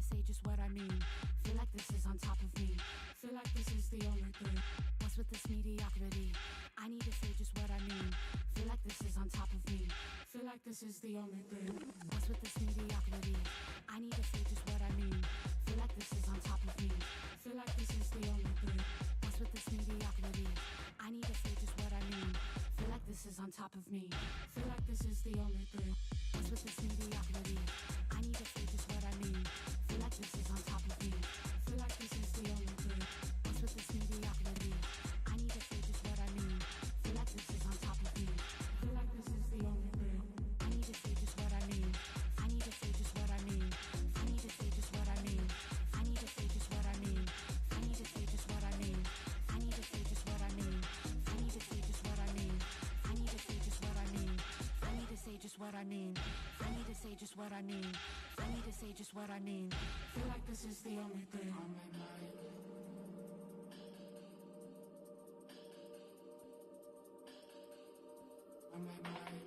say just what I mean. Feel like this is on top of me. Feel like this is the only thing. What's with this mediocrity? I need to say just what I mean. Feel like this is on top of me. Feel like this is the only thing. What's with this mediocrity? I need to say just what I mean. Feel like this is on top of me. Feel like this is the only thing. What's with this mediocrity? I need to say just what I mean. Feel like this is on top of me. Feel like this is the only thing. What's with this mediocrity? I need to say just what I mean. Feel like this is on top of me. Feel like this is the only thing. What's with this mediocrity? I need to say just what I mean. Feel like this is on top of me. Feel like this is the only thing. I need to say just what I mean. I need to say just what I mean. I need to say just what I mean. I need to say just what I mean. I need to say just what I mean. I need to say just what I mean. I need to say just what I mean. I need to say just what I mean. I need to say just what I mean. I need to say just what I mean. I need to say just what I mean. Feel like this is the only thing on my mind. On my mind.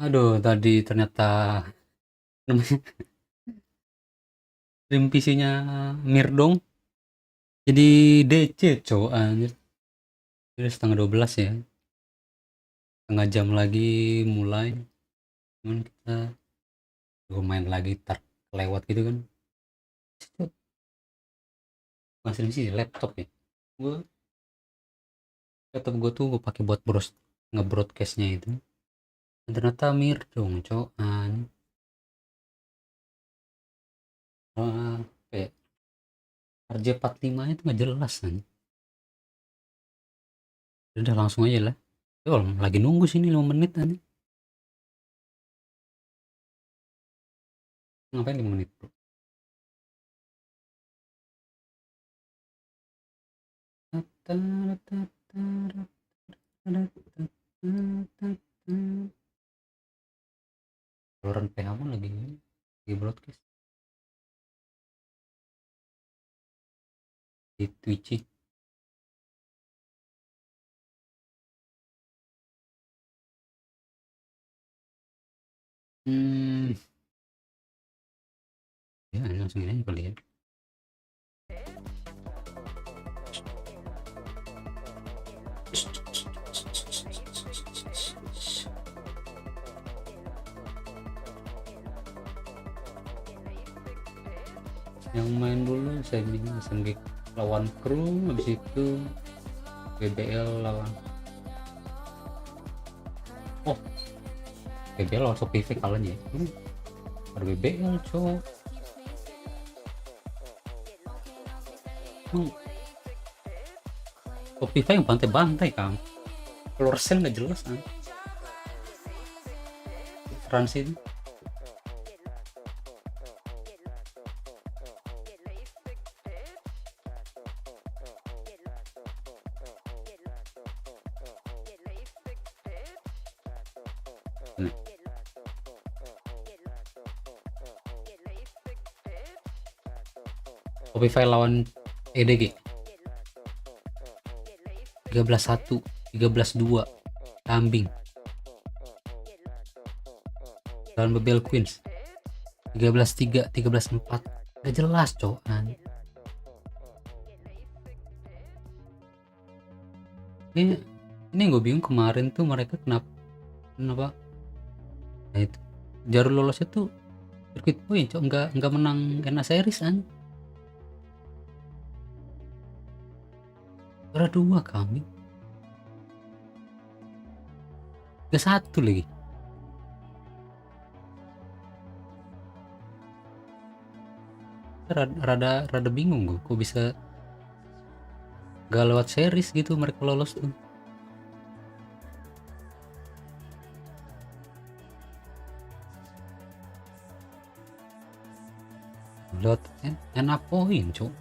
Aduh, tadi ternyata trim PC-nya Mirdong jadi DC cowok anjir. Jadi setengah 12 ya. Setengah jam lagi mulai. Cuman kita gue main lagi tar lewat gitu kan. Masih di sini laptop ya. Gue laptop gue tuh gue pakai buat nge-broadcastnya itu. Dan ternyata Mirdong cowok anjir. Kayak RJ45 itu nggak jelas anjir. Udah langsung aja lah. Oh, lagi nunggu sini 5 menit aja. Ngapain 5 menit bro? Saluran PH pun lagi broadcast di Twitch. Hmm, ya langsung ini kali ya. Yang main dulu saya bilang SMG lawan kru, habis itu BBL lawan BBL lawan Shopee kalahnya. Ada BBL cowok. Shopee yang bantai-bantai kan. Florsen nggak jelas kan. Transit. Shopee lawan EDG 13-1, 13-2 kambing. Lawan Bebel Queens 13-3, 13-4. Gak jelas cowok. Ini gue bingung kemarin tuh mereka kenapa nah itu jalur lolosnya tuh circuit point cowok, nggak menang kena series an. Juara 2 kami. 3-1 lagi. Rada bingung gue kok bisa gak lewat series gitu mereka lolos tuh. Lewat enak poin cok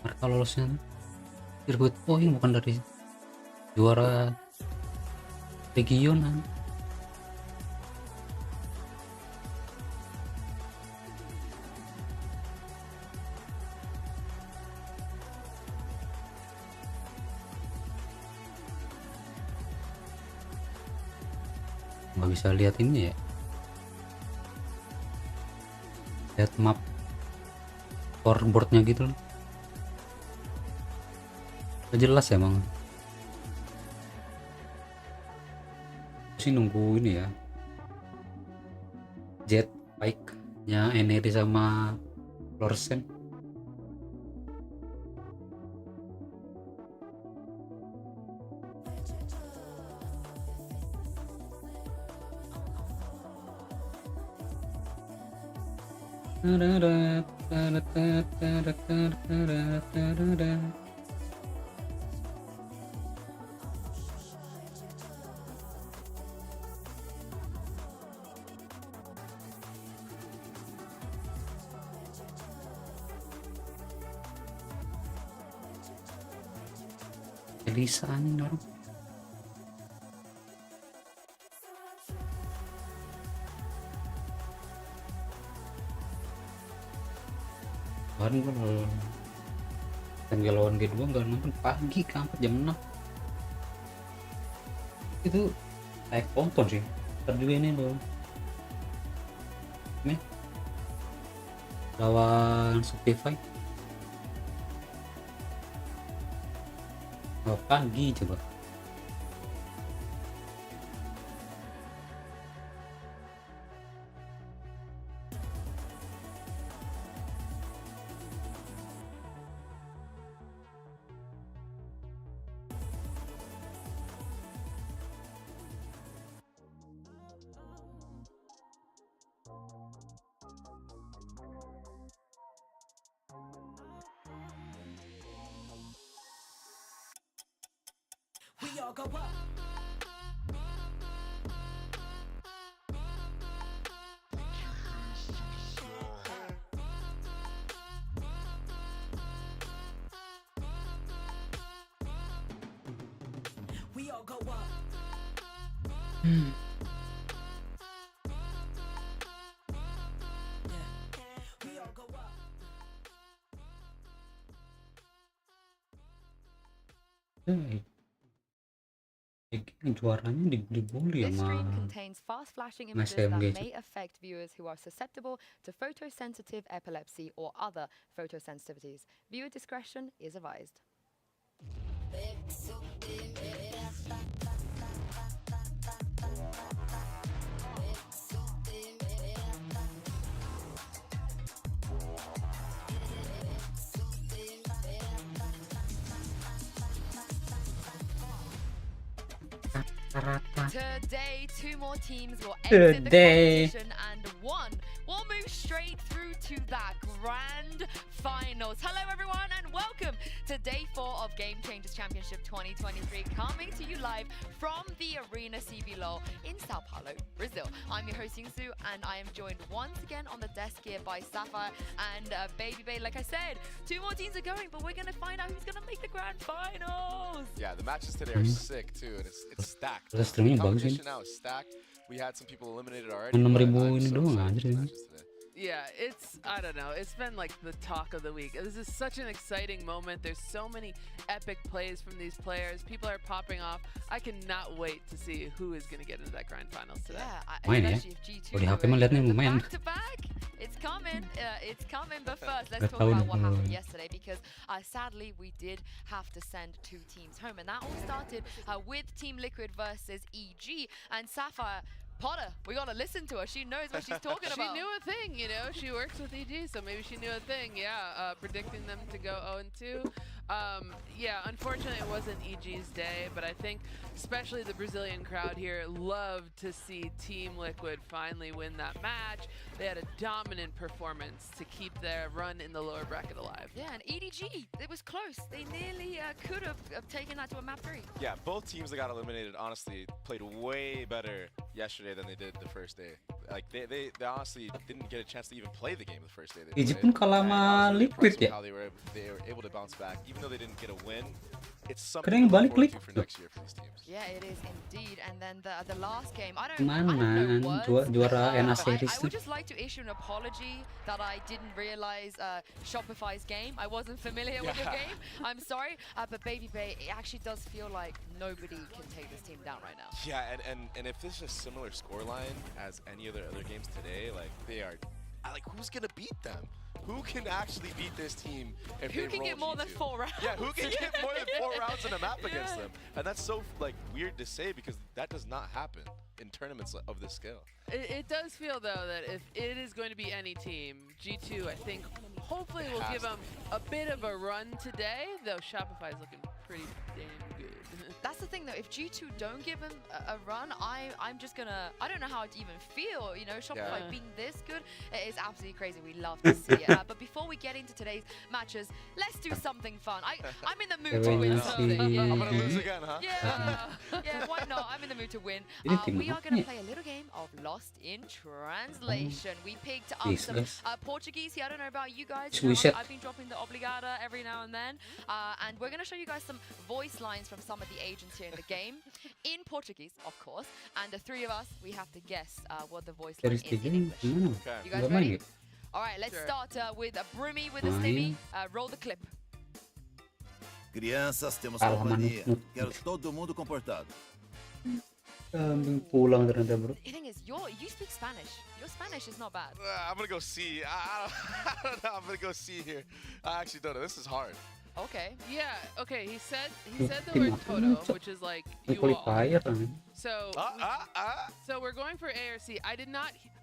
mereka lolosnya sirkuit poin bukan dari juara regional. Nggak bisa lihat ini ya, lihat map scoreboardnya gitu loh. Nggak jelas ya emang sih. Nunggu ini ya jet bike nya Eneri sama Lorsen. Elisan ini orang. Kemarin gue tanggal lawan G2 nggak nonton pagi kan jam 6 itu Kayak tonton sih. Ntar juga ini loh. Ini lawan Spotify. Oh, pagi coba. We all go up. We all go up. Yeah. We all go up. Juaranya dibully This sama stream contains fast flashing images SMG. that may affect viewers who are susceptible to photosensitive epilepsy or other photosensitivities. Viewer discretion is advised. Today, two more teams will exit the competition and one will move straight through to that grand finals. Hello everyone and welcome to day 4 of Game Changers Championship 2023, coming to you live from the Arena CBLOL in Sao Paulo, Brazil. I'm your host Yingsu and I am joined once again on the desk here by Sapphire and Baby Bay. Like I said, two more teams are going, but we're going to find out who's going to make the grand finals. Yeah, the matches today are sick too, and it's stacked. Terus streaming The bagus ini. competition now is stacked. We had some people eliminated already. 6.000 but I'm ini so doang excited anjir for the ini. matches today. Yeah, I don't know, it's been like the talk of the week. This is such an exciting moment. There's so many epic plays from these players. People are popping off. I cannot wait to see who is going to get into that grand finals today. Yeah, Main ya. especially if G2 Kalau di HP mah liatnya lumayan. back to back. It's coming. It's coming. But first, Gak let's talk tahu about nih what kalau- happened yesterday because sadly we did have to send two teams home, and that all started with Team Liquid versus EG and Sapphire. Potter, we gotta listen to her. She knows what she's talking She about. knew a thing, you know. She works with EG, so maybe she knew a thing. Yeah, predicting them to go 0-2. Yeah, unfortunately it wasn't EG's day, but I think especially the Brazilian crowd here loved to see Team Liquid finally win that match. They had a dominant performance to keep their run in the lower bracket alive. Yeah, and EDG, it was close. They nearly could have taken that to a map 3. Yeah, both teams that got eliminated honestly played way better yesterday than they did the first day. Like they honestly didn't get a chance to even play the game the first day. They EG played. pun kalah And I sama was really Liquid impressed with ya. how they were able to bounce back, even though they didn't get a win. It's something Kadang to look balik forward to Liquid for tuh. next year for these teams. Yeah, it is indeed. And then the last game, I don't Gimana know words. juara NA I series would tuh. just like to issue an apology that I didn't realize Shopify's game. I wasn't familiar with your game. I'm sorry, but Baby Bay, it actually does feel like nobody can take this team down right now. Yeah, and if this is a similar scoreline as any of their other games today, like they are, like who's gonna beat them? Who can actually beat this team if Who they can roll get more than G2? 4 rounds? Yeah, who can get more than 4 rounds in a map against Yeah. them? And that's so like weird to say because that does not happen in tournaments of this scale. It does feel though that if it is going to be any team, G2 I think hopefully will give them a bit of a run today, though Shopify is looking pretty damn good. That's the thing though, if G2 don't give him a run, I'm just gonna, I don't know how to even feel, you know, Shopify Yeah. being this good, it is absolutely crazy. We love to see it. But before we get into today's matches, let's do something fun. I'm in the mood to win Everyone something. see- Yeah, I'm gonna lose again, huh? yeah, why not? I'm in the mood to win. Ini tim We are apa gonna nih? play a little game of Lost in Translation. We picked up Please, some guys. Portuguese here. I don't know about you guys. Should You we know, set- I've been dropping the obligada every now and then. And we're going to show you guys some voice lines from some of the agents here in the game. In Portuguese, of course. And the three of us, we have to guess what the voice line Series is in 3 English. gimana? Okay. You guys Nggak main ready? gitu. All right, let's Sure. start with a Brumi with a Main. Stimmy. Roll the clip. Crianças, temos Fala, companhia. mano. Quero todo mundo comportado. Kambing pulang ternyata bro. The thing is, you speak Spanish. Your Spanish is not bad. I'm gonna go C. I don't know. I'm gonna go C here. I actually don't know. This is hard. Okay. Yeah. Okay. He said the word Toto, which is like May you all. qualifier kan. So so we're going for A or C.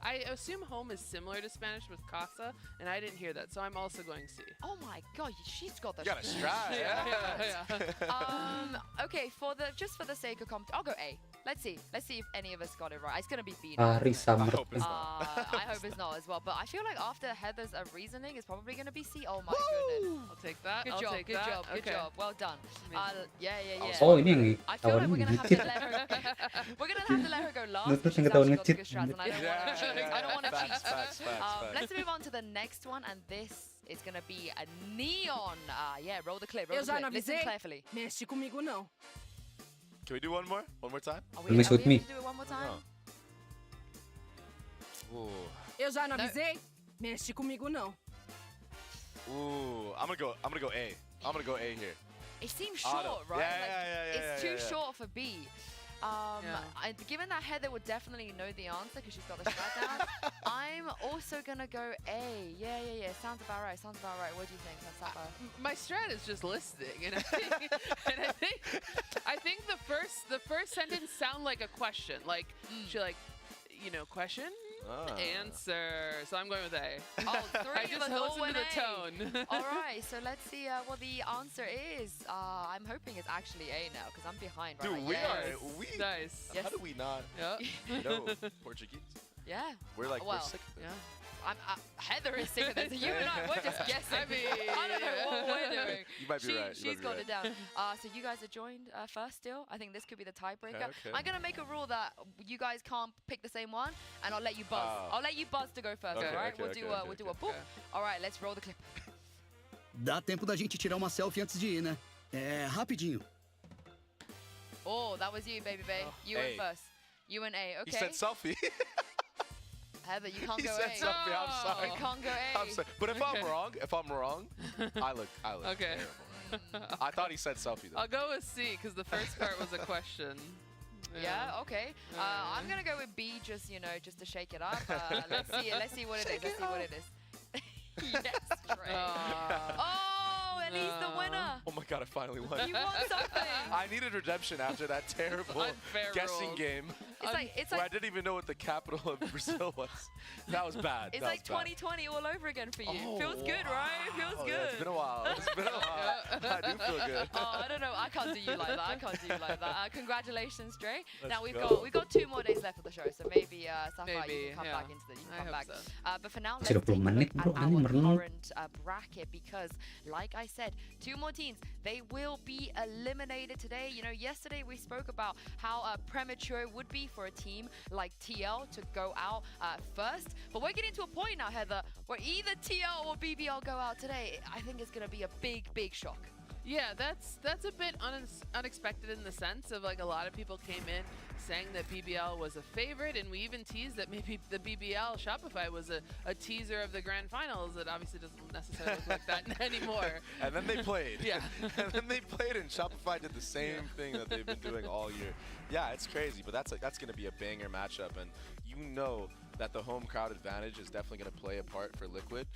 I assume home is similar to Spanish with casa, and I didn't hear that, so I'm also going C. Oh my God, she's got the. You got a stride. Yeah. Okay, just for the sake of I'll go A. Let's see if any of us got it right. It's gonna be B. Hari I Samrat. hope it's not. I hope it's not as well. But I feel like after Heather's reasoning, it's probably gonna be C. Oh my goodness. I'll take that. Good I'll job. take Good that. job. Good Okay. job. Well done. Yeah. Oh ini yang I feel like ketahuan we're gonna have ngecit. to let her. We're gonna have to let her go last. Terus because yang she's ketahuan actually got the ngecit. good strats, and I don't want to cheat. Facts. Let's move on to the next one, and this is gonna be a neon. Yeah, roll the clip. Eu já não Listen avisei. carefully. Mexe comigo não. Can we do one more? One more time? Are Mix with able me. to do it one more time? Ooh. Eu já não Não. avisei. Mexe comigo não. Ooh. I'm gonna go A. I'm gonna go A here. It seems Auto. short, right? Yeah, It's too yeah. short for B. Given that Heather would definitely know the answer because she's got the strat down, I'm also gonna go A. Yeah. Sounds about right. What do you think, Sapphire? My strat is just listening, and I think the first sentence sound like a question. Like she question, answer. So I'm going with A. Oh, I three of just us all listen to went the A. tone. All right, so let's see what the answer is. I'm hoping it's actually A now because I'm behind right Dude, now. we Yes. are. Nice. Yes. How do we not Yeah. know Portuguese? Yeah. We're Well, we're sick of it. Yeah. Heather is sick of this. You and I, we're just guessing. I mean, I don't know what we're doing. You might be right. She's got it down. So you guys are joined first still. I think this could be the tiebreaker. Okay. I'm going to make a rule that you guys can't pick the same one, and I'll let you buzz. Oh. I'll let you buzz to go first, Okay, all right? okay, We'll okay, do okay, we'll do a okay. boop. All right, let's roll the clip. Dá tempo da gente tirar uma selfie antes de ir, né? É, rapidinho. Oh, that was you, baby. You A. went first. You went A. He Okay. said selfie. Heather, you can't He go said A. selfie. I'm sorry. You can't go A. I'm sorry. But if I'm wrong, I look Okay. terrible. I thought he said selfie though. I'll go with C because the first part was a question. Yeah, okay. I'm gonna go with B, just just to shake it up. Let's see what it is. Let's see what it is. Yes, Trey. Oh, and he's the winner. Oh my god, I finally won. You won something. I needed redemption after that terrible Unfair guessing rules. game It's where I like didn't even know what the capital of Brazil was. That was bad. it's That like was bad. 2020 all over again for you. Oh, Feels good, right? Feels wow. good. It's been a while. It's been a while. I do feel good. Oh, I don't know. I can't do you like that. Congratulations, Dre. Now Let's we've got 2 more days left of the show, so maybe Sapphire, you Maybe, can come yeah. back into the. You I can come hope back. so. But for now, let's Masih take a 20 look menit, at bro. our Ini merenung. current bracket because, like I said, 2 more teams. They will be eliminated today. Yesterday we spoke about how premature it would be for a team like TL to go out first. But we're getting to a point now, Heather, where either TL or BBL go out today. I think it's going to be a big shock. Yeah, that's a bit unexpected in the sense of like a lot of people came in saying that BBL was a favorite, and we even teased that maybe the BBL Shopify was a teaser of the grand finals. It obviously doesn't necessarily look like that anymore. And then they played. Yeah. And then they played, and Shopify did the same thing that they've been doing all year. Yeah, it's crazy, but that's going to be a banger matchup, and you know that the home crowd advantage is definitely going to play a part for Liquid.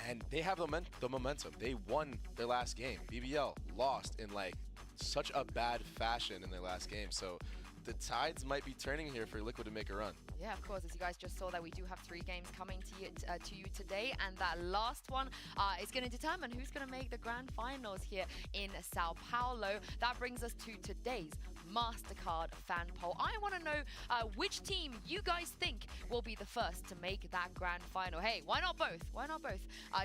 And they have the momentum. They won their last game. BBL lost in like such a bad fashion in their last game. So the tides might be turning here for Liquid to make a run. Yeah, of course. As you guys just saw, that we do have 3 games coming to you today, and that last one is going to determine who's going to make the grand finals here in Sao Paulo. That brings us to today's MasterCard fan poll. I want to know which team you guys think will be the first to make that grand final. Hey, why not both?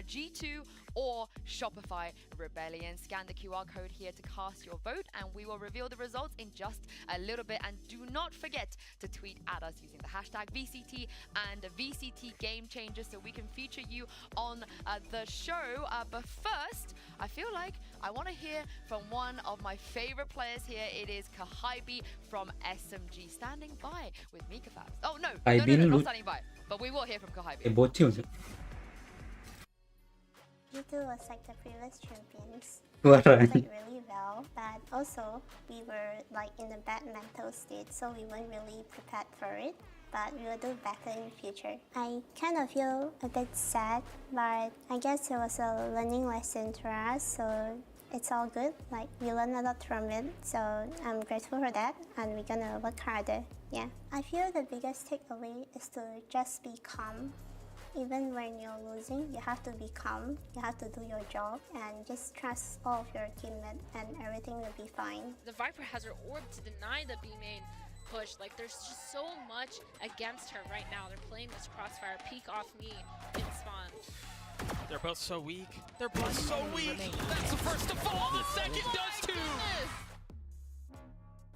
G2 or Shopify Rebellion. Scan the QR code here to cast your vote, and we will reveal the results in just a little bit. And do not forget to tweet at us using the hashtag VCT and VCT Game Changers so we can feature you on the show. But first, I feel like I want to hear from one of my favorite players here. It is Kahaibi from SMG, standing by with Mika Fabs. Oh, no, not standing by, but we will hear from Kahaibi. Bocil sih. G2 was like the previous champions. Suaranya. played really well, but also we were like in a bad mental state, so we weren't really prepared for it. But we will do better in the future. I kind of feel a bit sad, but I guess it was a learning lesson for us, so it's all good. Like, we learned a lot from it, so I'm grateful for that, and we're gonna work harder. Yeah. I feel the biggest takeaway is to just be calm. Even when you're losing, you have to be calm, you have to do your job, and just trust all of your teammates, and everything will be fine. The Viper has her orb to deny the B main push. Like, there's just so much against her right now. They're playing this crossfire, peek off me in spawn. They're both so weak. They're both so weak. That's the first to fall. The second does too.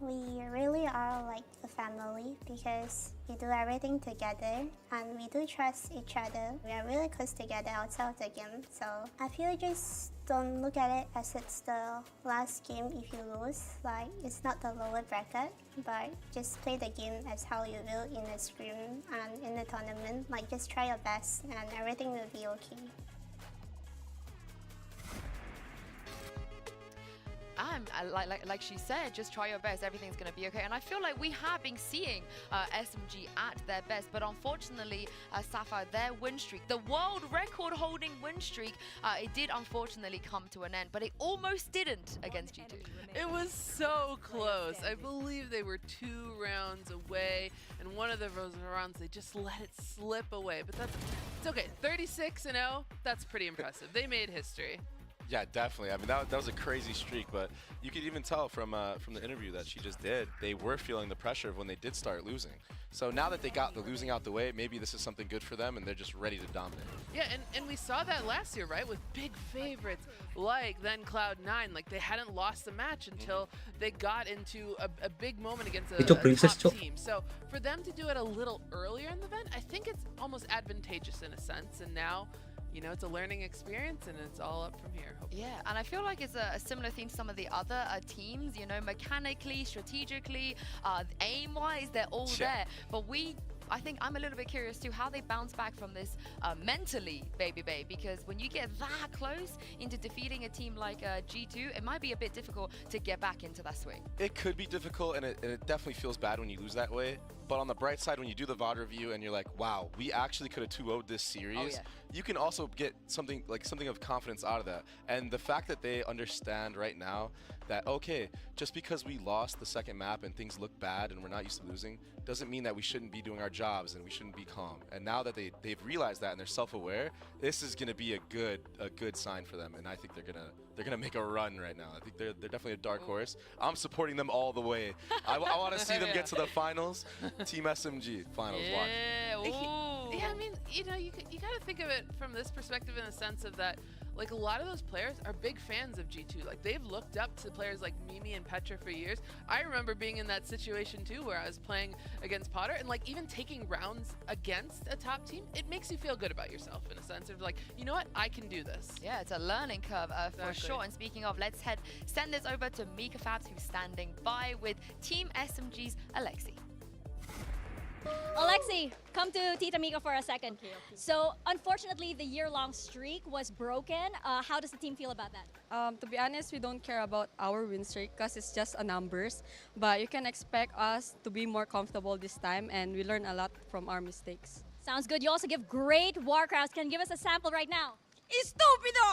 We really are like a family because we do everything together and we do trust each other. We are really close together outside of the game. So I feel just don't look at it as it's the last game if you lose. Like, it's not the lower bracket, but just play the game as how you will in a scrim and in the tournament. Like, just try your best and everything will be okay. Like she said, just try your best, everything's going to be okay. And I feel like we have been seeing SMG at their best, but unfortunately, Sapphire, their win streak, the world record holding win streak, it did unfortunately come to an end, but it almost didn't against G2. It was so close. I believe they were 2 rounds away, and one of those rounds they just let it slip away. But it's okay. 36-0. That's pretty impressive. They made history. Yeah, definitely. I mean, that was a crazy streak, but you could even tell from the interview that she just did, they were feeling the pressure of when they did start losing. So now that they got the losing out the way, maybe this is something good for them, and they're just ready to dominate. Yeah, and we saw that last year, right? With big favorites like then Cloud9. Like, they hadn't lost a match until they got into a big moment against a top team. So for them to do it a little earlier in the event, I think it's almost advantageous in a sense. And now, you know, it's a learning experience, and it's all up from here, hopefully. Yeah, and I feel like it's a similar theme to some of the other teams, you know, mechanically, strategically, aim-wise, they're all there. But I think I'm a little bit curious too how they bounce back from this mentally, baby, because when you get that close into defeating a team like G2, it might be a bit difficult to get back into that swing. It could be difficult, and it definitely feels bad when you lose that way. But on the bright side, when you do the VOD review and you're like, wow, we actually could have 2-0'd this series, you can also get something of confidence out of that. And the fact that they understand right now that, okay, just because we lost the second map and things look bad and we're not used to losing, doesn't mean that we shouldn't be doing our jobs and we shouldn't be calm. And now that they've realized that and they're self-aware, this is going to be a good sign for them. And I think they're gonna make a run right now. I think they're definitely a dark horse. I'm supporting them all the way. I want to see them get to the finals. Team SMG finals. Watch. Yeah, I mean, you know, you got to think of it from this perspective in the sense of that, like, a lot of those players are big fans of G2. Like, they've looked up to players like Mimi and Petra for years. I remember being in that situation too, where I was playing against Potter, and like even taking rounds against a top team, it makes you feel good about yourself in a sense of like, you know what, I can do this. Yeah, it's a learning curve for sure. And speaking of, let's send this over to Mika Fabs, who's standing by with Team SMG's Alexi. Alexi, come to Tita Mika for a second. Okay. So, unfortunately, the year-long streak was broken. How does the team feel about that? To be honest, we don't care about our win streak because it's just a numbers. But you can expect us to be more comfortable this time, and we learn a lot from our mistakes. Sounds good. You also give great Warcrafts. Can you give us a sample right now? Estúpido!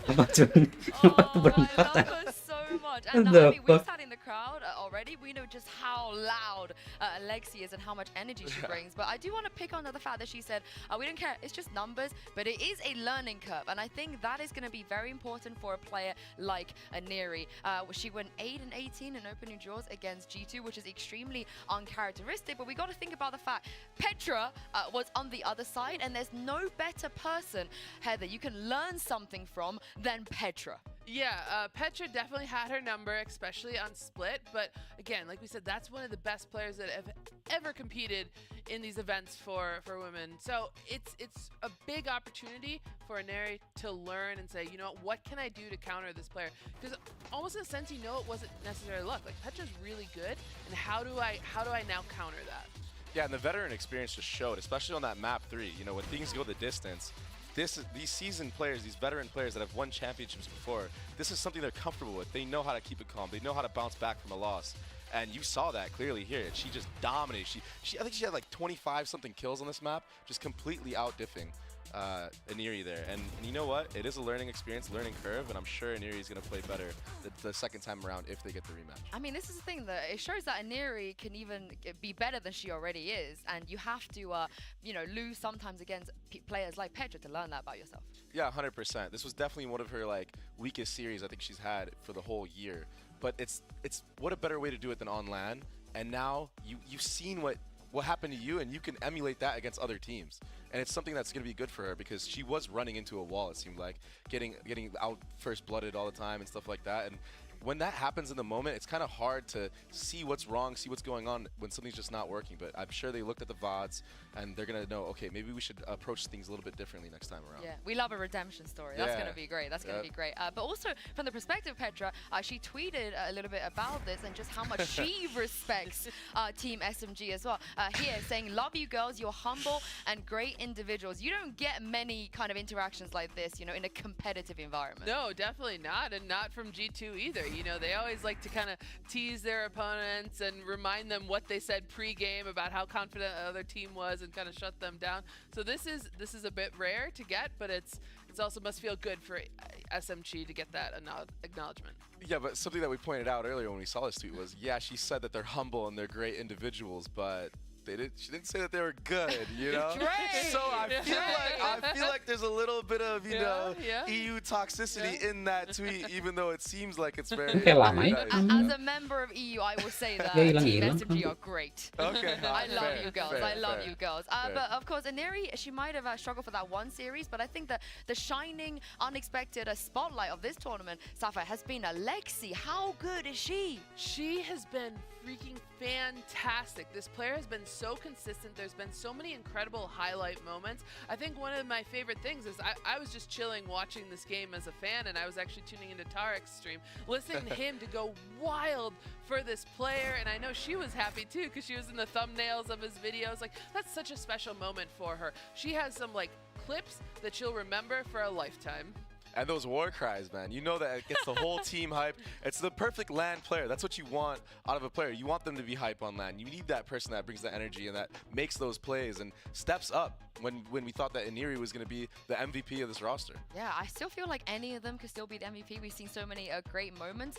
I love her so much. And now, I mean, we've sat in the crowd already. We know just how loud Alexi is and how much energy she brings. But I do want to pick on the fact that she said, we don't care, it's just numbers, but it is a learning curve. And I think that is going to be very important for a player like Neri. She went 8-18 in opening draws against G2, which is extremely uncharacteristic. But we got to think about the fact Petra was on the other side, and there's no better person, Heather, you can learn something from than Petra. Yeah, Petra definitely had her number, especially on Split. But again, like we said, that's one of the best players that have ever competed in these events for women. So it's a big opportunity for Neri to learn and say, you know, what can I do to counter this player? Because almost in a sense, you know, it wasn't necessarily luck. Like, Petra's really good, and how do I now counter that? Yeah, and the veteran experience just showed, especially on that map 3. You know, when things go the distance, these seasoned players, these veteran players that have won championships before, this is something they're comfortable with. They know how to keep it calm. They know how to bounce back from a loss. And you saw that clearly here. She just dominated. I think she had like 25 something kills on this map, just completely out-diffing Aniri there. And you know what? It is a learning experience, learning curve, and I'm sure Aniri is going to play better the second time around if they get the rematch. I mean, this is the thing that it shows that Aniri can even be better than she already is, and you have to, you know, lose sometimes against players like Petra to learn that about yourself. Yeah, 100%. This was definitely one of her like weakest series I think she's had for the whole year. But it's what a better way to do it than on LAN. And now you've seen what happened to you, and you can emulate that against other teams. And it's something that's going to be good for her because she was running into a wall, it seemed like, getting out first blooded all the time and stuff like that. And when that happens in the moment, it's kind of hard to see what's wrong, see what's going on when something's just not working. But I'm sure they looked at the VODs and they're going to know, okay, maybe we should approach things a little bit differently next time around. Yeah, we love a redemption story. That's going to be great. That's going to be great. But also, from the perspective of Petra, she tweeted a little bit about this and just how much she respects Team SMG as well. Here, saying, love you girls, you're humble and great individuals. You don't get many kind of interactions like this, you know, in a competitive environment. No, definitely not, and not from G2 either. You know, they always like to kind of tease their opponents and remind them what they said pre-game about how confident the other team was and kind of shut them down. So this is a bit rare to get, but it's also must feel good for SMG to get that acknowledgement. Yeah, but something that we pointed out earlier when we saw this tweet was, yeah, she said that they're humble and they're great individuals, but she didn't say that they were good, you know? So I feel like there's a little bit of, you know, EU toxicity in that tweet, even though it seems like it's very nice. As a member of EU, I will say that Team SMG are great. Okay. I love you girls. I love you girls. But of course, Aniri, she might have struggled for that one series, but I think that the shining, unexpected spotlight of this tournament, Sapphire, has been Alexi. How good is she? She has been freaking fantastic. This player has been so consistent. There's been so many incredible highlight moments. I think one of my favorite things is I was just chilling watching this game as a fan, and I was actually tuning into Tarek's stream, listening to him to go wild for this player, and I know she was happy too because she was in the thumbnails of his videos. Like, that's such a special moment for her. She has some like clips that she'll remember for a lifetime. And those war cries, man, you know that it gets the whole team hype. It's the perfect LAN player. That's what you want out of a player. You want them to be hype on LAN. You need that person that brings the energy and that makes those plays and steps up when we thought that Aniri was going to be the MVP of this roster. Yeah, I still feel like any of them could still be the MVP. We've seen so many great moments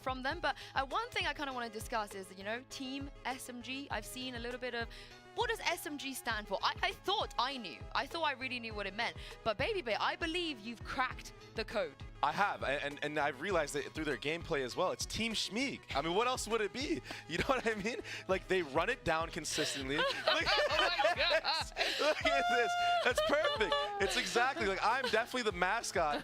from them. But one thing I kind of want to discuss is, you know, Team SMG. I've seen a little bit of what does SMG stand for? I thought I knew. I thought I really knew what it meant. But Baby Bear, I believe you've cracked the code. I have, and I've realized that through their gameplay as well. It's Team Schmeeg. I mean, what else would it be? You know what I mean? Like, they run it down consistently. Look at this. That's perfect. It's exactly like I'm definitely the mascot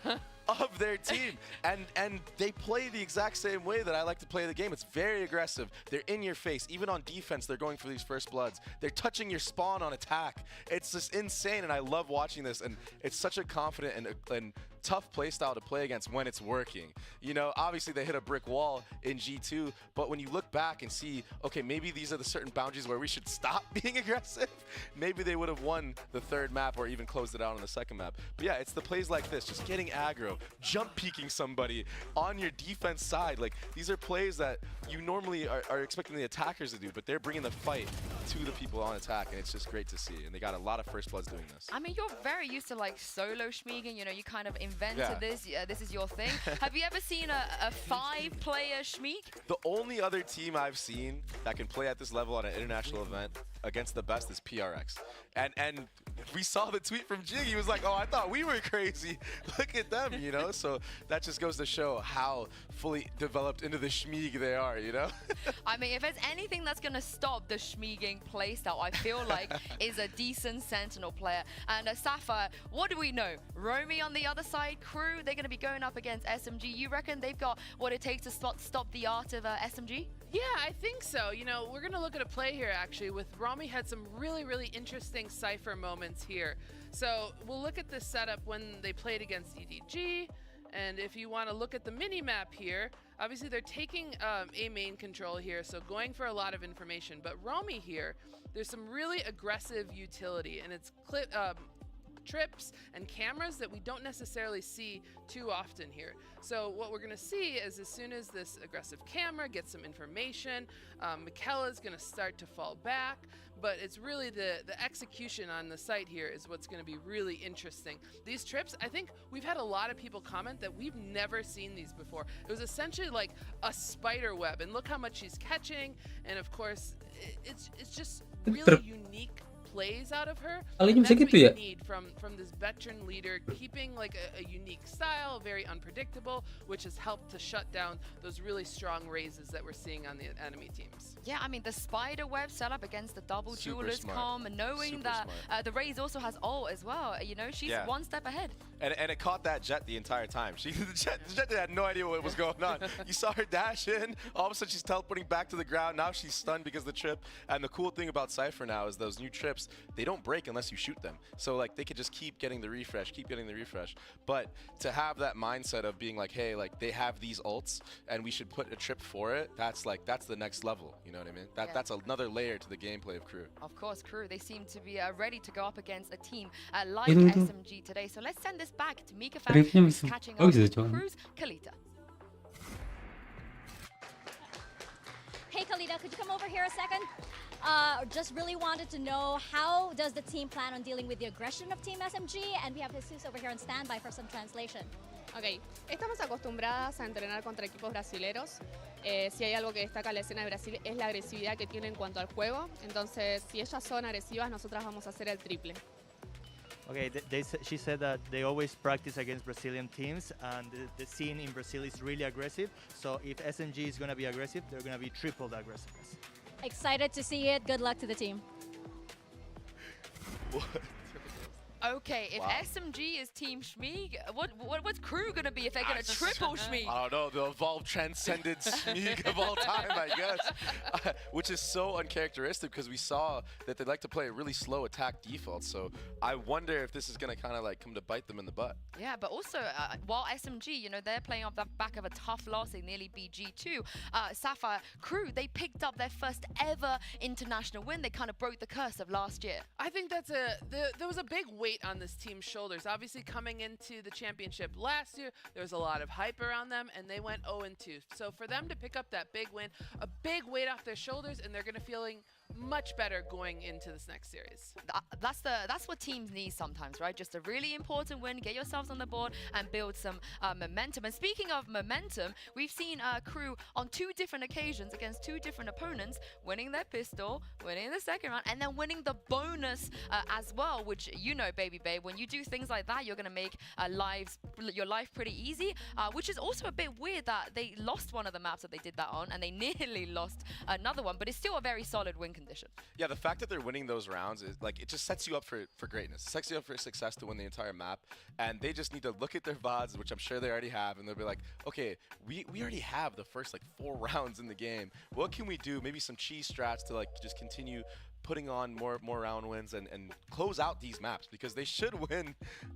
of their team, and they play the exact same way that I like to play the game. It's very aggressive. They're in your face. Even on defense, they're going for these first bloods. They're touching your spawn on attack. It's just insane, and I love watching this, and it's such a confident and tough play style to play against when it's working. You know, obviously they hit a brick wall in G2, but when you look back and see, okay, maybe these are the certain boundaries where we should stop being aggressive, maybe they would have won the third map or even closed it out on the second map. But yeah, it's the plays like this, just getting aggro, jump peeking somebody on your defense side. Like, these are plays that you normally are expecting the attackers to do, but they're bringing the fight to the people on attack, and it's just great to see. And they got a lot of first bloods doing this. I mean, you're very used to like solo schmeeging, you know, you kind of invented this. This is your thing. Have you ever seen a 5-player schmeeg? The only other team I've seen that can play at this level at an international event against the best is PRX. And we saw the tweet from Jig. He was like, oh, I thought we were crazy. Look at them, you know? So that just goes to show how fully developed into the schmeeg they are, you know? I mean, if there's anything that's going to stop the schmeeging playstyle, I feel like is a decent Sentinel player. And Sapphire, what do we know? Romy on the other side, Crew, they're going to be going up against SMG. You reckon they've got what it takes to stop the art of SMG? Yeah, I think so. You know, we're going to look at a play here, actually, with Rami had some really, really interesting Cypher moments here. So we'll look at this setup when they played against EDG, And if you want to look at the mini map here, obviously they're taking A main control here, so going for a lot of information. But Romy here, there's some really aggressive utility, and it's trips and cameras that we don't necessarily see too often here. So what we're going to see is as soon as this aggressive camera gets some information, Michaela's going to start to fall back, but it's really the execution on the site here is what's going to be really interesting. These trips, I think we've had a lot of people comment that we've never seen these before. It was essentially like a spider web, and look how much she's catching, and of course it's just really unique plays out of her. Kalinya That's bisa what gitu you ya? need from this veteran leader, keeping like a unique style, very unpredictable, which has helped to shut down those really strong raises that we're seeing on the enemy teams. Yeah, I mean, the spider web setup against the double Super duelist smart. comp, and knowing Super that smart. the Raze also has ult as well. You know, she's Yeah. one step ahead. And it caught that Jet the entire time. The Jet had no idea what was going on. You saw her dash in, all of a sudden she's teleporting back to the ground. Now she's stunned because of the trip. And the cool thing about Cypher now is those new trips, they don't break unless you shoot them. So like they could just keep getting the refresh, keep getting the refresh. But to have that mindset of being like, hey, like they have these ults and we should put a trip for it, that's the next level. You know what I mean? Yeah. That's another layer to the gameplay of Crew. Of course, Crew, they seem to be ready to go up against a team like Ini tuh. SMG today. So let's send this back to Mika Tripnya who's bisa catching up bagus itu with cuman. Crew's Kalita. Hey Kalida, could you come over here a second? Just really wanted to know, how does the team plan on dealing with the aggression of Team SMG? And we have Jesus over here on standby for some translation. Ok, estamos acostumbradas a entrenar contra equipos brasileros. Si hay algo que destaca la escena de Brasil es la agresividad que tiene en cuanto al juego. Entonces, si ellas son agresivas, nosotras vamos a hacer el triple. Okay, she said that they always practice against Brazilian teams, and the scene in Brazil is really aggressive. So if SMG is going to be aggressive, they're going to be triple the aggressiveness. Excited to see it. Good luck to the team. Okay, if Wow. SMG is Team Shmeeg, what's Crew gonna be if they're gonna triple Shmeeg? I don't know, the evolved transcended Smeeg of all time, I guess. Which is so uncharacteristic because we saw that they like to play a really slow attack default. So I wonder if this is going to kind of like come to bite them in the butt. Yeah, but also, while SMG, you know, they're playing off the back of a tough loss, they nearly beat G2. Sapphire Crew, they picked up their first ever international win. They kind of broke the curse of last year. I think that's there was a big weight on this team's shoulders. Obviously, coming into the championship last year, there was a lot of hype around them, and they went 0-2. So for them to pick up that big win, a big weight off their shoulders, and they're going to feeling much better going into this next series. That's what teams need sometimes, right? Just a really important win, get yourselves on the board and build some momentum. And speaking of momentum, we've seen Crew on 2 different occasions against 2 different opponents, winning their pistol, winning the second round, and then winning the bonus as well, which, you know, baby babe, when you do things like that, you're going to make your life pretty easy, which is also a bit weird that they lost one of the maps that they did that on, and they nearly lost another one, but it's still a very solid win condition. Yeah, the fact that they're winning those rounds is like, it just sets you up for greatness. It sets you up for success to win the entire map, and they just need to look at their VODs, which I'm sure they already have, and they'll be like, okay, we already have the first like 4 rounds in the game. What can we do? Maybe some cheese strats to like just continue putting on more round wins and close out these maps, because they should win,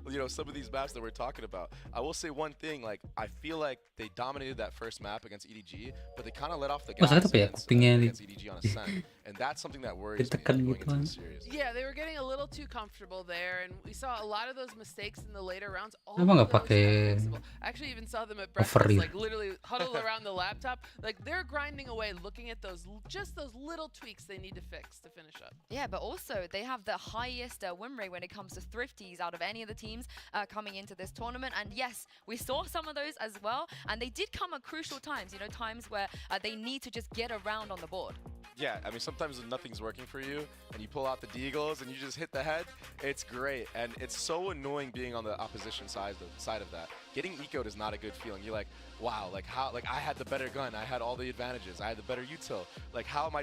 you know, some of these maps that we're talking about. I will say one thing, like, I feel like they dominated that first map against EDG, but they kind of let off the gas against EDG on Ascent, and that's something that worries me going into the series. Yeah, they were getting a little too comfortable there, and we saw a lot of those mistakes in the later rounds. All Emang of nggak those pakai were fixable. I actually even saw them at breakfast, overreal? like literally huddled around the laptop. Like they're grinding away, looking at those those little tweaks they need to fix to finish up. Yeah, but also they have the highest win rate when it comes to thrifties out of any of the teams coming into this tournament. And yes, we saw some of those as well, and they did come at crucial times, you know, times where they need to just get around on the board. Yeah, I mean, sometimes when nothing's working for you and you pull out the deagles and you just hit the head, it's great. And it's so annoying being on the opposition side of that. Getting ecoed is not a good feeling. You're like, wow, like how, like I had the better gun, I had all the advantages, I had the better util. Like how am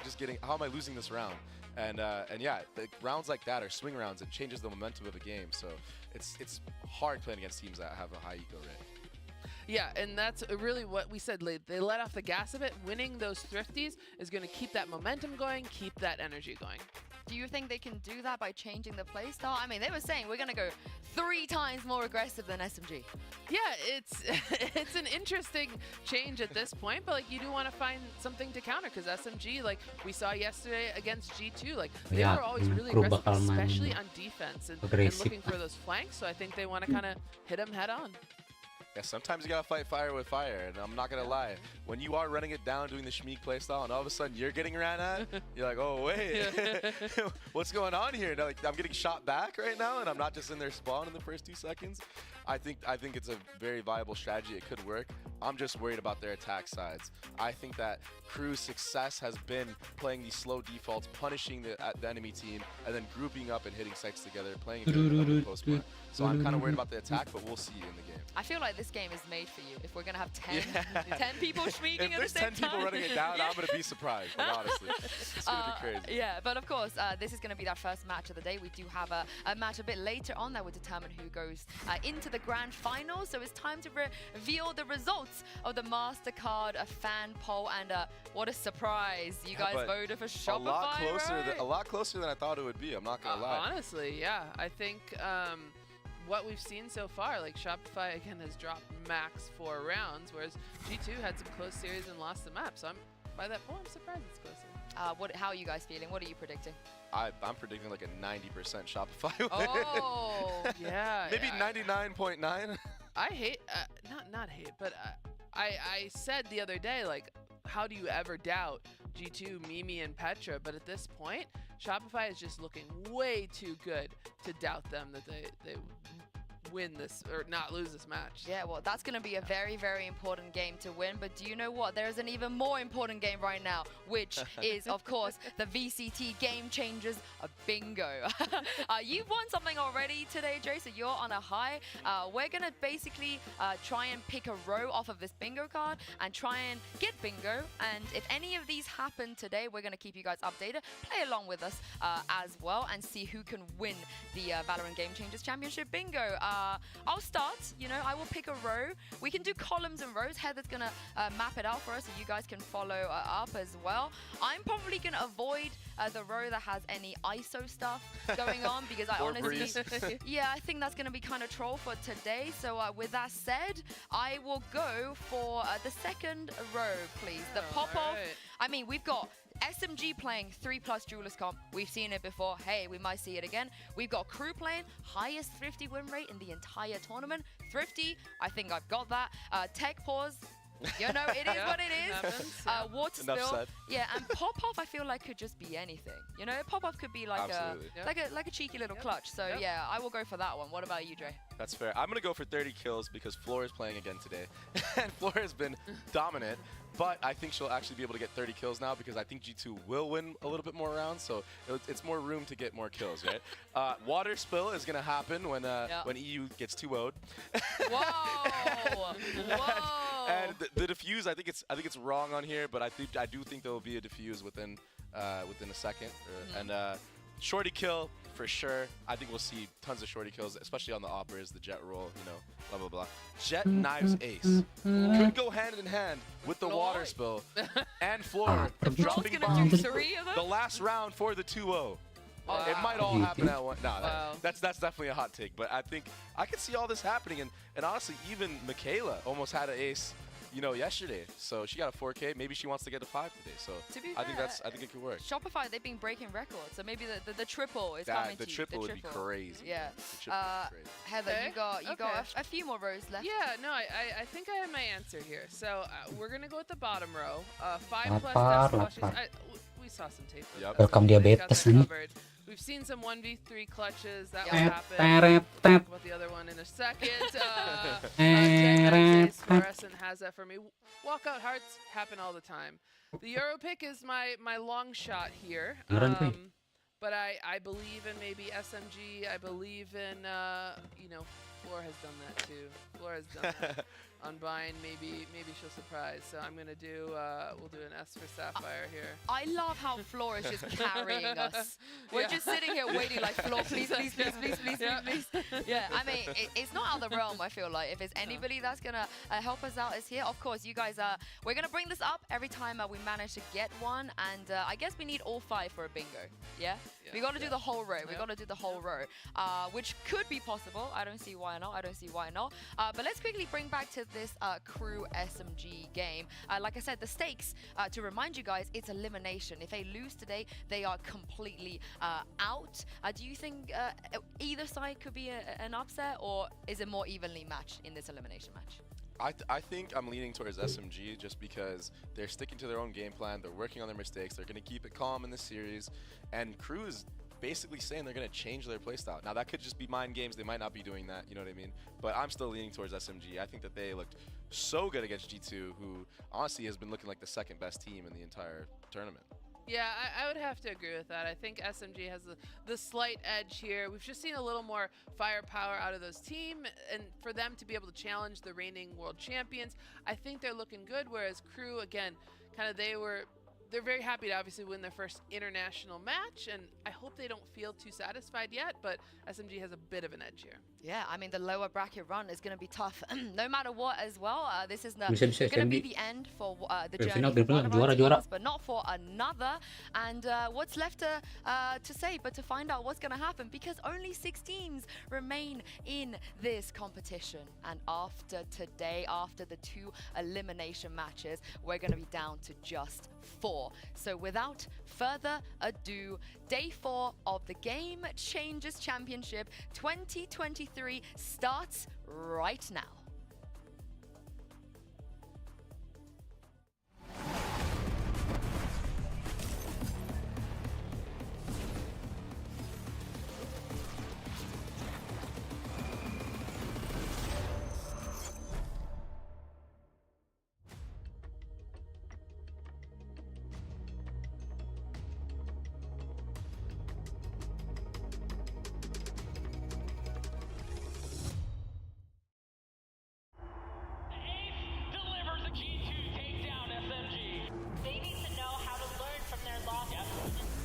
I losing this round? And yeah, the rounds like that are swing rounds. It changes the momentum of a game. So it's hard playing against teams that have a high eco rate. Yeah, and that's really what we said. They let off the gas a bit. Winning those thrifties is going to keep that momentum going, keep that energy going. Do you think they can do that by changing the playstyle? I mean, they were saying we're going to go 3 times more aggressive than SMG. Yeah, it's it's an interesting change at this point, but like you do want to find something to counter because SMG, like we saw yesterday against G2, like they Yeah, were always really crew aggressive, bakal main especially on defense and agresif. looking for those flanks. So I think they want to kind of hit them head on. Yeah, sometimes you gotta fight fire with fire, and I'm not gonna lie. When you are running it down, doing the Schmeek playstyle, and all of a sudden you're getting ran at, you're like, oh wait, what's going on here? Now, like, I'm getting shot back right now, and I'm not just in their spawn in the first 2 seconds. I think it's a very viable strategy. It could work. I'm just worried about their attack sides. I think that Crew's success has been playing these slow defaults, punishing the enemy team, and then grouping up and hitting sites together, playing a good post-play. So I'm kind of worried about the attack, but we'll see in the game. I feel like this game is made for you. If we're going to have 10 people schmeeking at the If same time. there's 10 people running it down, I'm going to be surprised, like, honestly. It's going to be crazy. Yeah, but of course, this is going to be our first match of the day. We do have a match a bit later on that will determine who goes into the grand final. So it's time to reveal the results of the MasterCard fan poll. And what a surprise. You guys voted for Shopify, a lot closer than I thought it would be. I'm not going to lie. Honestly, yeah. I think what we've seen so far, like Shopify again has dropped max 4 rounds, whereas G2 had some close series and lost the map. So by that point, I'm surprised it's closer. How are you guys feeling? What are you predicting? I'm predicting like a 90% Shopify win. Oh, yeah. Maybe 99.9. I hate, not hate, but I said the other day, like, how do you ever doubt G2, Mimi, and Petra? But at this point, Shopify is just looking way too good to doubt them that they win this or not lose this match. Yeah, well, that's going to be a very, very important game to win. But do you know what? There is an even more important game right now, which is, of course, the VCT Game Changers bingo. You've won something already today, Jay, so you're on a high. We're going to basically try and pick a row off of this bingo card and try and get bingo. And if any of these happen today, we're going to keep you guys updated. Play along with us as well and see who can win the Valorant Game Changers Championship bingo. I'll start, I will pick a row. We can do columns and rows. Heather's going to map it out for us so you guys can follow up as well. I'm probably going to avoid the row that has any ISO stuff going on because I honestly, yeah, I think that's going to be kind of troll for today. So with that said, I will go for the second row, please. The pop-off. Right. I mean, we've got SMG playing 3+ duelist comp. We've seen it before. Hey, we might see it again. We've got Crew playing highest Thrifty win rate in the entire tournament. Thrifty, I think I've got that. Tech pause. It is what it is. Water spill. Yeah, and pop-off I feel like could just be anything. Pop-off could be like a cheeky little clutch. So yeah, I will go for that one. What about you, Dre? That's fair. I'm going to go for 30 kills because Floor is playing again today. And Floor has been dominant. But I think she'll actually be able to get 30 kills now because I think G2 will win a little bit more rounds, so it's more room to get more kills, right? Water spill is going to happen when EU gets 2-0'd. Whoa! Whoa! And the defuse, I think it's wrong on here, but I do think there will be a defuse within a second. And shorty kill for sure. I think we'll see tons of shorty kills, especially on the operas, the jet roll, blah blah blah. Jet knives ace could go hand in hand with the water spill and Floor dropping bombs. The last round for the 2-0. Wow. It might all happen at once. That's definitely a hot take, but I think I could see all this happening. And honestly, even Michaela almost had an ace, yesterday. So she got a 4K. Maybe she wants to get a 5 today. So I think it could work. Shopify, they've been breaking records. So maybe the triple is coming to you. The triple would be crazy. Yeah. Heather, you got a few more rows left. Yeah, no, I think I have my answer here. So we're gonna go with the bottom row. 5+ death flushes. We saw some tape. Welcome diabetes nih. We've seen some 1v3 clutches. That will happen. Talk about the other one in a second. Fluorescent has that for me. Walkout hearts happen all the time. The Euro pick is my long shot here. But I believe in maybe SMG. I believe in, Floor has done that too. Floor has done that. on Vine. Maybe she'll surprise. So I'm gonna do we'll do an S for Sapphire here. I love how Floor is just carrying us. We're just sitting here waiting like, Floor, please, please, please, please, please, please, please. Yeah, I mean, it's not out of the realm, I feel like. If there's anybody that's going to help us out, is here. Of course, you guys, we're going to bring this up every time we manage to get one. And I guess we need all 5 for a bingo. Yeah? We got to do the whole row. We got to do the whole row, which could be possible. I don't see why not. I don't see why not. But let's quickly bring back to this Crew SMG game. Like I said, the stakes, to remind you guys, it's elimination. If they lose today, they are completely out. Do you think either side could be an upset, or is it more evenly matched in this elimination match? I think I'm leaning towards SMG just because they're sticking to their own game plan. They're working on their mistakes. They're going to keep it calm in the series. And Crew is basically saying they're going to change their playstyle. Now, that could just be mind games. They might not be doing that. You know what I mean? But I'm still leaning towards SMG. I think that they looked so good against G2, who honestly has been looking like the second best team in the entire tournament. Yeah, I would have to agree with that. I think SMG has the slight edge here. We've just seen a little more firepower out of those team, and for them to be able to challenge the reigning world champions, I think they're looking good, whereas Crew, again, kind of they're very happy to obviously win their first international match, and I hope they don't feel too satisfied yet, but SMG has a bit of an edge here. Yeah, I mean, the lower bracket run is going to be tough no matter what as well. This is going to be the end for the journey for one of our teams, but not for another. And what's left to say but to find out what's going to happen, because only 6 teams remain in this competition. And after today, after the 2 elimination matches, we're going to be down to just 4. So without further ado, day 4 of the Game Changers Championship 2023 starts right now.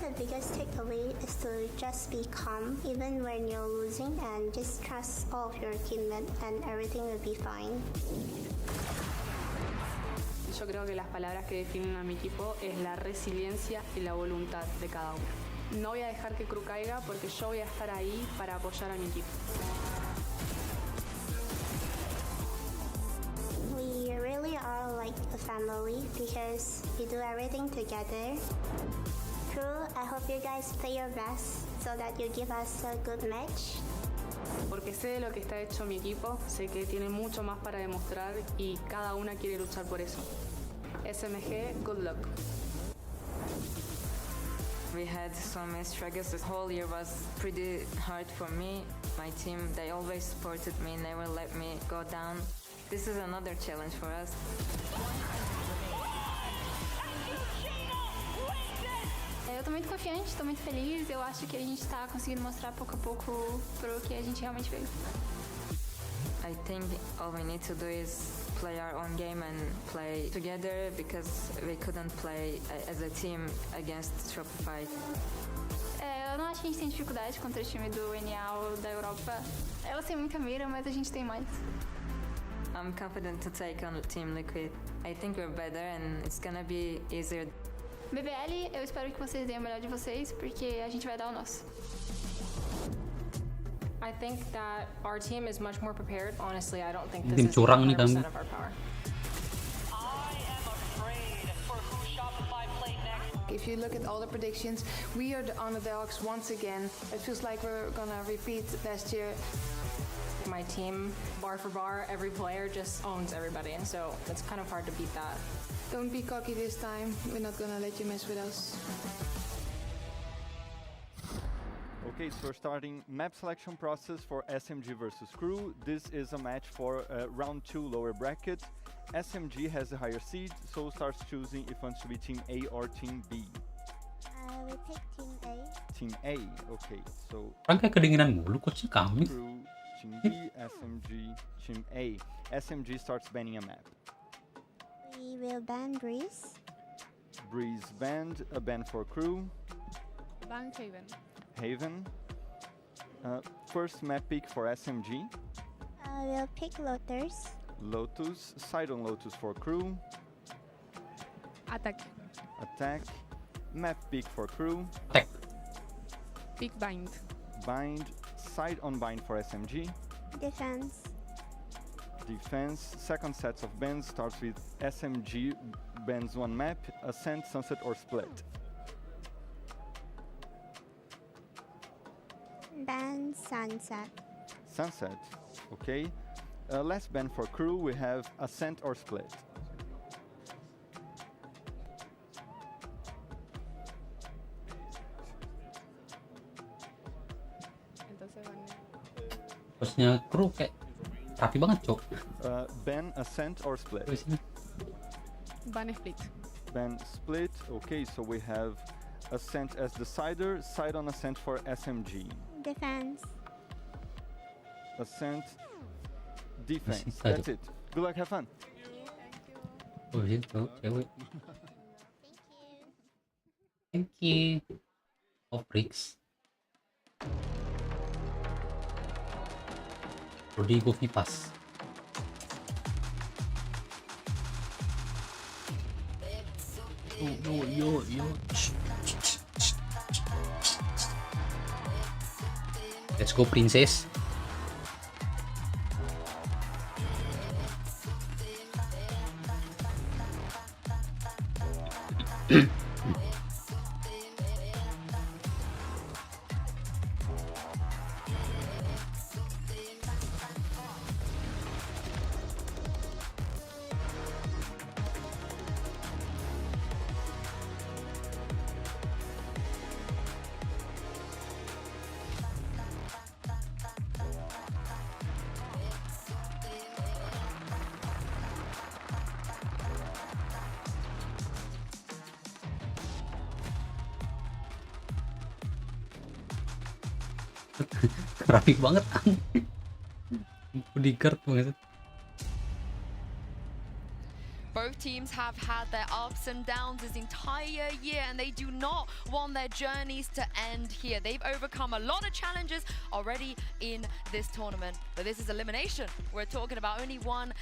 The biggest takeaway is to just be calm even when you're losing, and just trust all of your teammates and everything will be fine. Yo creo que las palabras que definen a mi equipo es la resiliencia y la voluntad de cada uno. No voy a dejar que Crew caiga porque yo voy a estar ahí para apoyar a mi equipo. We really are like a family because we do everything together. Crew, I hope you guys play your best so that you give us a good match. Porque sé de lo que está hecho mi equipo, sé que tiene mucho más para demostrar y cada una quiere luchar por eso. SMG, good luck. We had some struggles. This whole year was pretty hard for me. My team, they always supported me, never let me go down. This is another challenge for us. Eu tô muito confiante, tô muito feliz. Eu acho que a gente tá conseguindo mostrar pouco a pouco pro que a gente realmente veio. I think all we need to do is play our own game and play together, because we couldn't play as a team against Shopify. Eu não acho que a gente tem dificuldade contra o time do NA ou da Europa. Elas têm muita mira, mas a gente tem mais. I'm confident to take on Team Liquid. I think we're better and it's gonna be easier. BBL, eu espero que vocês deem o melhor de vocês, porque a gente vai dar o nosso. I think that our team is much more prepared. Honestly, I don't think this is 100% of our power. I am afraid for who Shopify played next. If you look at all the predictions, we are the underdogs once again. It feels like we're gonna repeat last year. My team, bar for bar, every player just owns everybody, and so it's kind of hard to beat that. Don't be cocky this time. We're not gonna let you mess with us. Okay, so we're starting map selection process for SMG versus Crew. This is a match for round 2 lower bracket. SMG has a higher seed, so starts choosing if wants to be Team A or Team B. We pick Team A. Team A, okay, so Orang kayak kedinginan mulu coachnya kami. Crew Team B, SMG, Team A. SMG starts banning a map. We will ban Breeze. Breeze banned, a ban for crew. Ban Haven. Haven. First map pick for SMG. We'll pick Lotus. Lotus, side on Lotus for crew. Attack. Attack. Map pick for crew. Pick Bind. Bind, side on Bind for SMG. Defense. Defense, second sets of bans starts with SMG bans one map, Ascent, Sunset or Split. Ban Sunset. Sunset, okay. Last ban for crew we have Ascent or Split. Terusnya kru kayak rapi banget, Cok. Ban Ascent or Split. Ban Split. Ban Split, okay, so we have Ascent as decider, side on Ascent for SMG. Defense. Ascent, defense. That's it. Good luck, have fun. Oh gitu, cewek. Thank you. Oh, bricks. Rodrigo Vipas. Yo. Let's go, princess. Rapi banget. Bodyguard banget. Both teams have had their ups and downs this entire year, and they do not want their journeys to end here. They've overcome a lot of challenges already in this tournament, but this is elimination. We're talking about only one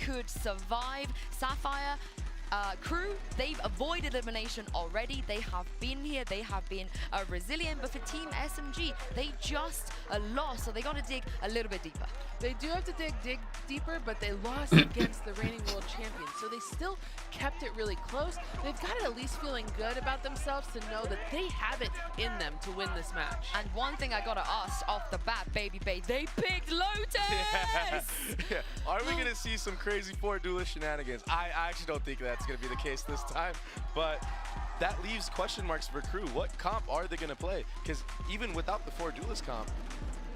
could survive. Sapphire crew, they've avoided elimination already. They have been here, they have been resilient, but for Team SMG, they just lost, so they got to dig a little bit deeper. They do have to dig deeper, but they lost against the reigning world champions, so they still kept it really close. They've got it at least feeling good about themselves to know that they have it in them to win this match. And one thing I gotta ask off the bat, baby, they picked Lotus! Yeah. Are we gonna see some crazy 4 duelist shenanigans? I actually don't think that's gonna be the case this time, but that leaves question marks for crew. What comp are they gonna play? Because even without the 4 duelist comp,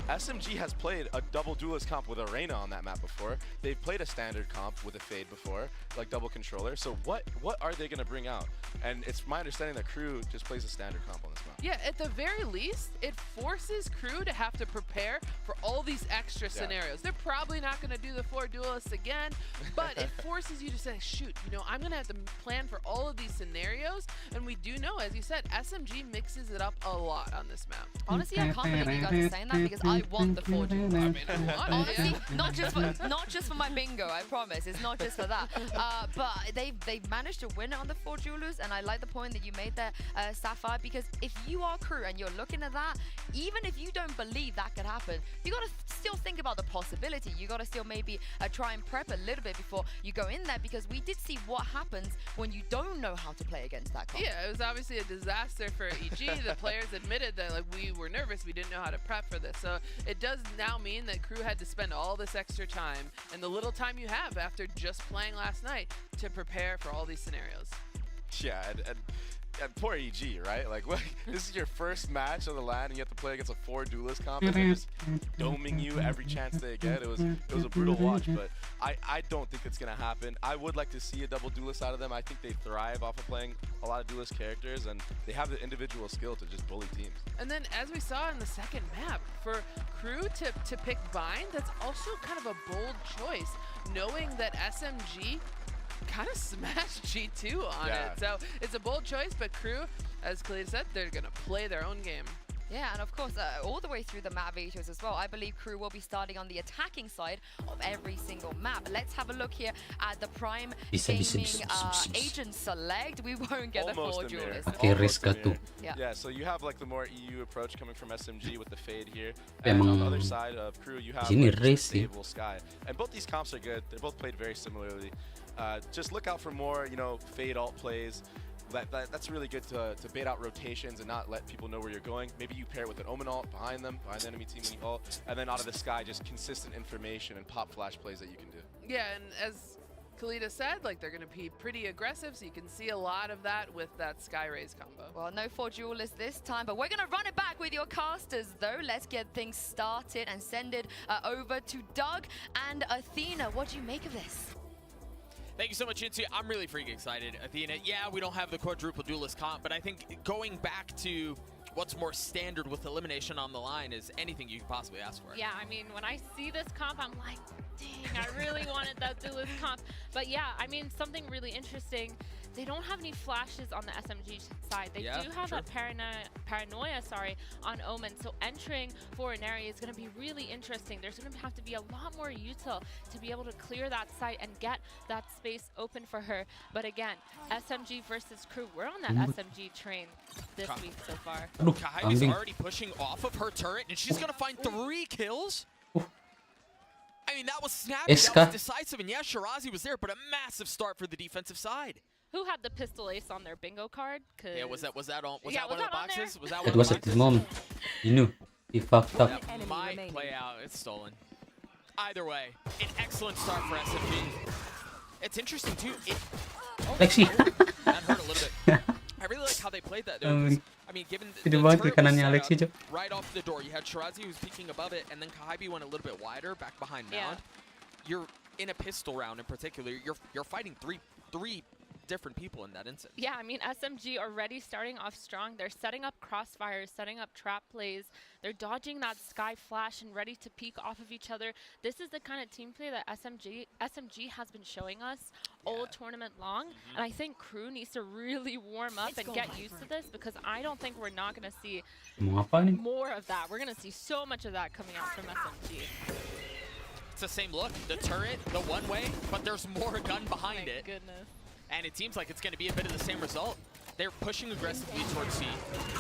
SMG has played a double duelist comp with Arena on that map before. They've played a standard comp with a Fade before, like double controller. So what are they gonna bring out? And it's my understanding that crew just plays a standard comp on this map. Yeah, at the very least, it forces crew to have to prepare for all these extra scenarios. They're probably not gonna do the 4 duelists again, but it forces you to say, shoot, you know, I'm gonna have to plan for all of these scenarios. And we do know, as you said, SMG mixes it up a lot on this map. Honestly, I can't believe you guys are saying that because I want the 4 duelists. I mean, honestly, not just for my bingo, I promise. It's not just for that. But they've managed to win it on the 4 duelists, and I like the point that you made there, Sapphire, because if you are crew and you're looking at that, even if you don't believe that could happen, you gotta still think about the possibility. You gotta still maybe try and prep a little bit before you go in there, because we did see what happens when you don't know how to play against that comp. Yeah, it was obviously a disaster for EG. The players admitted that like we were nervous, we didn't know how to prep for this. So it does now mean that crew had to spend all this extra time and the little time you have after just playing last night to prepare for all these scenarios. Yeah, and poor EG, right? Like, what, this is your first match on the LAN, and you have to play against a 4 duelist comp, and they're just doming you every chance they get. It was a brutal watch, but I don't think it's gonna happen. I would like to see a double duelist out of them. I think they thrive off of playing a lot of duelist characters, and they have the individual skill to just bully teams. And then, as we saw in the second map, for Crew to pick Bind, that's also kind of a bold choice, knowing that SMG kind of smashed G2 on it. So it's a bold choice, but Crew, as Khalid said, they're going to play their own game. Yeah, and of course, all the way through the map vetoes as well. I believe Crew will be starting on the attacking side of every single map. Let's have a look here at the Prime Gaming agent select. We won't get Almost the 4 duelists. Yeah, so you have like the more EU approach coming from SMG with the fade here. And on the other side of Crew, you have like, stable Sky. And both these comps are good. They're both played very similarly. Just look out for more, you know, fade alt plays. That's really good to bait out rotations and not let people know where you're going. Maybe you pair it with an Omen ult behind them, behind the enemy team when you ult, and then out of the sky, just consistent information and pop flash plays that you can do. Yeah, and as Khalida said, like, they're going to be pretty aggressive, so you can see a lot of that with that Sky Rays combo. Well, no 4 duelists this time, but we're going to run it back with your casters, though. Let's get things started and send it over to Doug and Athena. What do you make of this? Thank you so much, Insu. I'm really freaking excited. Athena, yeah, we don't have the quadruple duelist comp, but I think going back to what's more standard with elimination on the line is anything you could possibly ask for. Yeah, I mean, when I see this comp, I'm like, dang, I really wanted that duelist comp. But yeah, I mean, something really interesting. They don't have any flashes on the SMG side. They do have that paranoia, on Omen. So entering for an area is going to be really interesting. There's going to have to be a lot more util to be able to clear that site and get that space open for her. But again, SMG versus Crew, we're on that SMG train this week so far. Kai's already pushing off of her turret, and she's going to find 3 kills. I mean, that was snappy, that was decisive, and yeah, Shirazi was there, but a massive start for the defensive side. Who had the pistol ace on their bingo card? Yeah, was that one of the boxes? Was that It was at the moment. You knew. He fucked up. That might play out. It's stolen. Either way, an excellent start for SMG. It's interesting, too. Lexi. That hurt a little bit. I really like how they played that, though. I mean, given the turret was set up right off the door, you had Shirazi who was peeking above it, and then Kaibi went a little bit wider, back behind Mound. You're in a pistol round in particular. You're fighting three different people in that instance. Yeah, I mean, SMG already starting off strong. They're setting up crossfires, setting up trap plays. They're dodging that Sky flash and ready to peek off of each other. This is the kind of team play that SMG has been showing us all tournament long. And I think Crew needs to really warm up and get used to this, because I don't think we're not going to see more of that. We're going to see so much of that coming out from SMG. It's the same look, the turret, the one way, but there's more gun behind it. Goodness. And it seems like it's going to be a bit of the same result. They're pushing aggressively towards C.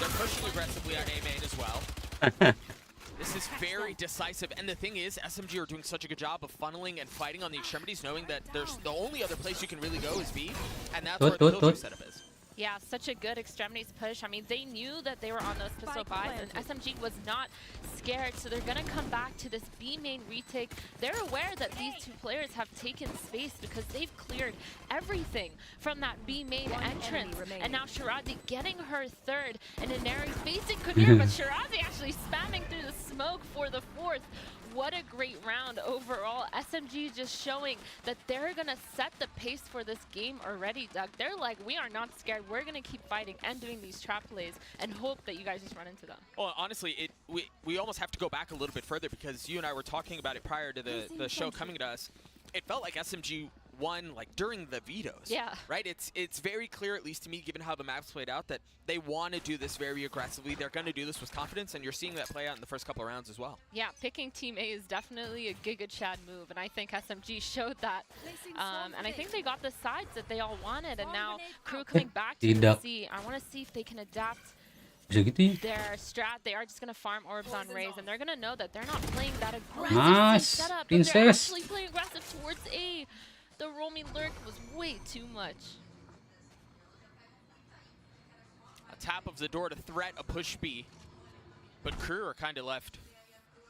They're pushing aggressively on A main as well. This is very decisive. And the thing is, SMG are doing such a good job of funneling and fighting on the extremities, knowing that there's the only other place you can really go is B. And that's where the Killjoy setup is. Yeah, such a good extremities push. I mean, they knew that they were on those pistol buys, and SMG was not scared, so they're going to come back to this B main retake. They're aware that these 2 players have taken space because they've cleared everything from that B main entrance. And now Shirazi getting her 3rd, and Inari facing Kunir, but Shirazi actually spamming through the smoke for the 4th. What a great round overall. SMG just showing that they're going to set the pace for this game already, Doug. They're like, we are not scared. We're going to keep fighting and doing these trap plays and hope that you guys just run into them. Well, honestly, we almost have to go back a little bit further, because you and I were talking about it prior to the show coming to us. It felt like SMG won like during the vetoes. Yeah. Right? It's very clear, at least to me, given how the maps played out, that they want to do this very aggressively. They're going to do this with confidence, and you're seeing that play out in the first couple of rounds as well. Yeah, picking Team A is definitely a Giga Chad move, and I think SMG showed that. And I think they got the sides that they all wanted, and now Crew coming back to C. I want to see if they can adapt their strat. They are just going to farm orbs on Rays, and they're going to know that they're not playing that aggressive setup, but they're actually playing aggressive towards A. The roaming lurk was way too much. A tap of the door to threat a push B, but Crew are kind of left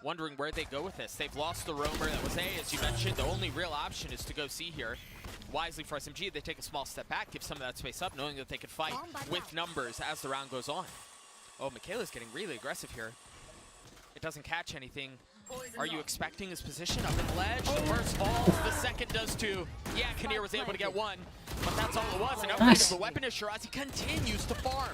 wondering where they go with this. They've lost the roamer that was A, as you mentioned. The only real option is to go C here. Wisely for SMG, they take a small step back, give some of that space up, knowing that they could fight with numbers as the round goes on. Oh, Michaela's getting really aggressive here. It doesn't catch anything. Are you expecting his position up in the ledge? The first falls, the second does too. Yeah, Kinnear was able to get one, but that's all it was. And upgrade of the weapon as Shirazi continues to farm.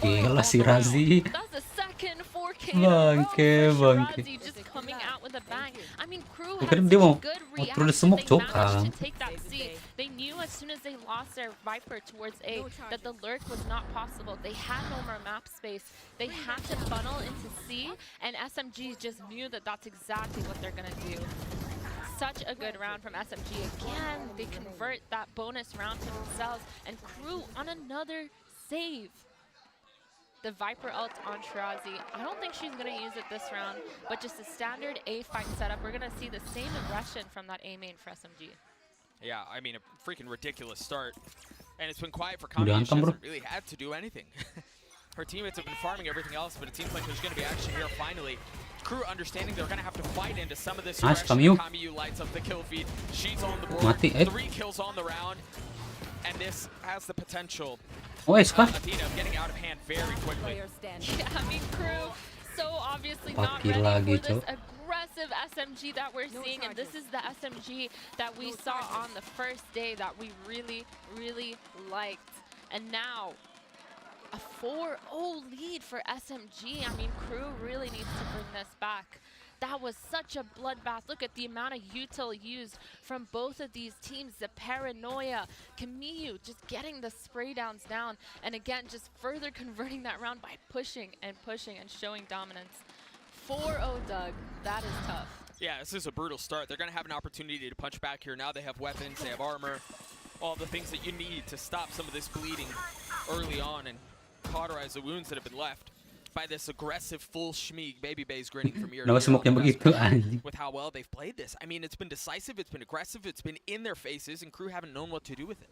Gila si Razi. That's the second 4K Bangke, bangke. just coming out with a bang. I mean, Crew Dia had kan dia mau such good mau turun reaction. smoke They managed cokang. to take that C. They knew as soon as they lost their Viper towards A that the lurk was not possible. They had no more map space. They had to funnel into C, and SMG just knew that that's exactly what they're gonna do. Such a good round from SMG. Again, they convert that bonus round to themselves, and Crew on another save. The Viper ult on Shirazi. I don't think she's gonna use it this round, but just a standard A fight setup. We're gonna see the same aggression from that A main for SMG. Yeah, I mean, a freaking ridiculous start. And it's been quiet for Kami. She hasn't really had to do anything. Her teammates have been farming everything else, but it seems like there's going to be action here finally. Crew understanding they're going to have to fight into some of this aggression. Kamiyu lights up the kill feed. She's on the board. 3 kills on the round. And this has the potential Athena getting out of hand very quickly. Yeah, I mean, Crew so obviously not ready for this aggressive SMG that we're seeing, and this is the SMG that we saw on the first day that we really, really liked. And now, a 4-0 lead for SMG. I mean, Crew really needs to bring this back. That was such a bloodbath. Look at the amount of util used from both of these teams. The paranoia, Kamiyu just getting the spray downs down. And again, just further converting that round by pushing and showing dominance. 4-0 Doug, that is tough. Yeah, this is a brutal start. They're going to have an opportunity to punch back here. Now they have weapons, they have armor, all the things that you need to stop some of this bleeding early on and cauterize the wounds that have been left by this aggressive full schmeeg. Baby Bay's grinning from ear to ear with how well they've played this. I mean, it's been decisive, it's been aggressive, it's been in their faces, and Crew haven't known what to do with it.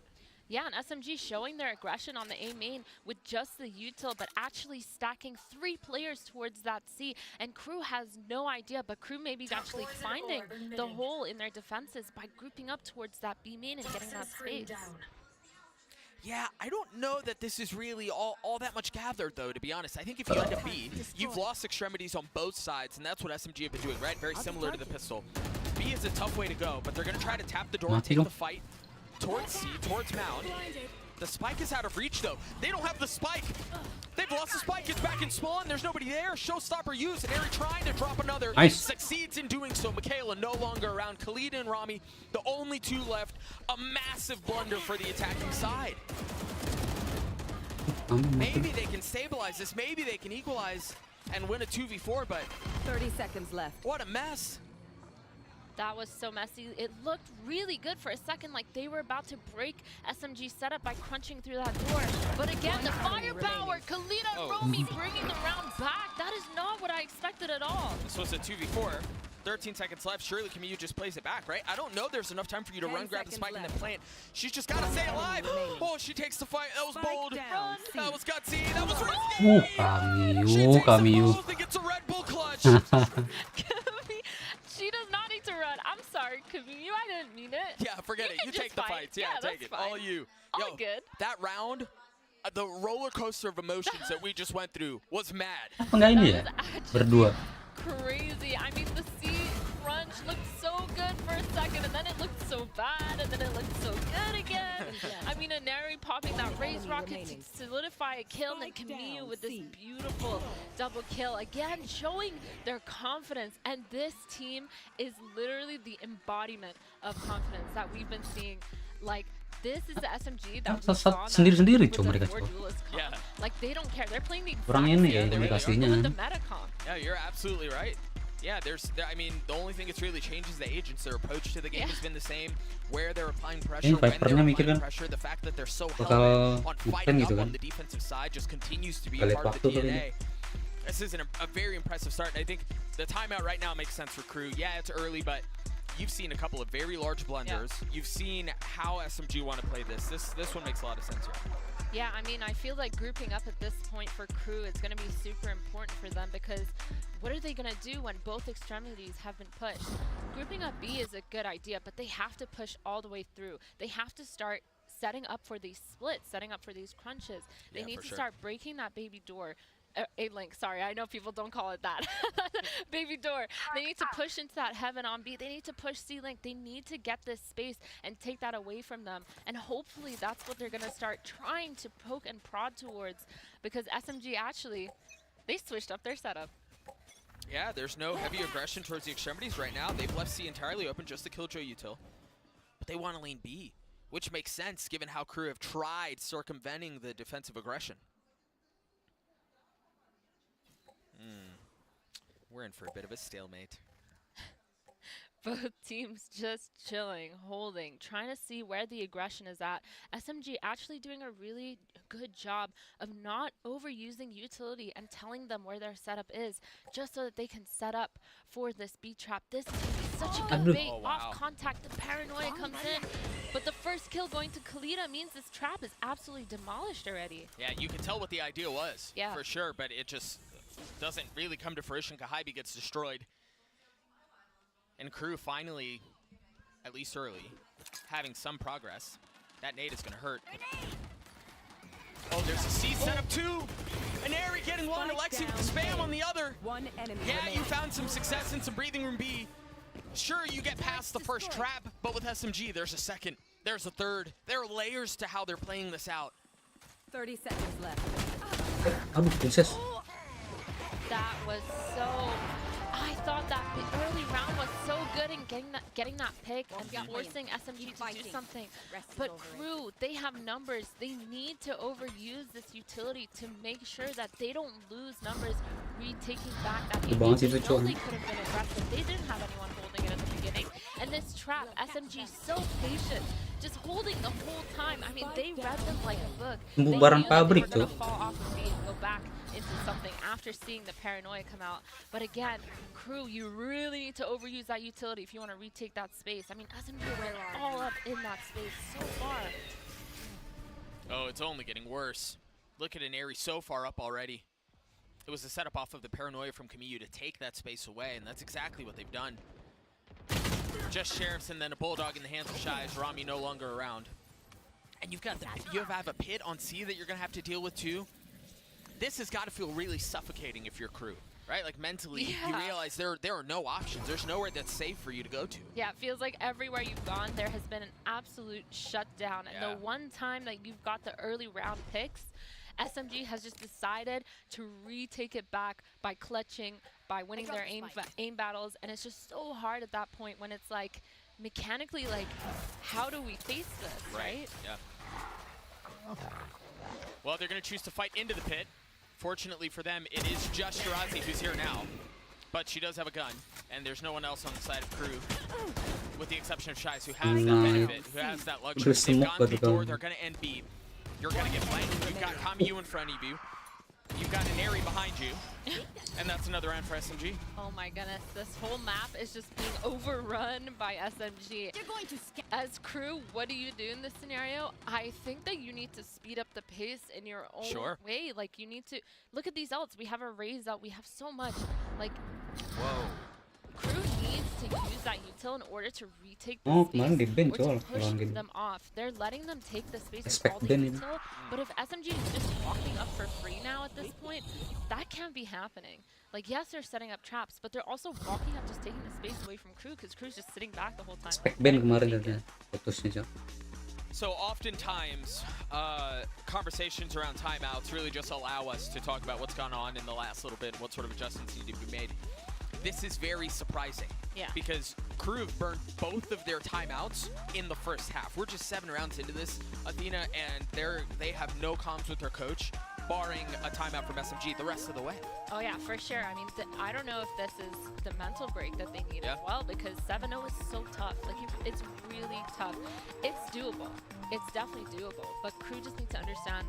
Yeah, and SMG showing their aggression on the A main with just the util, but actually stacking 3 players towards that C. And Crew has no idea, but Crew maybe actually finding the hole in their defenses by grouping up towards that B main and getting that space. Yeah, I don't know that this is really all that much gathered, though, to be honest. I think if you end up B, you've lost extremities on both sides, and that's what SMG have been doing, right? Very similar to the pistol. B is a tough way to go, but they're going to try to tap the door and take the fight towards C, towards Mound. The spike is out of reach, though. They don't have the spike. They've lost the spike. It's back in spawn. There's nobody there. Showstopper used. And Eri trying to drop another. Succeeds in doing so. Michaela no longer around. Khalida and Rami, the only 2 left. A massive blunder for the attacking side. Maybe they can stabilize this. Maybe they can equalize and win a 2v4, but 30 seconds left. What a mess. That was so messy. It looked really good for a second, like they were about to break SMG's setup by crunching through that door. But again, the firepower, Khalida and Romy bringing the round back. That is not what I expected at all. This was a 2v4. 13 seconds left. Surely Kamiyu just plays it back, right? I don't know there's enough time for you to run, grab the spike, and then plant. She's just got to stay alive. Oh, she takes the fight. That was bold. That was gutsy. That was risky. Kamiyu. I think it's a Red Bull clutch. She does not need to run. I'm sorry, Kamiyu. I didn't mean it. Yeah, forget it. You take the fights. Yeah, take it. Fine. All you. All good. That round, the roller coaster of emotions that we just went through was mad. Apa nggak ini ya? Berdua. Crazy. I mean, the C crunch looked so good for a second, and then it looked so bad, and then it looked so good again. I mean, Aneri popping that raise rocket to solidify a kill, and then Kamiyu with this beautiful double kill. Again, showing their confidence, and this team is literally the embodiment of confidence that we've been seeing. Like, this is the SMG that we saw sendiri-sendiri coba mereka coba. Yeah. Like, they don't care. They're playing the Kurang ini ya komunikasinya. Yeah, you're absolutely right. Yeah, I mean, the only thing that's really changed is the agents. Their approach to the game has been the same. Where they're applying pressure, when they're applying pressure, the fact that they're so hell on fighting up on the defensive side just continues to be a part of the DNA. This is a very impressive start, and I think the timeout right now makes sense for Crew. Yeah, it's early, but you've seen a couple of very large blunders. Yeah. You've seen how SMG want to play this. This one makes a lot of sense here. Yeah, I mean, I feel like grouping up at this point for Crew is going to be super important for them, because what are they going to do when both extremities have been pushed? Grouping up B is a good idea, but they have to push all the way through. They have to start setting up for these splits, setting up for these crunches. They need to start breaking that baby door. A-Link, sorry, I know people don't call it that. Baby door. They need to push into that heaven on B. They need to push C-Link. They need to get this space and take that away from them. And hopefully that's what they're going to start trying to poke and prod towards, because SMG actually, they switched up their setup. Yeah, there's no heavy aggression towards the extremities right now. They've left C entirely open just to kill Joe Util. But they want to lane B, which makes sense given how Crew have tried circumventing the defensive aggression. We're in for a bit of a stalemate. Both teams just chilling, holding, trying to see where the aggression is at. SMG actually doing a really good job of not overusing utility and telling them where their setup is, just so that they can set up for this B trap. This is such a good bait. Off contact, the paranoia comes in. But the first kill going to Kalita means this trap is absolutely demolished already. Yeah, you can tell what the idea was, for sure, but it just doesn't really come to fruition. Kahibi gets destroyed. And Crew finally, at least early, having some progress. That nade is going to hurt. Oh, there's a C setup too. Aneri getting one, Alexi with the spam on the other. One enemy you found some success in some breathing room B. Sure, you get past the first trap, but with SMG, there's a second, there's a third. There are layers to how they're playing this out. 30 seconds left. Princess. That was so... I thought that the early round was so good in getting that pick and forcing SMG to do something. But Crew, they have numbers. They need to overuse this utility to make sure that they don't lose numbers retaking back that game. They know they could have been aggressive. They didn't have anyone holding it at the beginning. And this trap, SMG so patient, just holding the whole time. I mean, they read them like a book. They knew that they were going to fall off the beat and go back into something after seeing the paranoia come out. But again, Crew, you really need to overuse that utility if you want to retake that space. I mean, SMG went all up in that space so far. Oh, it's only getting worse. Look at Aneri so far up already. It was a setup off of the paranoia from Kamiyu to take that space away, and that's exactly what they've done. Just Sheriffs and then a Bulldog in the hands of Shy as Rami no longer around. And you have a pit on C that you're going to have to deal with too. This has got to feel really suffocating if you're Crew, right? Like mentally, you realize there are no options. There's nowhere that's safe for you to go to. Yeah, it feels like everywhere you've gone, there has been an absolute shutdown. And the one time that you've got the early round picks, SMG has just decided to retake it back by clutching, by winning their aim battles. And it's just so hard at that point when it's like, mechanically, like, how do we face this, right? Yeah. Well, they're going to choose to fight into the pit. Fortunately for them, it is just Shirazi who's here now. But she does have a gun, and there's no one else on the side of Crew, with the exception of Shies, who has that benefit, who has that luxury. They've gone through door, they're going to end B. You're going to get flanked. You've got Kamiyu in front of you. You've got Aneri behind you. And that's another round for SMG. Oh my goodness, this whole map is just being overrun by SMG. As Crew, what do you do in this scenario? I think that you need to speed up the pace in your own way. Like, you need to look at these ults. We have a raise out. We have so much. Like, Crew needs to use that util in order to retake the space or to push them off. They're letting them take the space with all the util, but if SMG is just walking up for free now at this point, that can't be happening. Like, yes, they're setting up traps, but they're also walking up, just taking the space away from Crew, because Crew's just sitting back the whole time. So oftentimes, conversations around timeouts really just allow us to talk about what's gone on in the last little bit, what sort of adjustments need to be made. This is very surprising because Crew have burned both of their timeouts in the first half. We're just 7 rounds into this, Athena, and they have no comms with their coach, barring a timeout from SMG the rest of the way. Oh yeah, for sure. I mean, I don't know if this is the mental break that they need as well, because 7-0 is so tough. Like, it's really tough. It's doable. It's definitely doable, but Crew just need to understand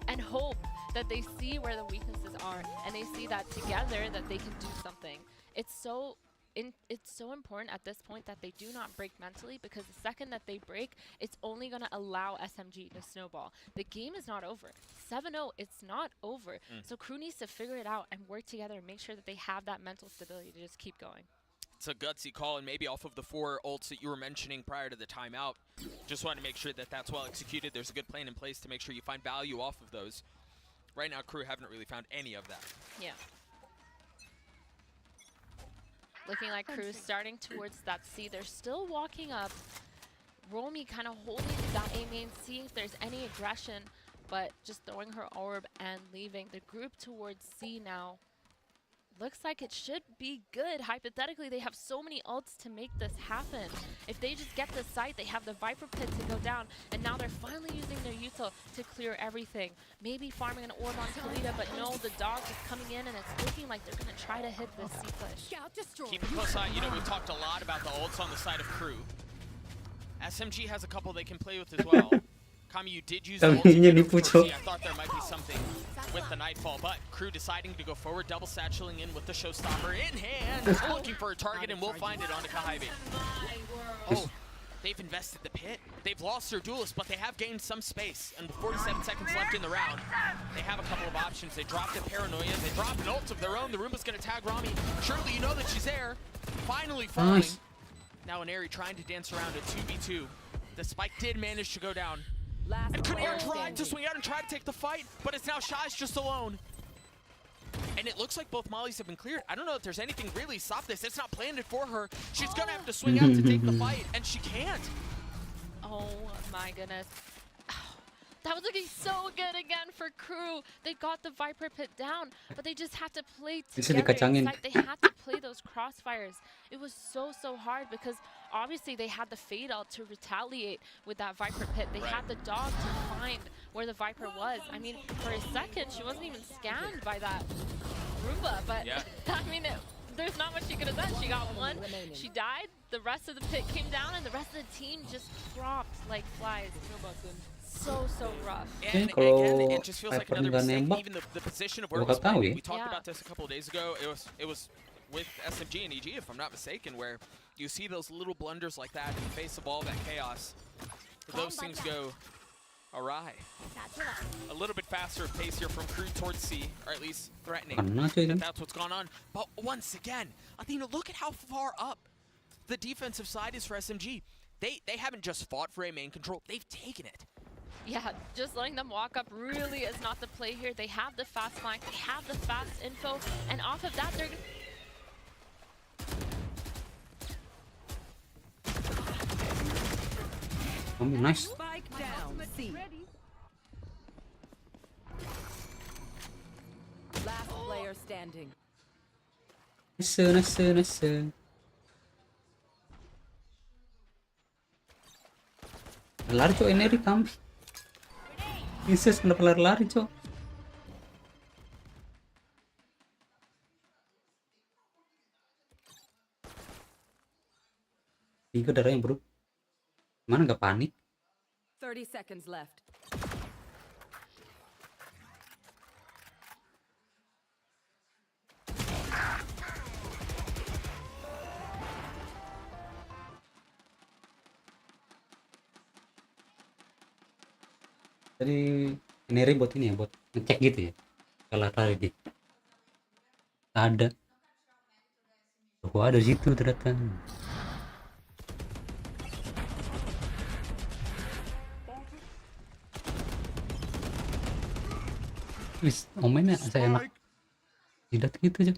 and hope that they see where the weaknesses are, and they see that together that they can do something. It's so it's so important at this point that they do not break mentally, because the second that they break, it's only going to allow SMG to snowball. The game is not over. 7-0, it's not over. So Crew needs to figure it out and work together and make sure that they have that mental stability to just keep going. It's a gutsy call, and maybe off of the 4 ults that you were mentioning prior to the timeout. Just want to make sure that that's well executed. There's a good plan in place to make sure you find value off of those. Right now, Crew haven't really found any of that. Yeah. Looking like Crew's starting towards that C. They're still walking up. Romy kind of holding that A main, seeing if there's any aggression, but just throwing her orb and leaving. The group towards C now. Looks like it should be good. Hypothetically, they have so many ults to make this happen. If they just get the site, they have the Viper Pit to go down, and now they're finally using their util to clear everything. Maybe farming an orb on Kalita, but no, the dog is coming in, and it's looking like they're going to try to hit this C push. Keep a close eye. You know, we've talked a lot about the ults on the side of Crew. SMG has a couple they can play with as well. Kami, you did use the ult to I thought there might be something with the Nightfall, but Crew deciding to go forward, double satcheling in with the Showstopper in hand, looking for a target, and we'll find it onto Kahibe. Oh, they've invested the pit. They've lost their duelist, but they have gained some space, and with 47 seconds left in the round, they have a couple of options. They dropped a Paranoia, they dropped an ult of their own. The Roomba's going to tag Rami. Surely you know that she's there. Finally falling. Nice. Now an Aerie trying to dance around a 2v2. The spike did manage to go down. And Kunir tried to swing out and try to take the fight, but it's now Shai's just alone. And it looks like both Mollies have been cleared. I don't know if there's anything really to stop this. It's not planned for her. She's gonna have to swing out to take the fight, and she can't. Oh my goodness. That was looking so good again for Crew. They got the Viper Pit down, but they just had to play together. They had to play those crossfires. It was so hard because obviously they had the Fade Out to retaliate with that Viper Pit. They had the dog to find where the Viper was. I mean, for a second, she wasn't even scanned by that Roomba, but I mean, there's not much she could have done. She got one, she died, the rest of the pit came down, and the rest of the team just dropped like flies. So rough. And again, it just feels like another mistake. Even the position of where it was played. We talked about this a couple of days ago. It was with SMG and EG, if I'm not mistaken, where you see those little blunders like that in the face of all that chaos. Those things go awry. A little bit faster pace here from Crew towards C, or at least threatening that that's what's gone on. But once again, Athena, look at how far up the defensive side is for SMG. They haven't just fought for a main control, they've taken it. Yeah, just letting them walk up really is not the play here. They have the fast flank, they have the fast info, and off of that, they're... Oh, nice. Spike down, C. Last player standing. Nice. Lari cok, ini Kami. Princess kenapa lari cok? Tiga darahnya bro. Mana nggak panik? 30 seconds left. Tadi ini buat ini ya, buat ngecek gitu ya. Kalau lari di ada. Oh, ada situ ternyata. Wis, omennya saya enak. Jidat gitu aja.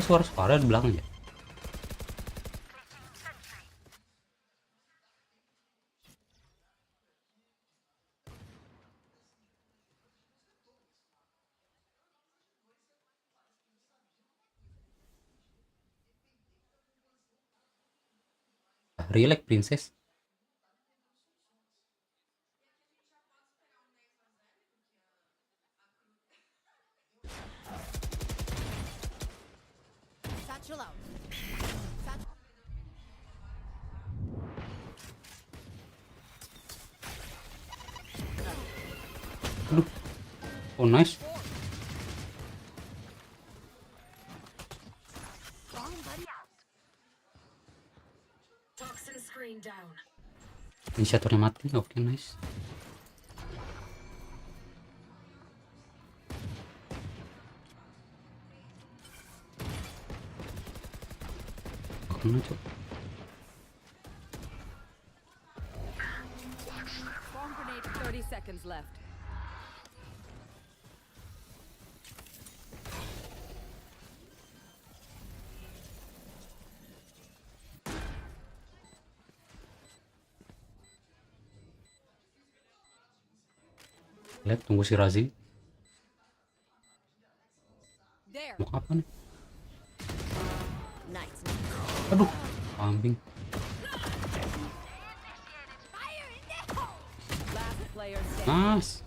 Suara di belakang ya. Relax princess. Aduh. Oh nice. Inisiatornya mati. Oke nice. Kena cok. Bomb grenade, 30 seconds left. Lihat tunggu si Razi. There. Mau apa nih? Nice. Aduh, kambing. Last player standing. Nice.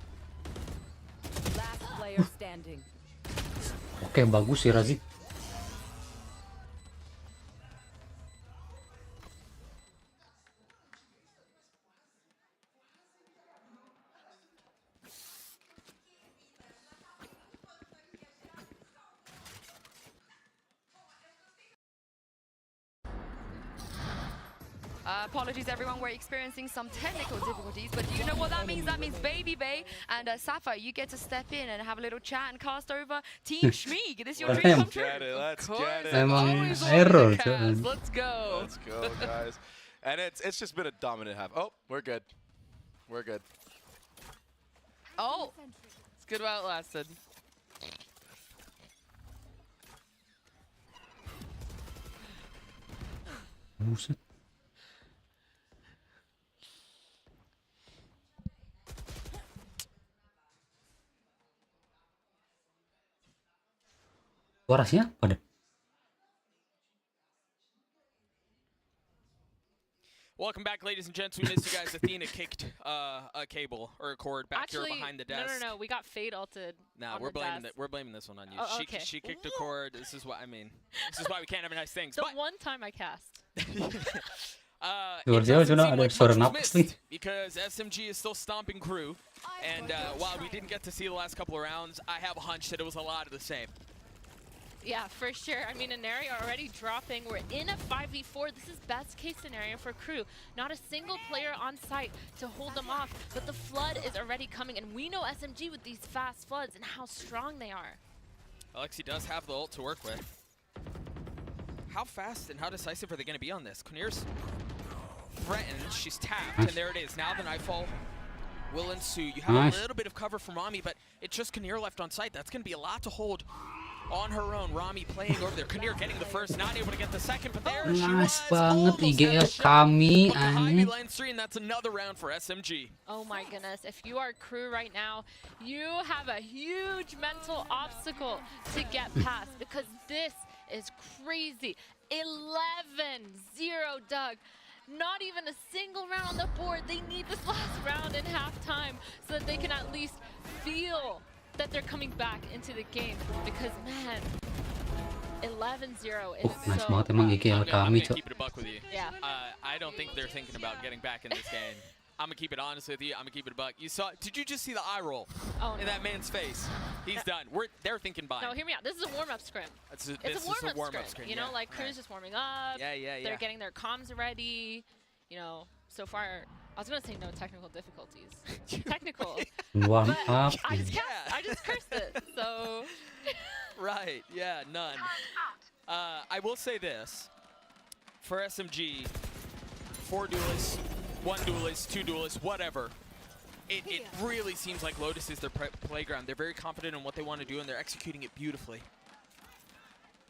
Last player standing. Oke, bagus si Razi. Apologies, everyone. We're experiencing some technical difficulties, but do you know what that means? That means Baby Bay and Safa, you get to step in and have a little chat and cast over Team Schmeeg. This is your dream come true. Let's get it. Emang error. Let's go. Let's go, guys. And it's just been a dominant half. Oh, we're good. We're good. Oh, it's good while it lasted. Buset. Suaranya pada. Welcome back, ladies and gents. We missed you guys. Athena kicked a cable or a cord back here behind the desk. No. We got Fade ulted. Nah, we're blaming this one on you. Oh, okay. She kicked a cord. This is what I mean. This is why we can't have nice things. The one time I cast. It doesn't seem like much was missed because SMG is still stomping crew, and while we didn't get to see the last couple of rounds, I have a hunch that it was a lot of the same. Yeah, for sure. I mean, Inari already dropping. We're in a 5v4. This is best case scenario for crew. Not a single player on site to hold them off, but the flood is already coming, and we know SMG with these fast floods and how strong they are. Alexi does have the ult to work with. How fast and how decisive are they going to be on this? Kunir's threatened. She's tapped, and there it is. Now the Nightfall will ensue. You have a little bit of cover from Rami, but it's just Kunir left on site. That's going to be a lot to hold on her own. Rami playing over there. Kunir getting the first, not able to get the second, but there she was. Banget IGL kami aneh. Lands 3, and that's another round for SMG. Oh my goodness. If you are crew right now, you have a huge mental obstacle to get past because this is crazy. 11-0, Doug. Not even a single round on the board. They need this last round in halftime so that they can at least feel that they're coming back into the game because, man, 11-0 is Nice so... banget emang IGL I'm kami, gonna cok. keep it a buck with you. Yeah. I don't think they're thinking about getting back in this game. I'm gonna keep it honest with you. I'm gonna keep it a buck. You saw? Did you just see the eye roll in that man's face? He's done. They're thinking bye. No, hear me out. This is a warm-up scrim. It's a warm-up scrim. You know, like crew's just warming up. Yeah. They're getting their comms ready. You know, so far, I was gonna say no technical difficulties. Technical. Warm but up. I just cursed it. So. Right. Yeah. None. I will say this: for SMG, 4 duelists, 1 duelist, 2 duelists, whatever. It really seems like Lotus is their playground. They're very confident in what they want to do, and they're executing it beautifully.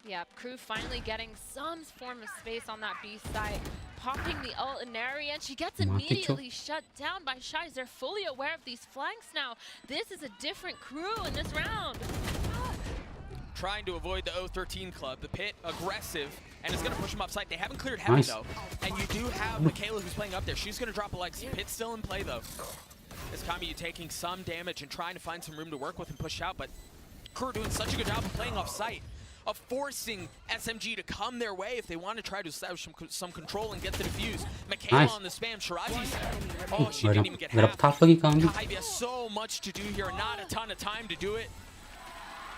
Yeah, crew finally getting some form of space on that B site. Popping the ult in area, and she gets immediately shut down by Shies. They're fully aware of these flanks now. This is a different crew in this round. Trying to avoid the 013 club. The pit aggressive, and it's going to push them up site. They haven't cleared heavy, though. And you do have Michaela who's playing up there. She's going to drop a Lexi. Pit's still in play, though. As Kami taking some damage and trying to find some room to work with and push out, but crew doing such a good job of playing off site. of forcing SMG to come their way if they want to try to establish some control and get the defuse. Michaela on the spam, Shirazi's. Oh, she didn't even get half. Kahabi has so much to do here, not a ton of time to do it.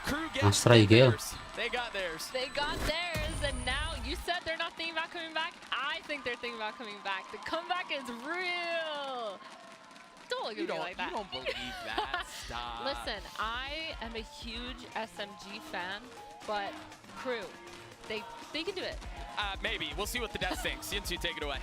Crew gets theirs. They got theirs. They got theirs, and now you said they're not thinking about coming back. I think they're thinking about coming back. The comeback is real. Don't look at me like that. You don't believe that. Stop. Listen, I am a huge SMG fan, but Crew, they can do it. Maybe. We'll see what the death thinks. Yinsu, take it away.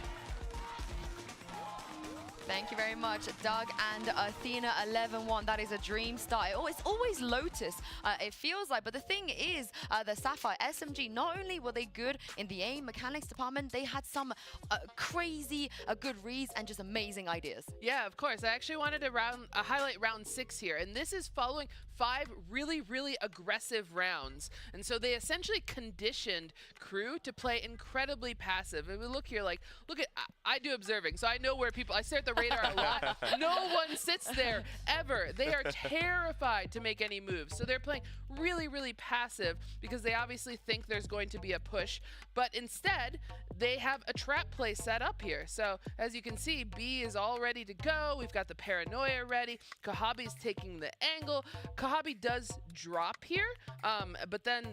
Thank you very much, Doug and Athena. 11-1. That is a dream start. It's always Lotus, it feels like. But the thing is, the Sapphire SMG, not only were they good in the aim mechanics department, they had some crazy good reads and just amazing ideas. Yeah, of course. I actually wanted to highlight round 6 here. And this is following 5 really, really aggressive rounds. And so they essentially conditioned Crew to play incredibly passive. And we look here, like, I do observing, so I know where people, I stare at the radar a lot. No one sits there ever. They are terrified to make any moves. So they're playing really, really passive because they obviously think there's going to be a push. But instead, they have a trap play set up here. So as you can see, B is all ready to go. We've got the Paranoia ready. Kahabi's taking the angle. Kahabi does drop here, but then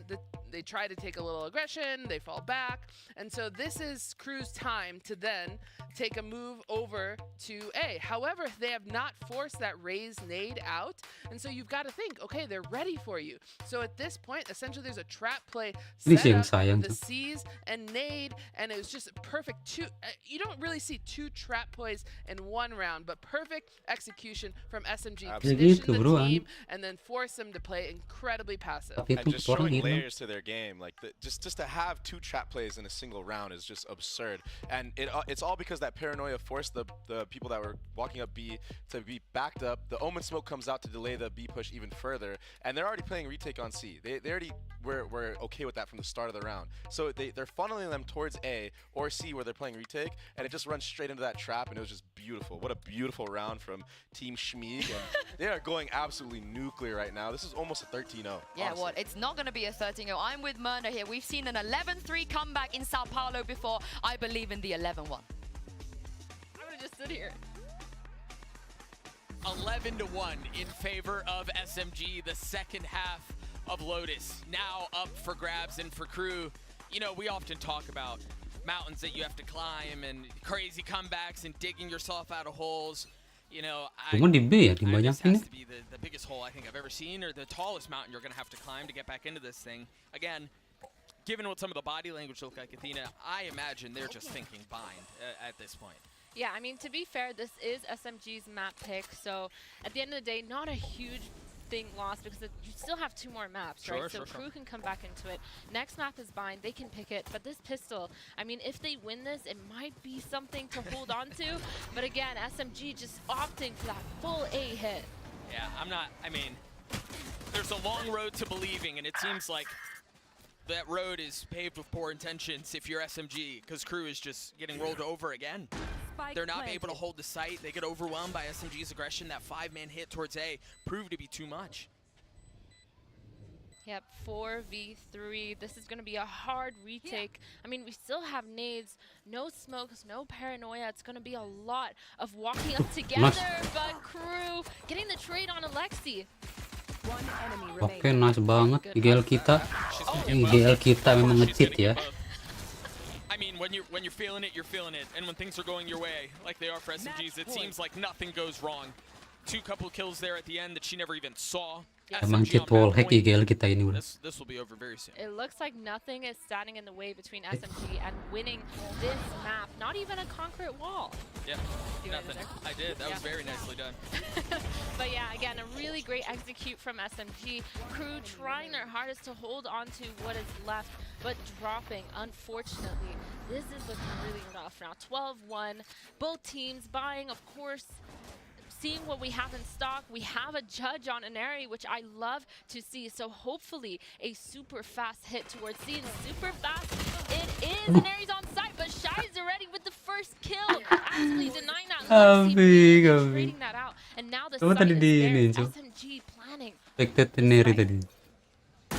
they try to take a little aggression. They fall back. And so this is Crew's time to then take a move over to A. However, they have not forced that raise nade out. And so you've got to think, okay, they're ready for you. So at this point, essentially there's a trap play set up with the C's and nade, and it was just perfect. You don't really see 2 trap plays in one round, but perfect execution from SMG. Condition the team and then force them to play incredibly passive. And just showing layers to their game, like just to have 2 trap plays in a single round is just absurd. And it's all because that Paranoia forced the people that were walking up B to be backed up. The Omen smoke comes out to delay the B push even further, and they're already playing retake on C. They already were okay with that from the start of the round. So they're funneling them towards A or C where they're playing retake, and it just runs straight into that trap, and it was just beautiful. What a beautiful round from Team Schmieg, and they are going absolutely nuclear right now. This is almost a 13-0. Yeah, honestly. well, it's not going to be a 13-0. I'm with Myrna here. We've seen an 11-3 comeback in Sao Paulo before. I believe in the 11-1. I'm going to just sit here. 11-1 in favor of SMG, the second half of Lotus. Now up for grabs and for Crew. You know, we often talk about mountains that you have to climb and crazy comebacks and digging yourself out of holes. You know, this has to be the biggest hole I think I've ever seen, or the tallest mountain you're going to have to climb to get back into this thing. Again, given what some of the body language look like, Athena, I imagine they're just thinking bind at this point. Yeah, I mean, to be fair, this is SMG's map pick, so at the end of the day, not a huge thing lost because you still have 2 more maps, right? So Crew can come back into it. Next map is bind, they can pick it, but this pistol, I mean, if they win this, it might be something to hold on to, but again, SMG just opting for that full A hit. Yeah, I mean, there's a long road to believing, and it seems like that road is paved with poor intentions if you're SMG, because Crew is just getting rolled over again. They're not able to hold the site. They get overwhelmed by SMG's aggression. That 5-man hit towards A proved to be too much. Yep, 4v3. This is going to be a hard retake. I mean, we still have nades, no smokes, no paranoia. It's going to be a lot of walking up together, but Crew getting the trade on Alexi. Oke, nice banget IGL kita. IGL kita memang nge-cheat ya. I mean, when you're feeling it, you're feeling it. And when things are going your way, like they are for SMGs, it seems like nothing goes wrong. 2 couple kills there at the end that she never even saw. Emang cheat wall hack IGL kita ini udah. This will be over very soon. It looks like nothing is standing in the way between SMG and winning this map. Not even a concrete wall. Yeah, nothing. I did. That was very nicely done. But yeah, again, a really great execute from SMG. Crew trying their hardest to hold on to what is left, but dropping, unfortunately. This is looking really rough now. 12-1. Both teams buying, of course, seeing what we have in stock. We have a judge on Inari, which I love to see. So hopefully a super fast hit towards C. And super fast it is. Inari's on site, but Shai's already with the first kill. Absolutely denying that. Trading that out. And now the site is there. SMG planning. Inari tadi.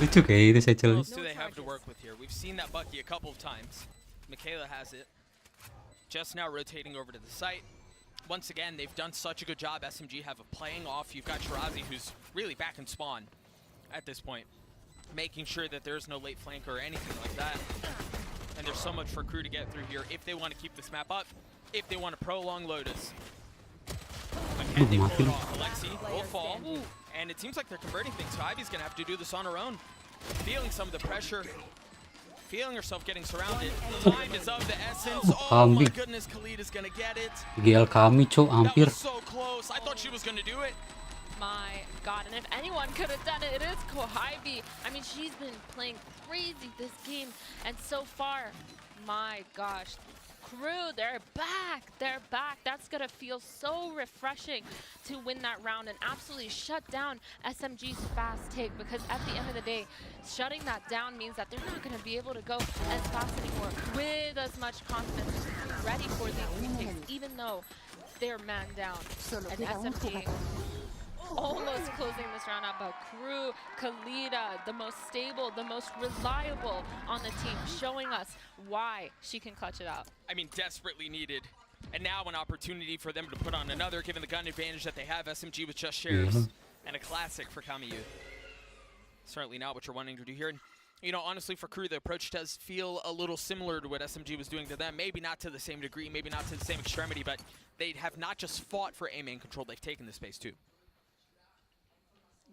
Lucu kayak itu saya What else do they have to work with here? We've seen that Bucky a couple of times. Michaela has it. Just now rotating over to the site. Once again, they've done such a good job, SMG have of playing off. You've got Shirazi, who's really back in spawn at this point, making sure that there's no late flank or anything like that. And there's so much for Crew to get through here if they want to keep this map up, if they want to prolong Lotus. But can they pull it off? Alexi will fall, and it seems like they're converting things, so Ivy's going to have to do this on her own. Feeling some of the pressure, feeling herself getting surrounded. Time is of the essence. Oh my goodness, Khalid is going to get it. GL kami cok hampir. That was so close. I thought she was going to do it. My God, and if anyone could have done it, it is Kohibi. I mean, she's been playing crazy this game, and so far, my gosh, Crew, they're back. They're back. That's gonna feel so refreshing to win that round and absolutely shut down SMG's fast take, because at the end of the day, shutting that down means that they're not gonna be able to go as fast anymore with as much confidence, ready for these retakes, even though they're man down. And SMG almost closing this round out, but Crew, Khalida, the most stable, the most reliable on the team, showing us why she can clutch it out. I mean, desperately needed. And now an opportunity for them to put on another, given the gun advantage that they have. SMG with just shares and a classic for Kamiyu. Certainly not what you're wanting to do here. And, you know, honestly, for Crew, the approach does feel a little similar to what SMG was doing to them. Maybe not to the same degree, maybe not to the same extremity, but they have not just fought for A main control, they've taken the space too.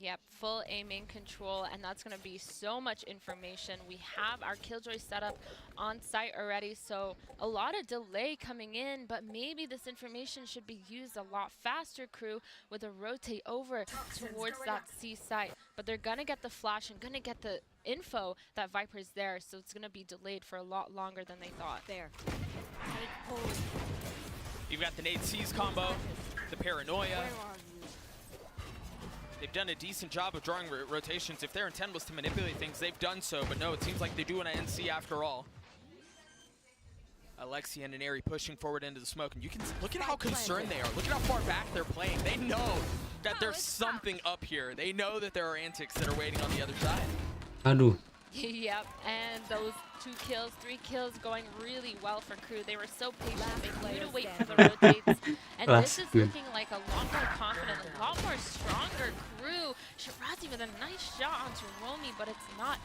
Yep, full A main control, and that's going to be so much information. We have our Killjoy setup on site already, so a lot of delay coming in, but maybe this information should be used a lot faster, Crew, with a rotate over towards that C site. But they're going to get the flash and going to get the info that Viper's there, so it's going to be delayed for a lot longer than they thought. There. You've got the nade seize combo, the paranoia. They've done a decent job of drawing rotations. If their intent was to manipulate things, they've done so. But no, it seems like they do want to NC after all. Alexi and Inari pushing forward into the smoke. And you can look at how concerned they are. Look at how far back they're playing. They know that there's something up here. They know that there are antics that are waiting on the other side. Aduh. Yep, and those 2 kills, 3 kills going really well for Crew. They were so patient, they knew to wait for the rotates. And this is looking like a lot more confident, a lot more stronger Crew. Shirazi with a nice shot onto Romy, but it's not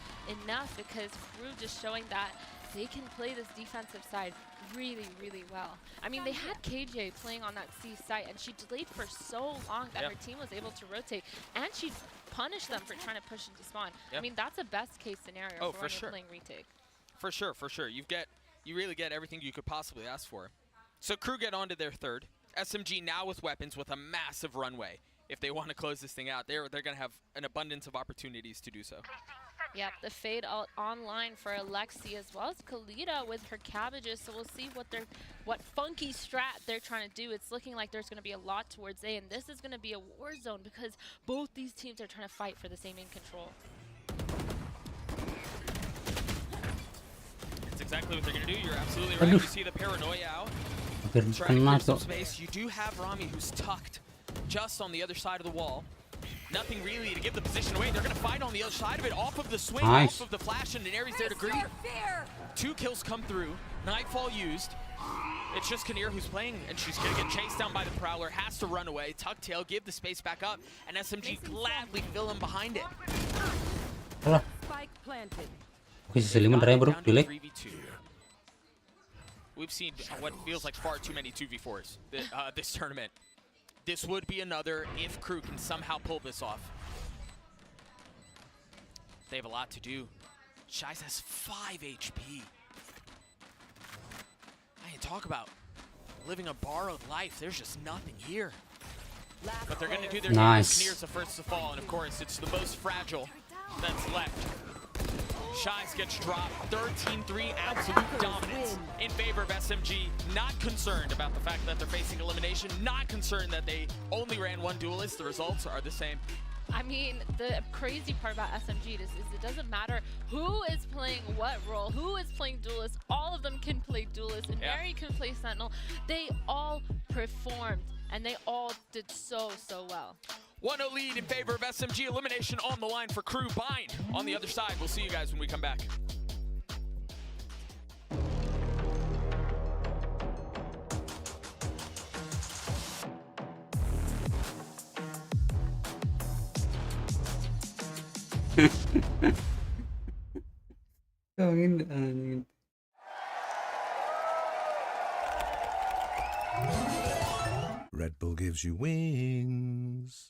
enough because Crew just showing that they can play this defensive side really, really well. I mean, they had KJ playing on that C site, and she delayed for so long that her team was able to rotate, and she punished them for trying to push into spawn. I mean, that's a best case scenario for when you're playing retake. For sure, for sure. You really get everything you could possibly ask for. So Crew get onto their third. SMG now with weapons with a massive runway. If they want to close this thing out, they're going to have an abundance of opportunities to do so. Yep, the fade online for Alexi as well as Khalida with her cabbages. So we'll see what funky strat they're trying to do. It's looking like there's going to be a lot towards A, and this is going to be a war zone because both these teams are trying to fight for the same main control. That's exactly what they're going to do. You're absolutely right. You see the paranoia out. Trying to clear some space. You do have Rami who's tucked just on the other side of the wall. Nothing really to give the position away. They're going to fight on the other side of it, off of the swing, off of the flash, and Inari's there to greet. 2 kills come through. Nightfall used. It's just Kinnear who's playing, and she's going to get chased down by the Prowler. Has to run away. Tuck tail, give the space back up, and SMG gladly fill him behind it. Spike planted. We've seen what feels like far too many 2v4s this tournament. This would be another if Crew can somehow pull this off. They have a lot to do. Shies has 5 HP. I can talk about living a borrowed life. There's just nothing here. But they're going to do their damage. Kinnear's the first to fall, and of course, it's the most fragile that's left. Shies gets dropped, 13-3, absolute dominance in favor of SMG. Not concerned about the fact that they're facing elimination, not concerned that they only ran 1 duelist. The results are the same. I mean, the crazy part about SMG is it doesn't matter who is playing what role, who is playing duelist, all of them can play duelist, and Mary can play sentinel. They all performed, and they all did so well. 1-0 lead in favor of SMG. Elimination on the line for Crew. Bind on the other side. We'll see you guys when we come back. Red Bull gives you wings.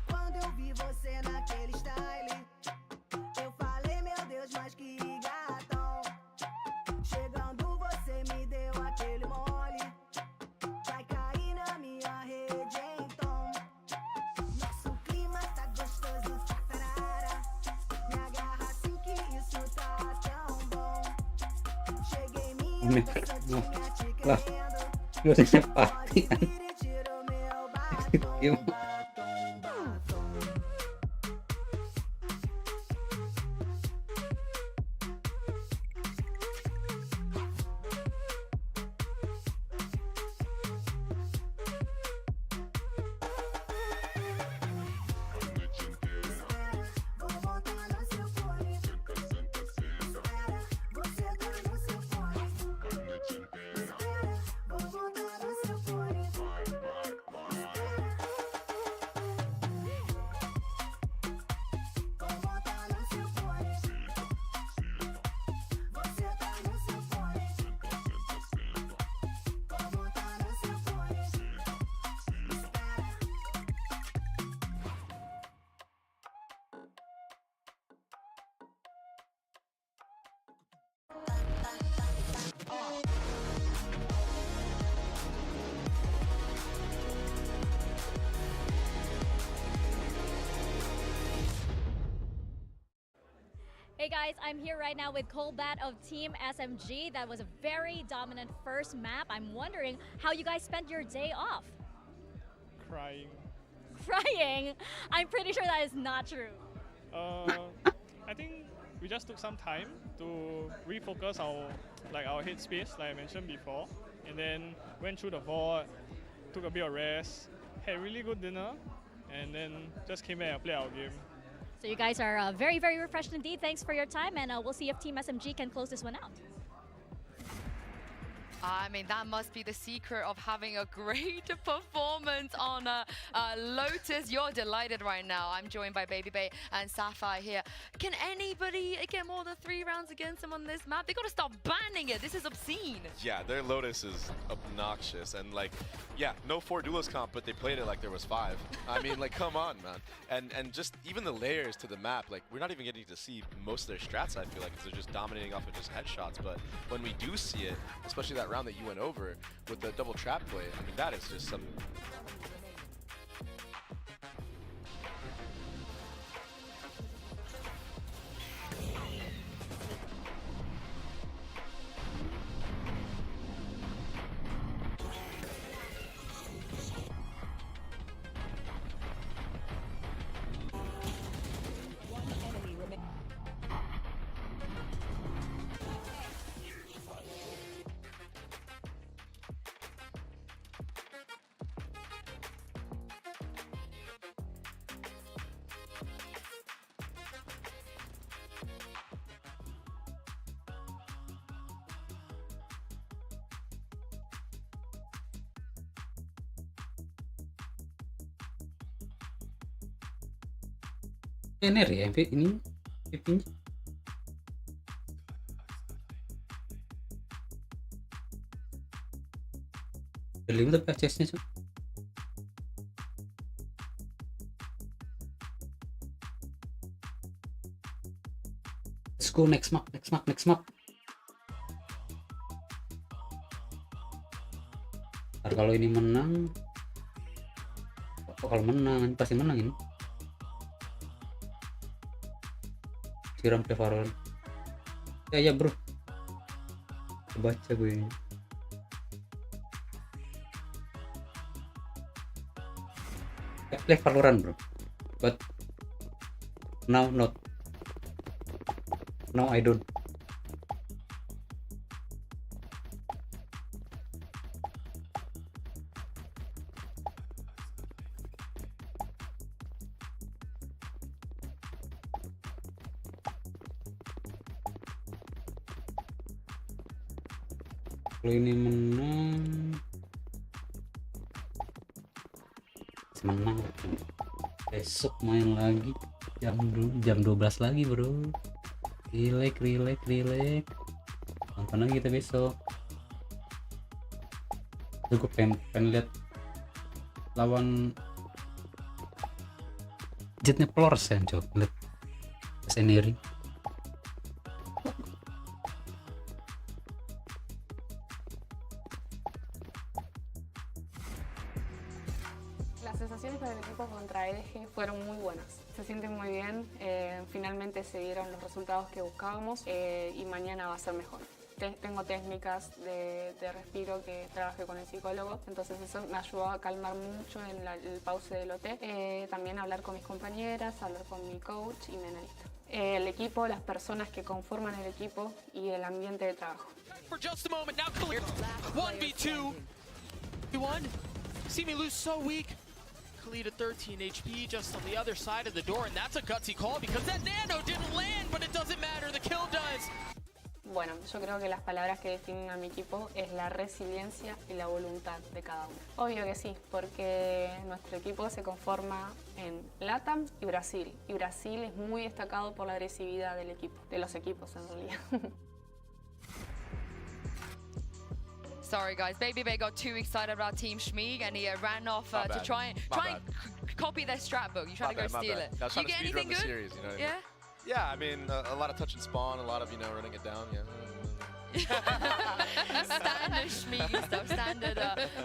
Quando eu vi você naquele style, eu falei, meu Deus, mas que gatão. Chegando você me deu aquele mole, vai cair na minha rede então. Nosso clima tá gostoso, tá tarara. Me agarra assim que isso tá tão bom. Cheguei minha pessoa te querendo. Gak usah pasti kan. Iya. Hey guys, I'm here right now with Colbat of Team SMG. That was a very dominant first map. I'm wondering how you guys spent your day off. crying. Crying? I'm pretty sure that is not true. I think we just took some time to refocus our headspace, like I mentioned before, and then went through the vault, took a bit of rest, had a really good dinner, and then just came back and played our game. So you guys are very, very refreshed indeed. Thanks for your time, and we'll see if Team SMG can close this one out. I mean, that must be the secret of having a great performance on Lotus. You're delighted right now. I'm joined by Baby Bay and Sapphire here. Can anybody get more than 3 rounds against them on this map? They got to stop banning it. This is obscene. Yeah, their Lotus is obnoxious. And like, yeah, no 4 duelist comp, but they played it like there was 5. I mean, like, come on, man. And just even the layers to the map, like, we're not even getting to see most of their strats, I feel like, because they're just dominating off of just headshots. But when we do see it, especially that round that you went over with the double trap play, I mean, that is just some... Ener ya ini MVP-nya. Ada 5 tapi access-nya sih. Let's go next map. Ntar kalau ini menang, kalau menang pasti menang ini. Siram Prevaron. Ya bro. Baca gue ini. I play Valorant bro. But now not. Now I don't. Kalau ini menang besok main lagi jam 12 lagi bro. Relax nonton lagi kita besok. Gue pengen lihat lawan Jetnya Plors ya, coba lihat scenery. Las sensaciones para el equipo contra EDG fueron muy buenas. Se sienten muy bien, finalmente se dieron los resultados que buscábamos y mañana va a ser mejor. Tengo técnicas de respiro que trabajé con el psicólogo, entonces eso me ayudó a calmar mucho en el pause del OT. También hablar con mis compañeras, hablar con mi coach y mi analista. El equipo, las personas que conforman el equipo y el ambiente de trabajo. For just a moment, now clear. 1v2. 1. See me lose so weak. Khalid at 13 HP just on the other side of the door, and that's a gutsy call because that nano didn't land, but it doesn't matter, the kill does. Bueno, yo creo que las palabras que definen a mi equipo es la resiliencia y la voluntad de cada uno. Obvio que sí, porque nuestro equipo se conforma en LATAM y Brasil es muy destacado por la agresividad del equipo, de los equipos en realidad. Sorry guys, Baby Bay got too excited about Team Schmieg and he ran off to try and copy their strat book. You trying to go steal it. I was Did you trying to get speed anything run the good? series, you know what I mean? Yeah? Yeah, I mean, a lot of touch and spawn, a lot of, running it down, yeah. Standard schmeeging stuff, standard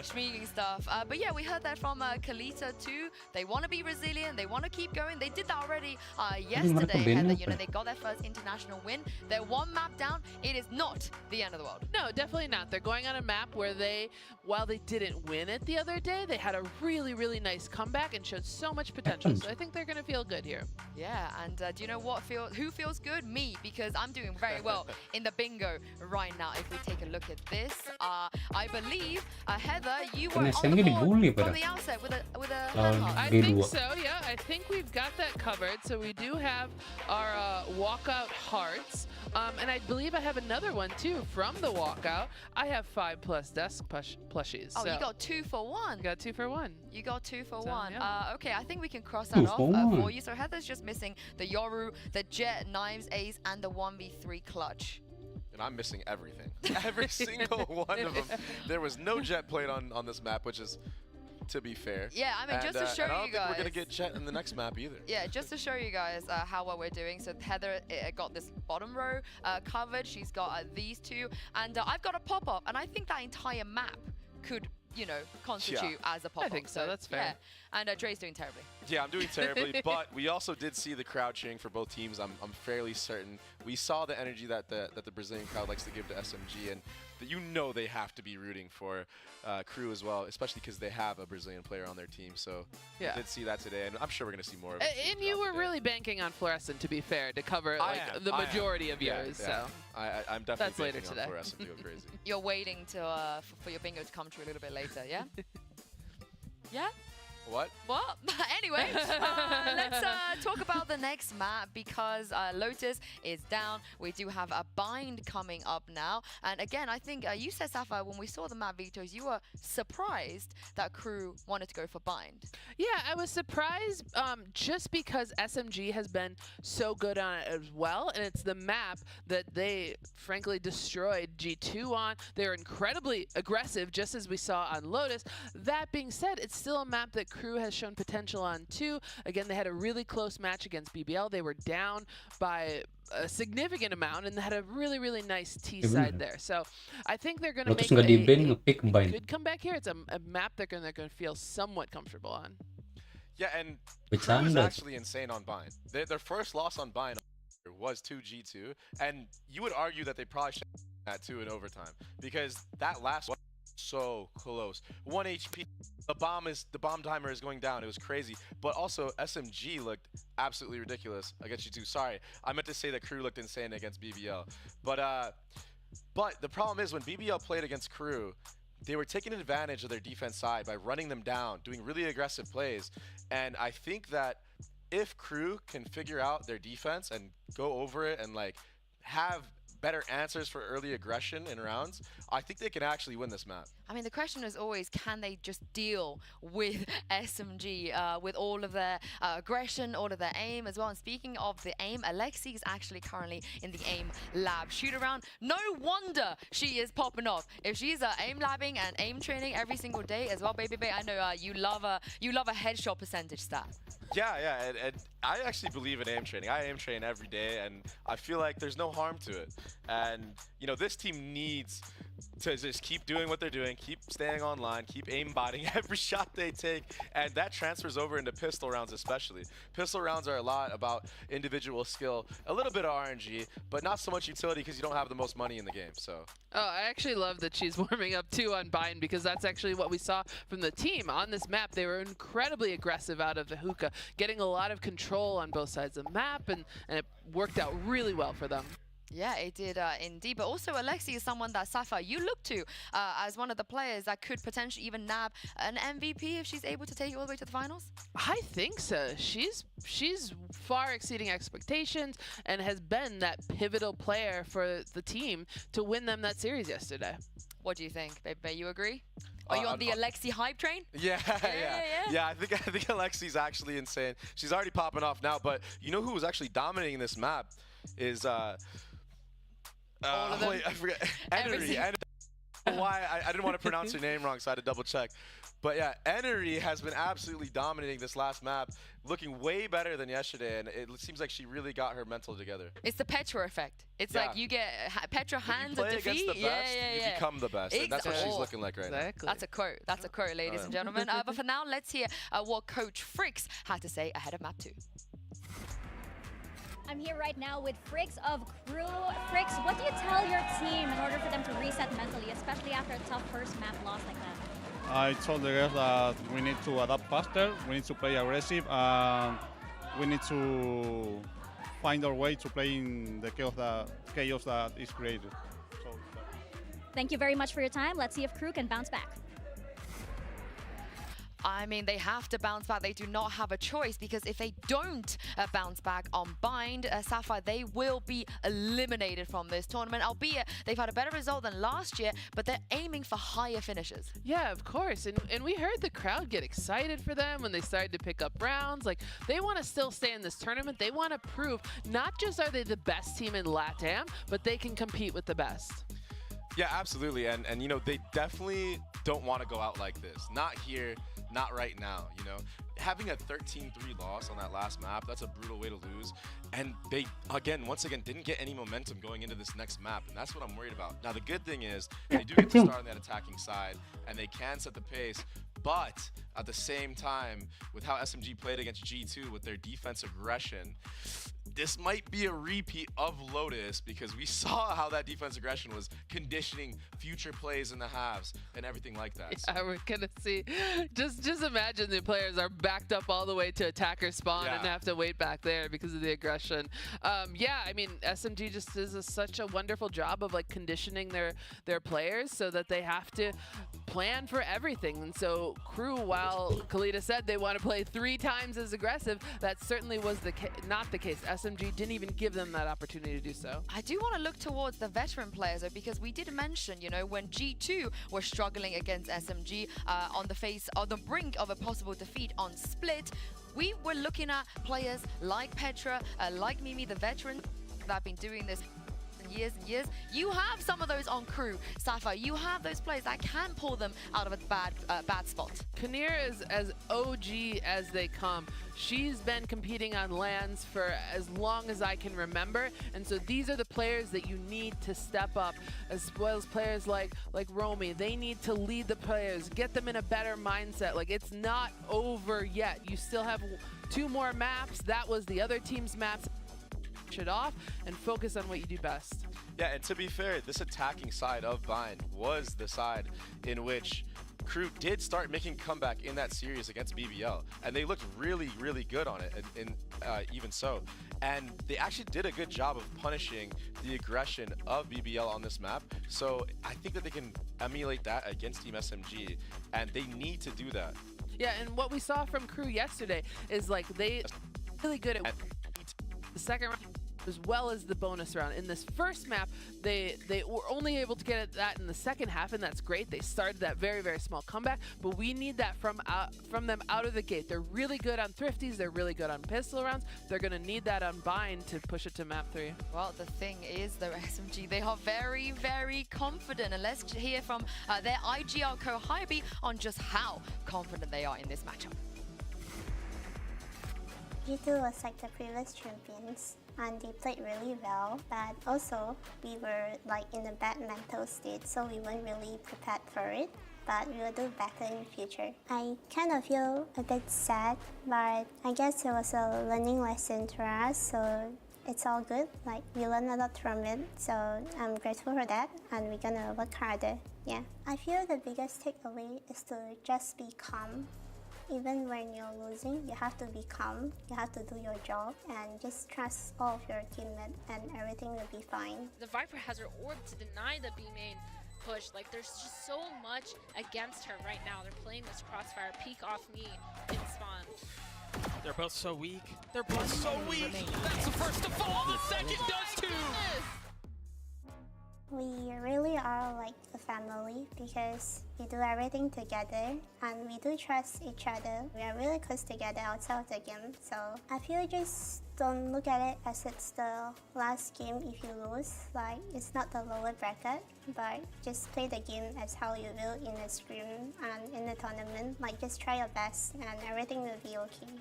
schmeeging stuff. But yeah, we heard that from Kalita too. They want to be resilient. They want to keep going. They did that already yesterday. Heather, you know, they got their first international win. They're one map down. It is not the end of the world. No, definitely not. They're going on a map where they, while they didn't win it the other day, they had a really, really nice comeback and showed so much potential. So I think they're going to feel good here. Yeah, and do you know what who feels good? Me, because I'm doing very well in the bingo right now. If we take a look at this, I believe Heather, you were on the board from the outset with a handheld. I think so. Yeah, I think we've got that covered. So we do have our walkout hearts, and I believe I have another one too from the walkout. I have 5+ desk plushies. Oh, so you got 2 for 1. Got 2 for 1. You got 2 for 1. Yeah. Okay, I think we can cross that off for you. So Heather's just missing the Yoru, the Jet, Knives, Ace, and the 1v3 clutch. And I'm missing everything. Every single one of them. There was no Jet played on this map, which is, to be fair. Yeah, I mean, just to show and I don't you think guys. we're going to get Jet in the next map either. Yeah, just to show you guys how well we're doing. So Heather got this bottom row covered. She's got these two. And I've got a pop-up. And I think that entire map could, you know, constitute as a pop-up. I think so. That's fair. Yeah. And Dre's doing terribly. Yeah, I'm doing terribly, but we also did see the crowd cheering for both teams. I'm fairly certain. We saw the energy that the Brazilian crowd likes to give to SMG, and you know they have to be rooting for Crew as well, especially because they have a Brazilian player on their team. So yeah, I did see that today, and I'm sure we're going to see more of it. And you were really banking on Fluorescent, to be fair, to cover like the majority of yours. Yeah. So I'm definitely that's later banking today. on Fluorescent to go crazy. You're waiting to for your bingo to come true a little bit later, yeah? Yeah? What? What? Anyway, let's talk about the next map because Lotus is down. We do have a bind coming up now. And again, I think you said, Sapphire, when we saw the map vetoes, you were surprised that Crew wanted to go for bind. Yeah, I was surprised just because SMG has been so good on it as well. And it's the map that they, frankly, destroyed G2 on. They're incredibly aggressive, just as we saw on Lotus. That being said, it's still a map that Crew has shown potential on too. Again, they had a really close match against BBL. They were down by a significant amount and had a really, really nice T side there. So I think they're going to make a good comeback here. It's a map they're going to feel somewhat comfortable on. Yeah, and Crew is actually insane on bind. Their first loss on bind was to G2, and you would argue that they probably should have that too in overtime because that last one so close. 1 HP. The bomb timer is going down. It was crazy. But also SMG looked absolutely ridiculous against G2. Sorry, I meant to say that Crew looked insane against BBL. But the problem is when BBL played against Crew, they were taking advantage of their defense side by running them down, doing really aggressive plays. And I think that if Crew can figure out their defense and go over it and like have better answers for early aggression in rounds, I think they can actually win this map. I mean, the question is always, can they just deal with SMG, with all of their aggression, all of their aim as well? And speaking of the aim, Alexi is actually currently in the aim lab shoot around. No wonder she is popping off. If she's aim labbing and aim training every single day as well, baby, I know you love a headshot percentage stat. Yeah, and I actually believe in aim training. I aim train every day, and I feel like there's no harm to it. And, you know, this team needs to just keep doing what they're doing, keep staying online, keep aimbotting every shot they take, and that transfers over into pistol rounds especially. Pistol rounds are a lot about individual skill, a little bit of RNG, but not so much utility because you don't have the most money in the game, so. Oh, I actually love that she's warming up too on bind because that's actually what we saw from the team on this map. They were incredibly aggressive out of the hookah, getting a lot of control on both sides of the map, and it worked out really well for them. Yeah, it did indeed. But also, Alexi is someone that, Sapphire, you look to as one of the players that could potentially even nab an MVP if she's able to take it all the way to the finals? I think so. She's far exceeding expectations and has been that pivotal player for the team to win them that series yesterday. What do you think, baby? You agree? Are you on the Alexi hype train? Yeah. I think Alexi's actually insane. She's already popping off now, but you know who was actually dominating this map is all of them. wait, I forget. Energy. why I didn't want to pronounce her name wrong, so I had to double check. But yeah, Enery has been absolutely dominating this last map, looking way better than yesterday, and it seems like she really got her mental together. It's the Petra effect. It's like you get Petra hands when you of play defeat. against the best, you become the best, and that's what she's looking like right now. That's a quote. That's a quote, ladies and gentlemen. But for now, let's hear what Coach Fricks had to say ahead of map 2. I'm here right now with Fricks of Crew. Fricks, what do you tell your team in order for them to reset mentally, especially after a tough first map loss like that? I told the girls that we need to adapt faster, we need to play aggressive, and we need to find our way to play in the chaos that is created. Thank you very much for your time. Let's see if Crew can bounce back. I mean, they have to bounce back. They do not have a choice, because if they don't bounce back on Bind, Sapphire, they will be eliminated from this tournament, albeit they've had a better result than last year, but they're aiming for higher finishes. Yeah, of course. And we heard the crowd get excited for them when they started to pick up rounds. Like, they want to still stay in this tournament. They want to prove not just are they the best team in LATAM, but they can compete with the best. Yeah, absolutely. And you know, they definitely don't want to go out like this. Not here. Not right now, you know. Having a 13-3 loss on that last map, that's a brutal way to lose. And they, once again, didn't get any momentum going into this next map, and that's what I'm worried about. Now, the good thing is they do get to start on that attacking side, and they can set the pace, but at the same time, with how SMG played against G2 with their defense aggression, this might be a repeat of Lotus, because we saw how that defense aggression was conditioning future plays in the halves and everything like that. Yeah, we're gonna see. Just imagine the players are backed up all the way to attacker spawn and have to wait back there because of the aggression. Yeah, I mean, SMG just does such a wonderful job of like conditioning their players so that they have to plan for everything. And so Crew, while Khalida said they want to play 3 times as aggressive, that certainly was not the case. SMG didn't even give them that opportunity to do so. I do want to look towards the veteran players, though, because we did mention, you know, when G2 were struggling against SMG on the brink of a possible defeat on Split, we were looking at players like Petra, like Mimi, the veterans that have been doing this years and years. You have some of those on Crew, Sapphire. You have those players that can pull them out of a bad spot. Kinnear is as OG as they come. She's been competing on LANs for as long as I can remember, and so these are the players that you need to step up, as well as players like Romy. They need to lead the players, get them in a better mindset. Like, it's not over yet. You still have 2 more maps. That was the other team's maps. It off and focus on what you do best. Yeah, and to be fair, this attacking side of Bind was the side in which Crew did start making comeback in that series against BBL, and they looked really, really good on it, and even so. And they actually did a good job of punishing the aggression of BBL on this map, so I think that they can emulate that against Team SMG, and they need to do that. Yeah, and what we saw from Crew yesterday is like they really good at the second round as well as the bonus round. In this first map, they were only able to get at that in the second half, and that's great. They started that very, very small comeback, but we need that from them out of the gate. They're really good on thrifties. They're really good on pistol rounds. They're going to need that on Bind to push it to map 3. Well, the thing is, though, SMG, they are very, very confident, and let's hear from their IGL co-Hybe on just how confident they are in this matchup. G2 was like the previous champions, and they played really well, but also we were like in a bad mental state, so we weren't really prepared for it, but we will do better in the future. I kind of feel a bit sad, but I guess it was a learning lesson for us, so it's all good. Like, we learned a lot from it, so I'm grateful for that, and we're gonna work harder. Yeah, I feel the biggest takeaway is to just be calm. Even when you're losing, you have to be calm, you have to do your job, and just trust all of your teammates, and everything will be fine. The Viper has her orb to deny the B main push. Like, there's just so much against her right now. They're playing this crossfire, peek off me in spawn. They're both so weak. They're both so weak. That's the first to fall. The second does too. We really are like a family because we do everything together and we do trust each other. We are really close together outside of the game. So I feel just don't look at it as it's the last game if you lose. Like, it's not the lower bracket, but just play the game as how you will in the scrim and in the tournament. Like, just try your best and everything will be okay.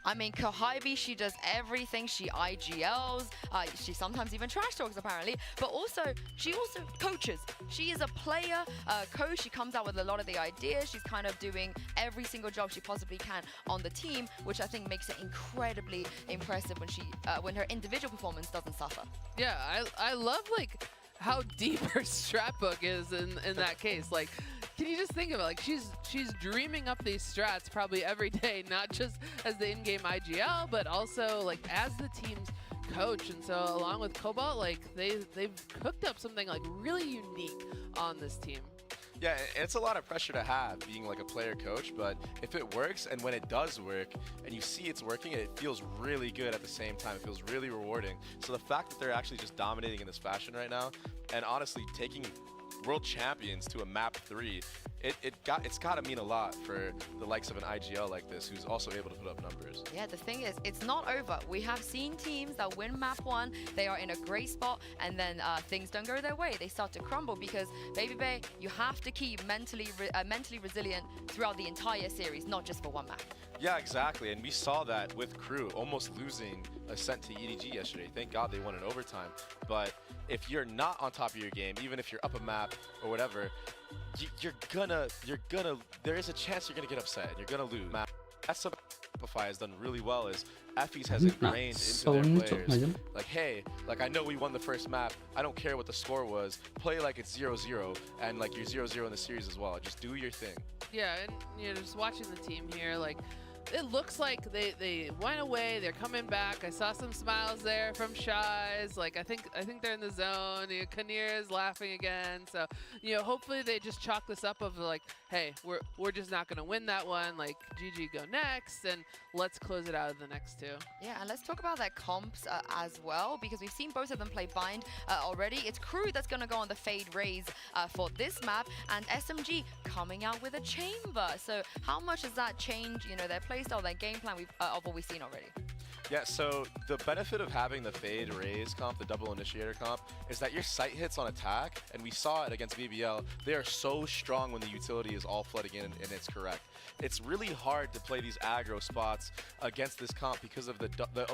I mean, Kohaibi, she does everything. She IGLs, she sometimes even trash talks apparently, but she also coaches. She is a player coach. She comes out with a lot of the ideas. She's kind of doing every single job she possibly can on the team, which I think makes it incredibly impressive when her individual performance doesn't suffer. Yeah, I love like how deep her strat book is in that case. Like, can you just think of it? Like, she's dreaming up these strats probably every day, not just as the in-game IGL, but also like as the team's coach. And so along with Cobalt, like they've cooked up something like really unique on this team. Yeah, it's a lot of pressure to have being like a player coach, but if it works and when it does work and you see it's working, it feels really good at the same time. It feels really rewarding. So the fact that they're actually just dominating in this fashion right now and honestly taking world champions to a map 3, it's got to mean a lot for the likes of an IGL like this who's also able to put up numbers. Yeah, the thing is, it's not over. We have seen teams that win map 1, they are in a great spot, and then things don't go their way. They start to crumble because, Baby Bay, you have to keep mentally resilient throughout the entire series, not just for one map. Yeah, exactly, and we saw that with Crew almost losing a set to EDG yesterday. Thank God they won in overtime, but if you're not on top of your game, even if you're up a map or whatever, there is a chance you're gonna get upset and you're gonna lose. That's something Shopify has done really well is FEs has ingrained into their players. Like, hey, like I know we won the first map. I don't care what the score was. Play like it's 0-0 and like you're 0-0 in the series as well. Just do your thing. Yeah, and you know, just watching the team here, like it looks like they went away. They're coming back. I saw some smiles there from Shies. Like I think they're in the zone. You know, Kinnear is laughing again. So you know, hopefully they just chalk this up of like, hey, we're just not gonna win that one. Like GG go next, and let's close it out of the next 2. Yeah, and let's talk about their comps as well, because we've seen both of them play Bind already. It's Crew that's gonna go on the Fade Raise for this map, and SMG coming out with a Chamber. So how much does that change, you know, their playstyle, their game plan of what we've seen already? Yeah, so the benefit of having the Fade Raise comp, the double initiator comp, is that your sight hits on attack, and we saw it against BBL, they are so strong when the utility is all flooding in and it's correct. It's really hard to play these aggro spots against this comp because of the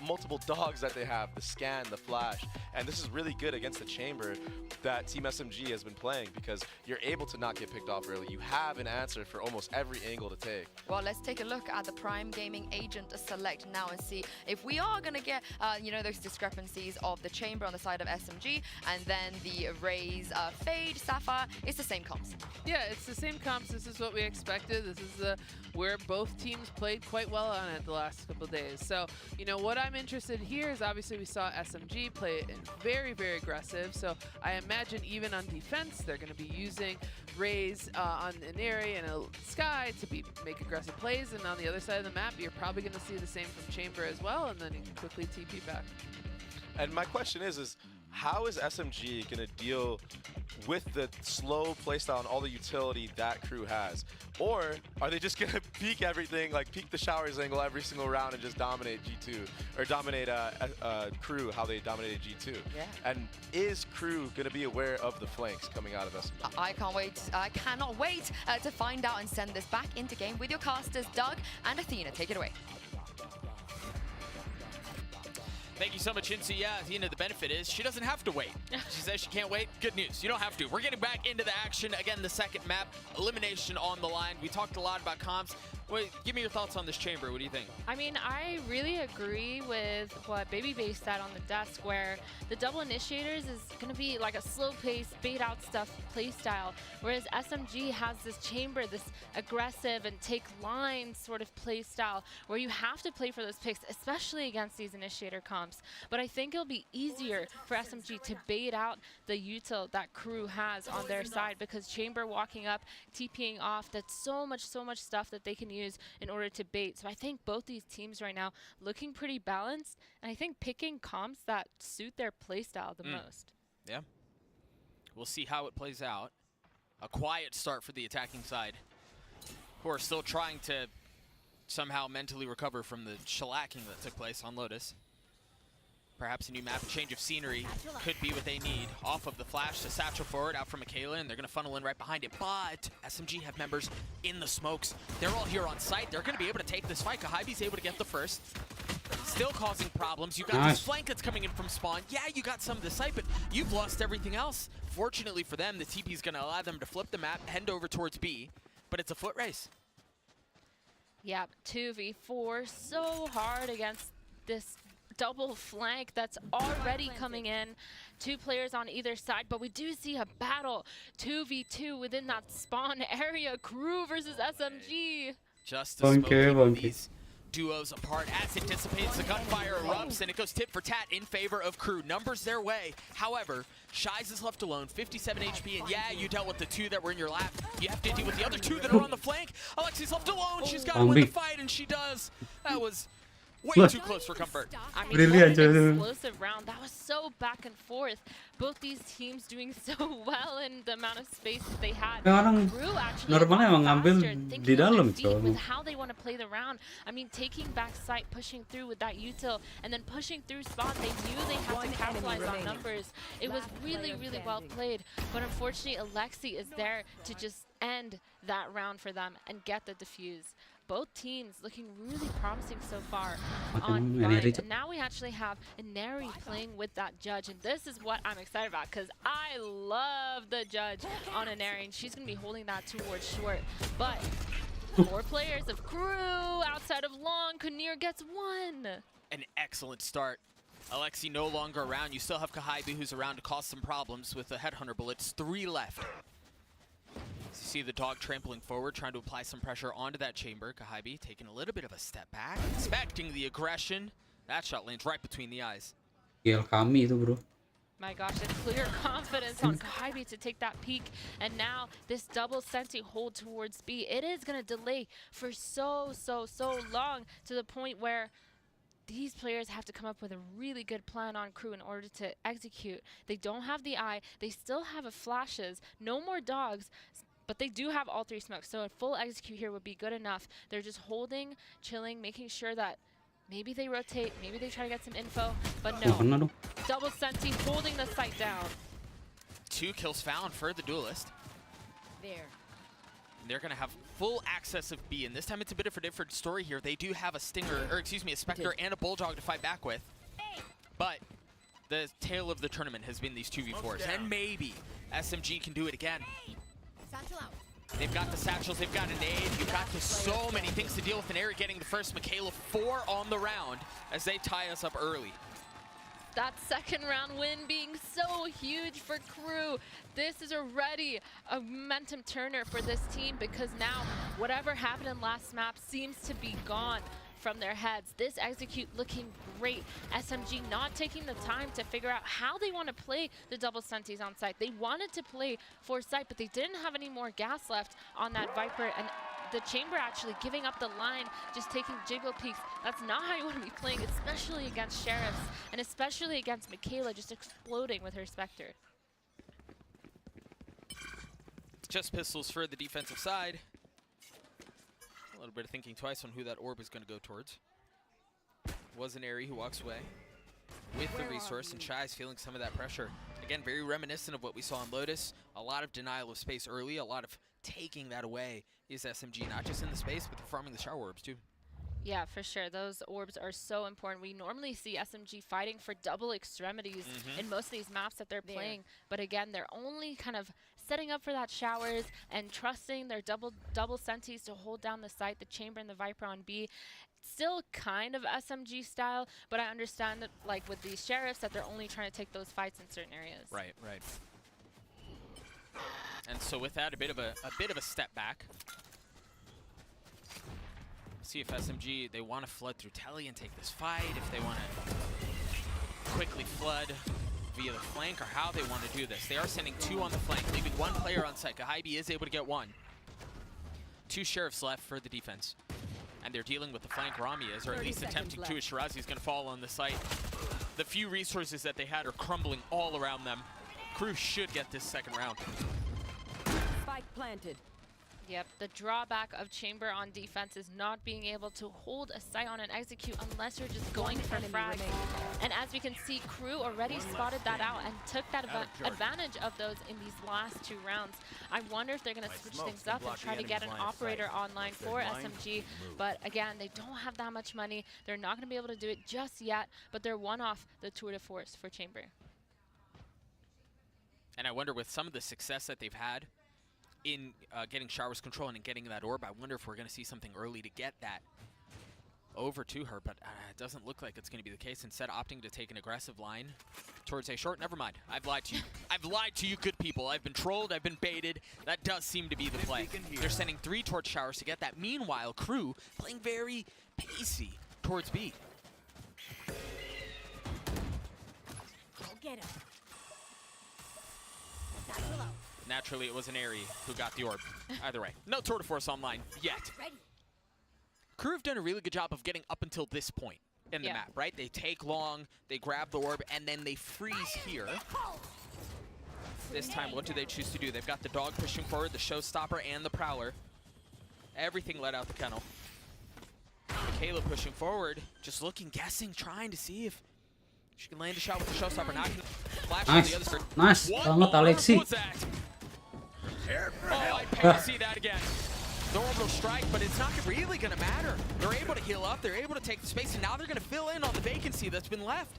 multiple dogs that they have, the scan, the flash, and this is really good against the chamber that Team SMG has been playing because you're able to not get picked off early. You have an answer for almost every angle to take. Well, let's take a look at the Prime Gaming Agent select now and see if we are going to get, you know, those discrepancies of the chamber on the side of SMG and then the Raze Fade Sapphire. It's the same comps. Yeah, it's the same comps. This is what we expected. This is where both teams played quite well on it the last couple of days. So, you know, what I'm interested here is obviously we saw SMG play very, very aggressive. So I imagine even on defense, they're going to be using Raze on an area and a Sky to make aggressive plays. And on the other side of the map, you're probably going to see the same from Chamber as well. And then you can quickly TP back. And my question is how is SMG going to deal with the slow playstyle and all the utility that Crew has? Or are they just going to peek everything, like peek the showers angle every single round and just dominate G2? Or dominate Crew how they dominated G2? Yeah. And is Crew going to be aware of the flanks coming out of SMG? I can't wait. I cannot wait to find out and send this back into game with your casters, Doug and Athena. Take it away. Thank you so much, Insu. Yeah, Athena, the benefit is she doesn't have to wait. She says she can't wait. Good news. You don't have to. We're getting back into the action. Again, the second map, elimination on the line. We talked a lot about comps. Wait, give me your thoughts on this chamber. What do you think? I mean, I really agree with what Baby Bay said on the desk, where the double initiators is going to be like a slow-paced, bait-out stuff play style, whereas SMG has this chamber, this aggressive and take line sort of play style, where you have to play for those picks, especially against these initiator comps. But I think it'll be easier for SMG to bait out the util that Crew has on their side, because chamber walking up, TPing off, that's so much stuff that they can use in order to bait. So I think both these teams right now looking pretty balanced, and I think picking comps that suit their playstyle the most. Yeah. We'll see how it plays out. A quiet start for the attacking side, who are still trying to somehow mentally recover from the shellacking that took place on Lotus. Perhaps a new map, a change of scenery could be what they need. Off of the flash to satchel forward, out from Michaela, and they're going to funnel in right behind it. But SMG have members in the smokes. They're all here on site. They're going to be able to take this fight. Kahibi's able to get the first. Still causing problems. You got this flank that's coming in from spawn. Yeah, you got some of the site, but you've lost everything else. Fortunately for them, the TP is going to allow them to flip the map, head over towards B, but it's a foot race. Yep, 2v4, so hard against this double flank that's already coming in. 2 players on either side, but we do see a battle. 2v2 within that spawn area. Crew versus SMG. Just to smoke these duos apart as it dissipates. The gunfire erupts and it goes tit for tat in favor of Crew. Numbers their way. However, Shies is left alone, 57 HP, and yeah, you dealt with the 2 that were in your lap. You have to deal with the other 2 that are on the flank. Alexi's left alone. She's got to win the fight, and she does. That was way too close for comfort. I mean, what an explosive round. That was so back and forth. Both these teams doing so well in the amount of space that they had. Crew actually normalnya emang ngambil di dalam, with how they want to play the round. I mean, taking back sight, pushing through with that util, and then pushing through spawn. They knew they had to capitalize on numbers. It was really, really well played. But unfortunately, Alexi is there to just end that round for them and get the defuse. Both teams looking really promising so far on Vine. And now we actually have Inari playing with that judge. And this is what I'm excited about, because I love the judge on Inari. And she's going to be holding that towards short. But 4 players of Crew outside of long. Kunir gets 1. An excellent start. Alexi no longer around. You still have Kahibi, who's around to cause some problems with the Headhunter bullets. 3 left. So you see the dog trampling forward, trying to apply some pressure onto that chamber. Kahibi taking a little bit of a step back, expecting the aggression. That shot lands right between the eyes. Kami itu, bro. My gosh, it's clear confidence on Kahibi to take that peek. And now this double senti hold towards B. It is going to delay for so long, to the point where these players have to come up with a really good plan on Crew in order to execute. They don't have the eye. They still have a flashes. No more dogs. But they do have all 3 smokes, so a full execute here would be good enough. They're just holding, chilling, making sure that maybe they rotate, maybe they try to get some info, but no. Double senti holding the site down. 2 kills found for the duelist. There. They're going to have full access of B, and this time it's a bit of a different story here. They do have a Stinger, or excuse me, a Spectre and a Bulldog to fight back with. But the tale of the tournament has been these 2v4s, and maybe SMG can do it again. They've got the satchels, they've got a nade, you've got just so many things to deal with. And Eric getting the first, Michaela 4 on the round as they tie us up early. That second round win being so huge for Crew. This is already a momentum turner for this team, because now whatever happened in last map seems to be gone from their heads. This execute looking great. SMG not taking the time to figure out how they want to play the double sentis on site. They wanted to play for site, but they didn't have any more gas left on that Viper, and the chamber actually giving up the line, just taking jiggle peeks. That's not how you want to be playing, especially against Sheriffs, and especially against Michaela just exploding with her Spectre. Just pistols for the defensive side. A little bit of thinking twice on who that orb is going to go towards. Was an Aerie who walks away with the resource, and Shy's feeling some of that pressure. Again, very reminiscent of what we saw on Lotus. A lot of denial of space early, a lot of taking that away is SMG, not just in the space, but they're farming the shower orbs too. Yeah, for sure. Those orbs are so important. We normally see SMG fighting for double extremities in most of these maps that they're playing. But again, they're only kind of setting up for that showers and trusting their double sentis to hold down the site, the chamber and the Viper on B. Still kind of SMG style, but I understand that, like with these Sheriffs, that they're only trying to take those fights in certain areas. Right, right. And so with that, a bit of a step back. See if SMG, they want to flood through Telly and take this fight, if they want to quickly flood via the flank, or how they want to do this. They are sending 2 on the flank, leaving 1 player on site. Kahibi is able to get 1. 2 Sheriffs left for the defense. And they're dealing with the flank Rami is, or at least attempting to, as Shirazi is going to fall on the site. The few resources that they had are crumbling all around them. Crew should get this second round. Spike planted. Yep, the drawback of Chamber on defense is not being able to hold a sight on and execute unless you're just going for frags. And as we can see, Crew already spotted that out and took that advantage of those in these last 2 rounds. I wonder if they're going to switch things up and try to get an operator online for SMG. But again, they don't have that much money. They're not going to be able to do it just yet, but they're one off the tour de force for Chamber. And I wonder, with some of the success that they've had in getting Shower's control and in getting that orb, I wonder if we're going to see something early to get that over to her, but it doesn't look like it's going to be the case. Instead, opting to take an aggressive line towards A short. Never mind. I've lied to you. I've lied to you, good people. I've been trolled. I've been baited. That does seem to be the play. They're sending 3 towards Showers to get that. Meanwhile, Crew playing very pacey towards B. Go get him. Naturally, it was an Aerie who got the orb. Either way, no tour de force online yet. Crew have done a really good job of getting up until this point in the map, right? They take long, they grab the orb, and then they freeze here. This time, what do they choose to do? They've got the dog pushing forward, the showstopper, and the prowler. Everything let out the kennel. Michaela pushing forward, just looking, guessing, trying to see if she can land a shot with the showstopper. Now can flash on the other side. Nice. Selamat, Alexi. Oh, I'd pay to see that again. The orbital strike, but it's not really going to matter. They're able to heal up, they're able to take the space, and now they're going to fill in on the vacancy that's been left.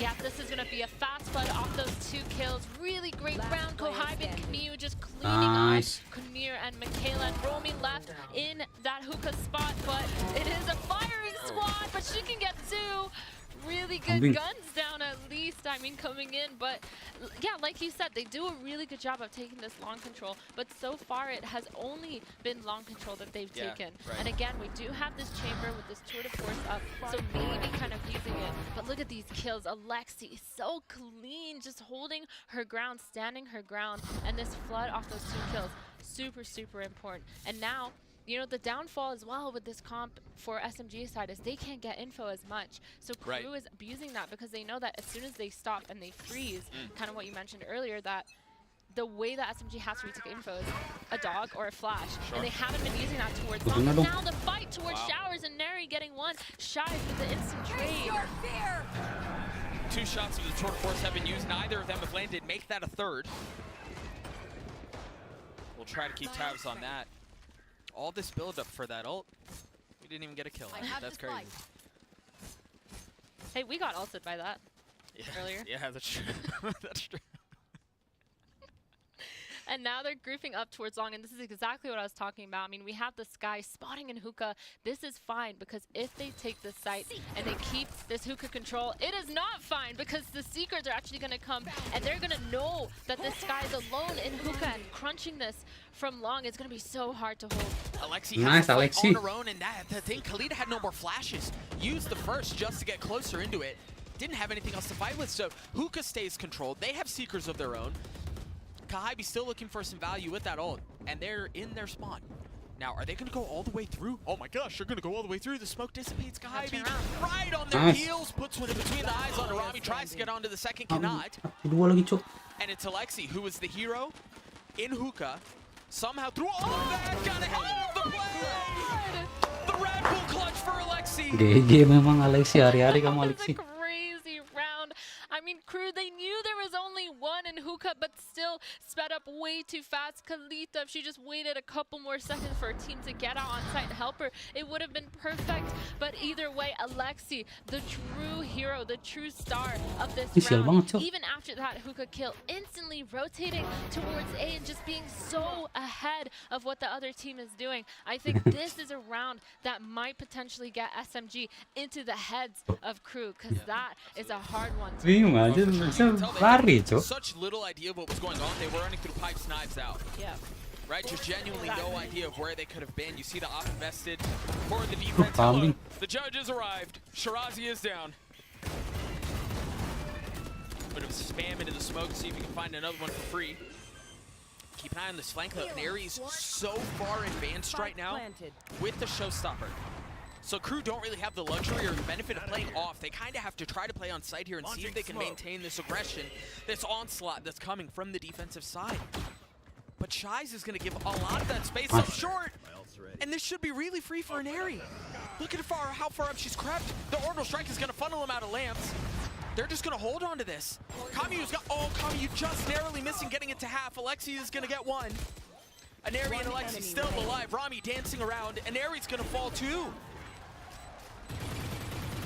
Yeah, this is going to be a fast flood off those 2 kills. Really great round. Kohybe and Kamiu just cleaning up Kunmir and Michaela, and roaming left in that hookah spot, but it is a firing squad, but she can get 2. Really good guns down at least, I mean, coming in. But yeah, like you said, they do a really good job of taking this long control, but so far it has only been long control that they've taken. Right. And again, we do have this chamber with this tour de force up, so maybe kind of using it. But look at these kills. Alexi, so clean, just holding her ground, standing her ground, and this flood off those 2 kills. Super, super important. And now, you know, the downfall as well with this comp for SMG side is they can't get info as much. So Crew is abusing that because they know that as soon as they stop and they freeze, kind of what you mentioned earlier, that the way that SMG has to retake info is a dog or a flash. And they haven't been using that towards Long. And now the fight towards Showers and Neri getting 1. Shies with the instant trade. 2 shots of the tour de force have been used. Neither of them have landed. Make that a 3rd. We'll try to keep tabs on that. All this build-up for that ult, we didn't even get a kill on it. That's crazy. Hey, we got ulted by that earlier. Yeah, that's true. That's true. And now they're grouping up towards Long, and this is exactly what I was talking about. I mean, we have the Sky spotting in hookah. This is fine, because if they take this site and they keep this hookah control, it is not fine, because the Seekers are actually going to come, and they're going to know that this Sky is alone in hookah, and crunching this from Long is going to be so hard to hold. Alexi has to fight on her own, and the thing, Khalida had no more flashes. Used the first just to get closer into it. Didn't have anything else to fight with, so hookah stays controlled. They have Seekers of their own. Kahibi still looking for some value with that ult, and they're in their spawn. Now, are they going to go all the way through? Oh my gosh, they're going to go all the way through. The smoke dissipates. Kahibi right on their heels, puts one in between the eyes on Arami, tries to get onto the second, cannot. And it's Alexi, who is the hero in hookah, somehow through all of that, got it out of the play! The Red Bull clutch for Alexi! GG memang Alexi, hari-hari kamu Alexi. Crazy round. I mean, Crew, they knew there was only 1 in hookah, but still sped up way too fast. Kalita, if she just waited a couple more seconds for her team to get out on site and help her, it would have been perfect. But either way, Alexi, the true hero, the true star of this round, even after that hookah kill, instantly rotating towards A and just being so ahead of what the other team is doing. I think this is a round that might potentially get SMG into the heads of Crew, because that is a hard one to such little idea of what was going on. They were running through pipes, knives out. Yeah. Right, just genuinely no idea of where they could have been. You see the op invested for the defense. Hello. The judges arrived. Shirazi is down. Bit of spam into the smoke. See if you can find another one for free. Keep an eye on this flank though. Nary's so far advanced right now with the showstopper. So Crew don't really have the luxury or the benefit of playing off. They kind of have to try to play on site here and see if they can maintain this aggression, this onslaught that's coming from the defensive side. But Shies is going to give a lot of that space up short. And this should be really free for an Airy. Look at how far up she's crept. The orbital strike is going to funnel him out of lamps. They're just going to hold on to this. Kamiyu's got, Kamiyu just narrowly missing getting it to half. Alexi is going to get one. Aneri and Alexi still alive. Rami dancing around. Aneri's going to fall too.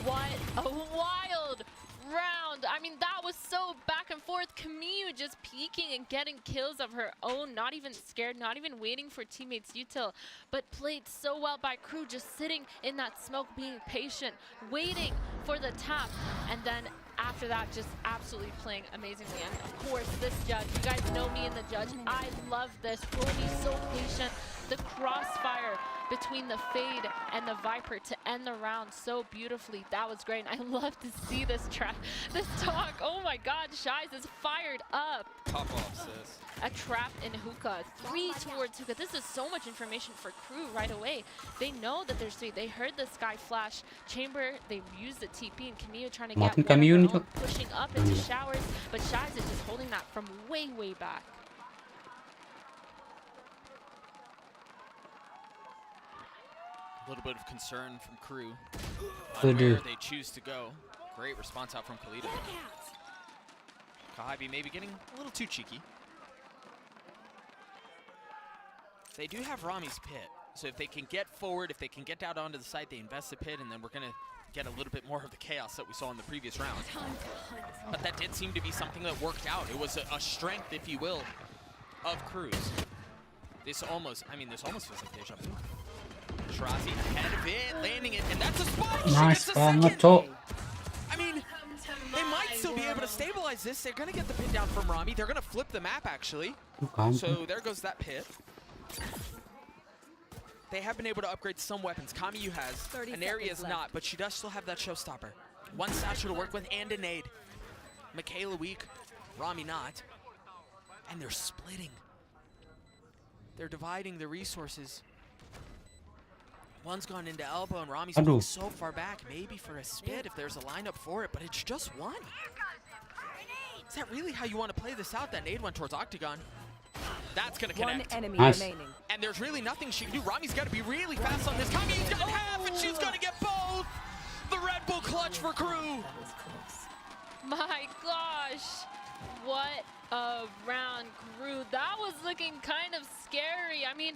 What a wild round. I mean, that was so back and forth. Kamiyu just peeking and getting kills of her own, not even scared, not even waiting for teammates util, but played so well by Crew, just sitting in that smoke, being patient, waiting for the tap, and then after that, just absolutely playing amazingly. And of course, this judge, you guys know me and the judge. I love this. Romy so patient. The crossfire between the Fade and the Viper to end the round so beautifully. That was great. And I love to see this talk. Oh my God, Shies is fired up. Pop off, sis. A trap in hookah. 3 towards hookah. This is so much information for Crew right away. They know that there's 3. They heard the sky flash. Chamber, they used the TP, and Kamiyu trying to get one of her own, pushing up into showers. But Shies is just holding that from way, way back. A little bit of concern from Crew They on do. where they choose to go. Great response out from Khalida. Kahibi maybe getting a little too cheeky. They do have Rami's pit, so if they can get forward, if they can get out onto the site, they invest the pit, and then we're gonna get a little bit more of the chaos that we saw in the previous round. But that did seem to be something that worked out. It was a strength, if you will, of Crew's. This almost feels like deja vu. Shirazi ahead of it, landing it, and that's a spike! Nice banget, I mean, they might still be able to stabilize this. They're going to get the pit down from Rami. They're going to flip the map, actually. So there goes that pit. They have been able to upgrade some weapons. Kamiyu has. Aneri is not, but she does still have that showstopper. One satchel to work with and a nade. Michaela weak, Rami not. And they're splitting. They're dividing the resources. One's gone into elbow, and Rami's going so far back, maybe for a spit if there's a lineup for it, but it's just one. Is that really how you want to play this out? That nade went towards Octagon. That's going to connect. One enemy remaining. And there's really nothing she can do. Rami's got to be really fast on this. Kamiyu's got half, and she's going to get both. The Red Bull clutch for Crew. My gosh. What a round, Crew. That was looking kind of scary. I mean,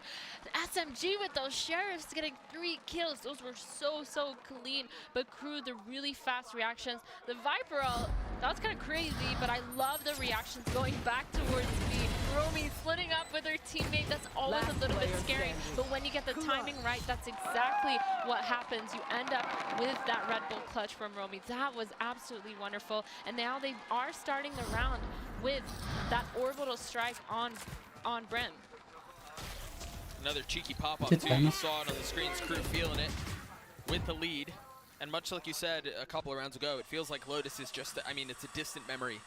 SMG with those sheriffs getting 3 kills. Those were so clean. But Crew, the really fast reactions. The Viper ult, that was kind of crazy, but I love the reactions going back towards B. Romy splitting up with her teammate. That's always a little bit scary. But when you get the timing right, that's exactly what happens. You end up with that Red Bull clutch from Romy. That was absolutely wonderful. And now they are starting the round with that orbital strike on Brim. Another cheeky pop-up, too. You saw it on the screens. Crew feeling it with the lead. And much like you said a couple of rounds ago, it feels like Lotus is just, I mean, it's a distant memory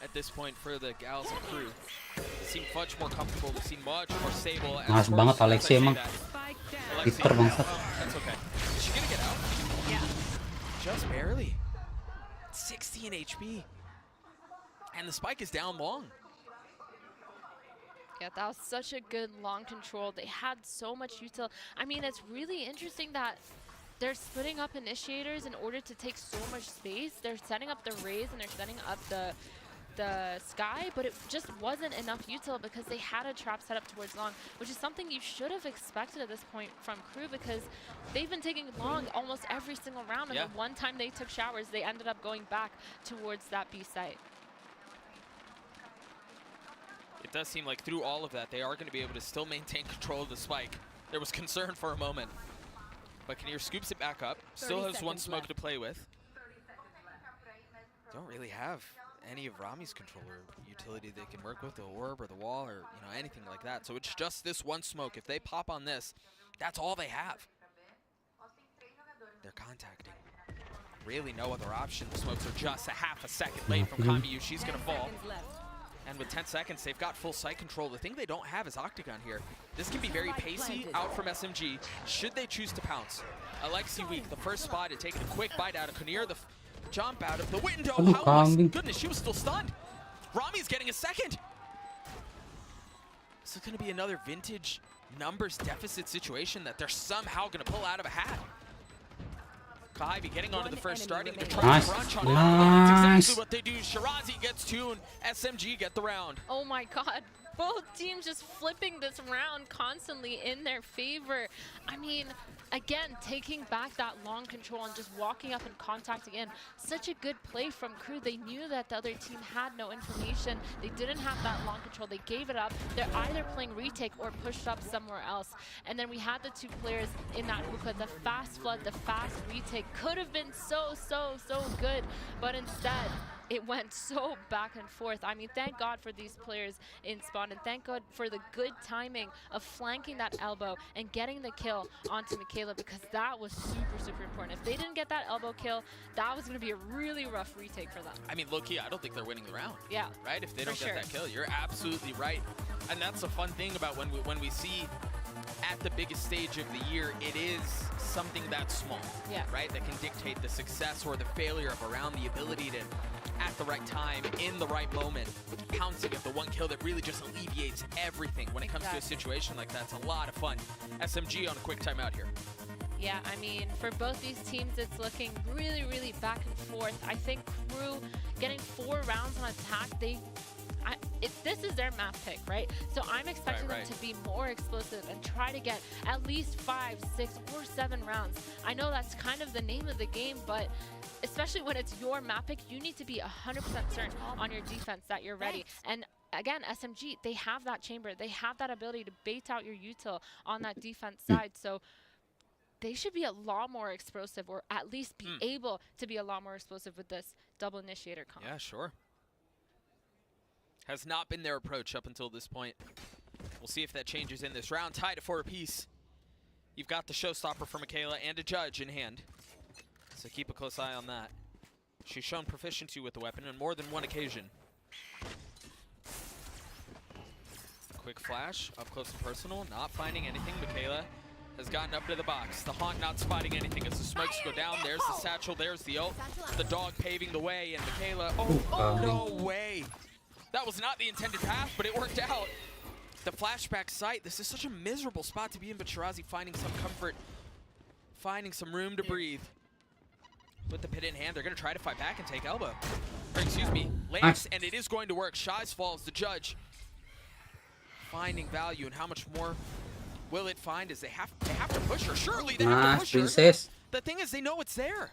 at this point for the gals and Crew. They seem much more comfortable. They seem much more stable. Nice banget Alexi emang. Peter bangsat. That's okay. Is she going to get out? Yeah. Just barely. 16 HP. And the spike is down long. Yeah, that was such a good long control. They had so much util. I mean, it's really interesting that they're splitting up initiators in order to take so much space. They're setting up the rays and they're setting up the sky, but it just wasn't enough util because they had a trap set up towards long, which is something you should have expected at this point from Crew because they've been taking long almost every single round, and the one time they took showers, they ended up going back towards that B site. It does seem like through all of that, they are going to be able to still maintain control of the spike. There was concern for a moment. But Kinnear scoops it back up. Still has one smoke to play with. Don't really have any of Rami's controller utility they can work with, the orb or the wall or anything like that. So it's just this one smoke. If they pop on this, that's all they have. They're contacting. Really no other option. The smokes are just a half a second late from Kamiyu. She's going to fall. And with 10 seconds, they've got full site control. The thing they don't have is Octagon here. This can be very pacey out from SMG, should they choose to pounce. Alexi weak, the first spot, had taken a quick bite out of Kunir, the jump out of the window. How was, goodness, she was still stunned. Rami's getting a second. This is going to be another vintage numbers deficit situation that they're somehow going to pull out of a hat. Ivy getting onto the first starting to try to crunch on it. That's exactly what they do. Shirazi gets 2 and SMG get the round. Oh my god. Both teams just flipping this round constantly in their favor. I mean, again, taking back that long control and just walking up and contacting in. Such a good play from Crew. They knew that the other team had no information. They didn't have that long control. They gave it up. They're either playing retake or pushed up somewhere else. And then we had the 2 players in that hookah. The fast flood, the fast retake could have been so good. But instead, it went so back and forth. I mean, thank God for these players in spawn, and thank God for the good timing of flanking that elbow and getting the kill onto Michaela, because that was super important. If they didn't get that elbow kill, that was going to be a really rough retake for them. I mean, low-key, I don't think they're winning the round. Yeah. Right? If they don't get that kill, you're absolutely right. And that's the fun thing about when we see at the biggest stage of the year, it is something that's small, right? That can dictate the success or the failure of a round, the ability to, at the right time, in the right moment, pouncing at the one kill that really just alleviates everything. When it comes to a situation like that, it's a lot of fun. SMG on a quick timeout here. Yeah, I mean, for both these teams, it's looking really back and forth. I think Crew getting 4 rounds on attack, this is their map pick, right? So I'm expecting them to be more explosive and try to get at least 5, 6, or 7 rounds. I know that's kind of the name of the game, but especially when it's your map pick, you need to be 100% certain on your defense that you're ready. And again, SMG, they have that chamber. They have that ability to bait out your util on that defense side. So they should be a lot more explosive, or at least be able to be a lot more explosive with this double initiator comp. Yeah, sure. Has not been their approach up until this point. We'll see if that changes in this round. Tied at 4 apiece. You've got the showstopper for Michaela and a judge in hand, so keep a close eye on that. She's shown proficiency with the weapon on more than one occasion. Quick flash, up close and personal, not finding anything. Michaela has gotten up to the box. The Haunt not spotting anything as the smokes go down. There's the satchel, there's the ult. The dog paving the way, and Michaela, no way. That was not the intended path, but it worked out. The flashback sight, this is such a miserable spot to be in, but Shirazi finding some comfort, finding some room to breathe. With the pit in hand, they're going to try to fight back and take elbow. Or excuse me, Lance, and it is going to work. Shies falls, the judge finding value, and how much more will it find as they have to push her. Surely they have to push her. The thing is, they know it's there.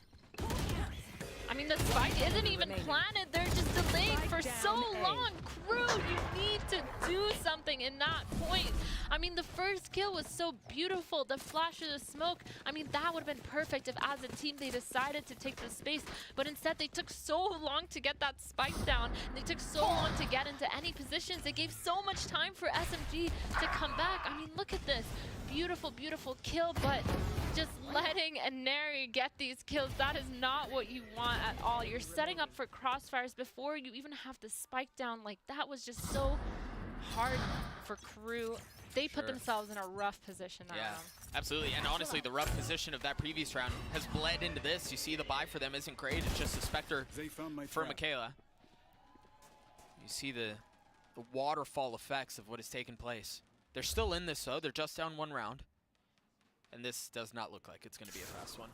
I mean, the spike isn't even planted. They're just delayed for so long. Crew, you need to do something in that point. I mean, the first kill was so beautiful. The flash of the smoke, I mean, that would have been perfect if as a team they decided to take the space. But instead, they took so long to get that spike down. They took so long to get into any positions. They gave so much time for SMG to come back. I mean, look at this. Beautiful kill, but just letting a Neri get these kills, that is not what you want at all. You're setting up for crossfires before you even have the spike down. Like, that was just so hard for Crew. They put themselves in a rough position that round. Absolutely, and honestly, the rough position of that previous round has bled into this. You see the buy for them isn't great, it's just a Spectre for Michaela. You see the waterfall effects of what has taken place. They're still in this, though. They're just down 1 round. And this does not look like it's going to be a fast one.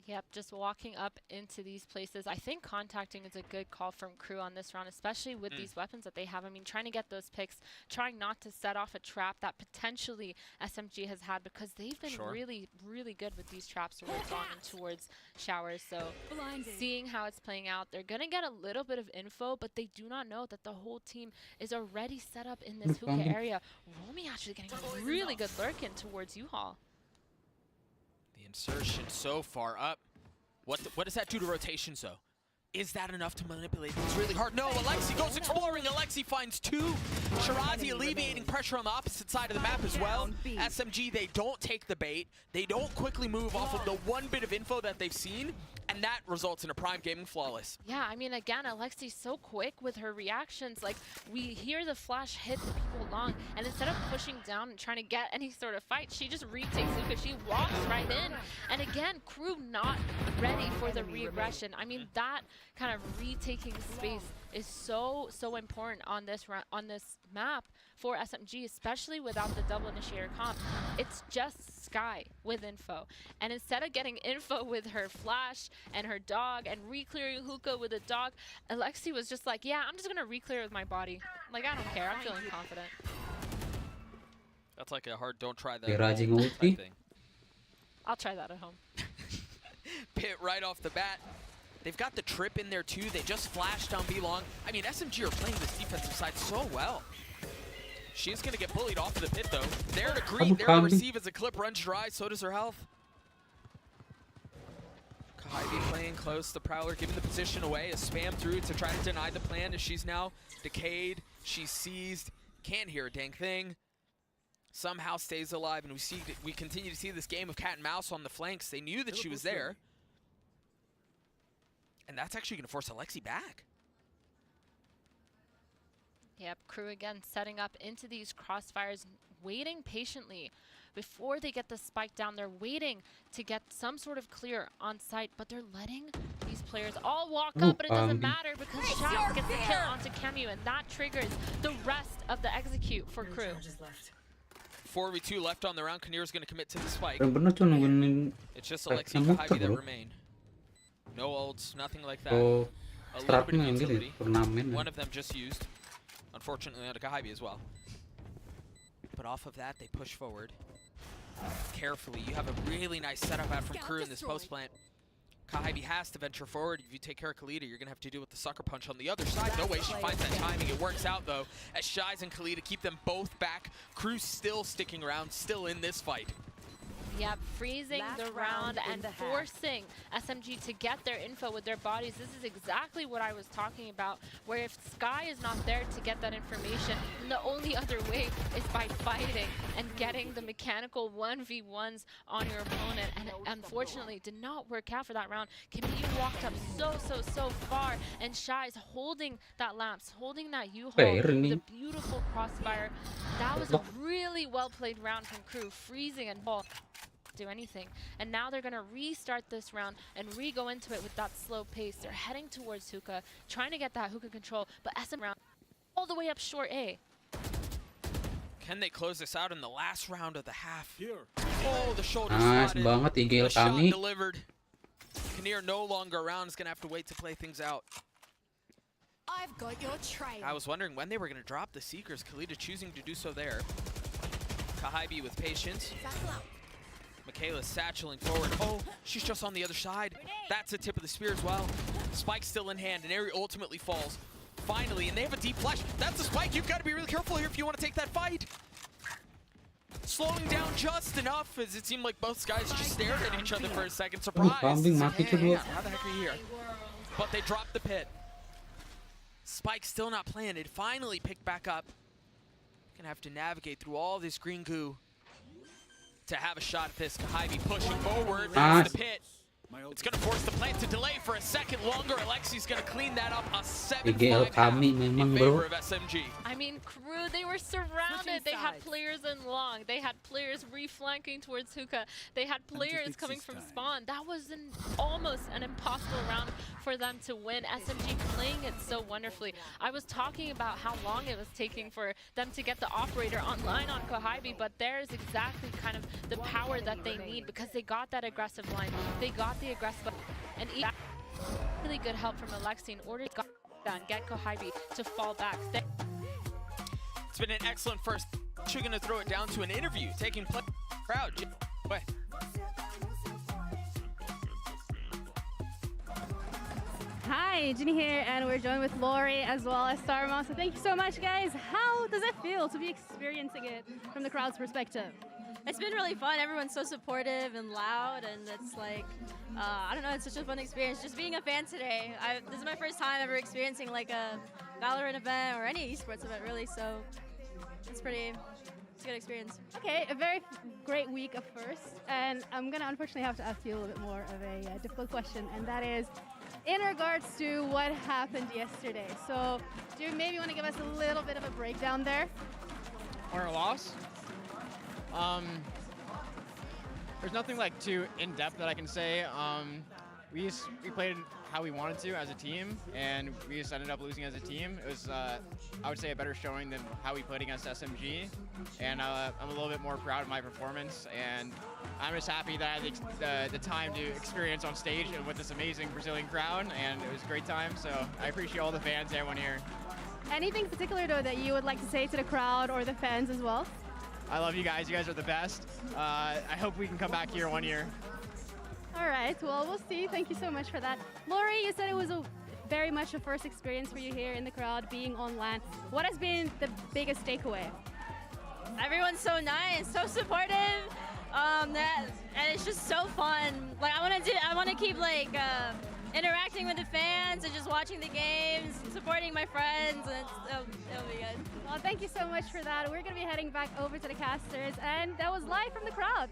Yep, just walking up into these places. I think contacting is a good call from Crew on this round, especially with these weapons that they have. I mean, trying to get those picks, trying not to set off a trap that potentially SMG has had, because they've been really good with these traps towards on and towards showers. So seeing how it's playing out, they're going to get a little bit of info, but they do not know that the whole team is already set up in this hookah area. Romy actually getting a really good lurk in towards U-Haul. Insertion so far up. What does that do to rotations, though? Is that enough to manipulate things really hard? No, Alexi goes exploring. Alexi finds 2. Shirazi alleviating pressure on the opposite side of the map as well. SMG, they don't take the bait. They don't quickly move off of the 1 bit of info that they've seen. And that results in a prime gaming flawless. Yeah, I mean, again, Alexi's so quick with her reactions. Like, we hear the flash hit the people long, and instead of pushing down and trying to get any sort of fight, she just retakes Luca. She walks right in. And again, crew not ready for the re-aggression. I mean, that kind of retaking space is so important on this map for SMG, especially without the double initiator comp. It's just Sky with info. And instead of getting info with her flash and her dog and re-clearing hookah with a dog, Alexi was just like, yeah, I'm just gonna re-clear with my body. Like, I don't care, I'm feeling confident. That's like a hard don't try that ulti. thing. I'll try that at home. Pit right off the bat. They've got the trip in there too. They just flashed down B long. I mean, SMG are playing this defensive side so well. She's going to get bullied off of the pit, though. There to greet, there to receive as the clip runs dry. So does her health. Kahibi playing close. The Prowler giving the position away. A spam through to try to deny the plan as she's now decayed. She's seized. Can't hear a dang thing. Somehow stays alive. And we continue to see this game of cat and mouse on the flanks. They knew that she was there. And that's actually going to force Alexi back. Yep, crew again setting up into these crossfires, waiting patiently before they get the spike down. They're waiting to get some sort of clear on site, but they're letting these players all walk up, but it doesn't matter because Shaq gets the kill onto Camu, and that triggers the rest of the execute for crew. 4v2 left on the round. Kinnear's going to commit to the spike. It's just Alexi and Kahibi that remain. No ults, nothing like that. A little bit of utility. One of them just used. Unfortunately, onto Kahibi as well. But off of that, they push forward. Carefully, you have a really nice setup out from crew in this post plant. Kahibi has to venture forward. If you take care of Khalida, you're going to have to deal with the sucker punch on the other side. No way she finds that timing. It works out, though, as Shies and Khalida keep them both back. Crew still sticking around, still in this fight. Yep, freezing the round and forcing SMG to get their info with their bodies. This is exactly what I was talking about, where if Sky is not there to get that information, then the only other way is by fighting and getting the mechanical 1v1s on your opponent. And it unfortunately did not work out for that round. Camille walked up so far, and Shy's holding that lamps, holding that U-haul, the beautiful crossfire. That was a really well-played round from crew, freezing and ball. Do anything, and now they're gonna restart this round and re-go into it with that slow pace. They're heading towards hookah, trying to get that hookah control, but SM round all the way up short A. Can they close this out in the last round of the half? Oh, the shoulder Nice slotted. banget, igil The shot kami. delivered. Kinnear no longer around, is gonna have to wait to play things out. I've got your trail. I was wondering when they were gonna drop the Seekers. Khalida choosing to do so there. Kahibi with patience. Michaela's satcheling forward. Oh, she's just on the other side. That's a tip of the spear as well. Spike still in hand, and Ari ultimately falls. Finally, and they have a deep flash. That's a spike. You've got to be really careful here if you want to take that fight. Slowing down just enough, as it seemed like both guys just stared at each other for a second. Surprise. How the heck are you here? But they dropped the pit. Spike still not planted. Finally picked back up. Gonna have to navigate through all this green goo to have a shot at this. Kahibi pushing forward. There's the pit. It's going to force the plant to delay for a second longer. Alexi's going to clean that up. A 7-5 in favor of SMG. I mean, crew, they were surrounded. They had players in long. They had players reflanking towards hookah. They had players coming from spawn. That was almost an impossible round for them to win. SMG playing it so wonderfully. I was talking about how long it was taking for them to get the operator online on Kahibi, but there's exactly kind of the power that they need because they got that aggressive line. They got the aggressive and really good help from Alexi in order to get Kahibi to fall back. It's been an excellent first. She's going to throw it down to an interview taking place. Crowd. Away. Hi, Ginny here, and we're joined with Lori as well as Sarma. So thank you so much, guys. How does it feel to be experiencing it from the crowd's perspective? It's been really fun. Everyone's so supportive and loud, and it's like, I don't know, it's such a fun experience. Just being a fan today. This is my first time ever experiencing like a Valorant event or any esports event really, so it's pretty a good experience. Okay, a very great week of first, and I'm gonna unfortunately have to ask you a little bit more of a difficult question, and that is in regards to what happened yesterday. So do you maybe want to give us a little bit of a breakdown there? On our loss? There's nothing like too in-depth that I can say. We played how we wanted to as a team, and we just ended up losing as a team. It was, I would say, a better showing than how we played against SMG, and I'm a little bit more proud of my performance, and I'm just happy that I had the time to experience on stage and with this amazing Brazilian crowd, and it was a great time, so I appreciate all the fans, everyone here. Anything particular, though, that you would like to say to the crowd or the fans as well? I love you guys are the best. I hope we can come back here one year. All right, well, we'll see. Thank you so much for that. Lori, you said it was very much a first experience for you here in the crowd, being on LAN. What has been the biggest takeaway? Everyone's so nice, so supportive, and it's just so fun. Like I want to keep like interacting with the fans and just watching the games, supporting my friends, and it'll be good. Well, thank you so much for that. We're gonna be heading back over to the casters, and that was live from the crowd.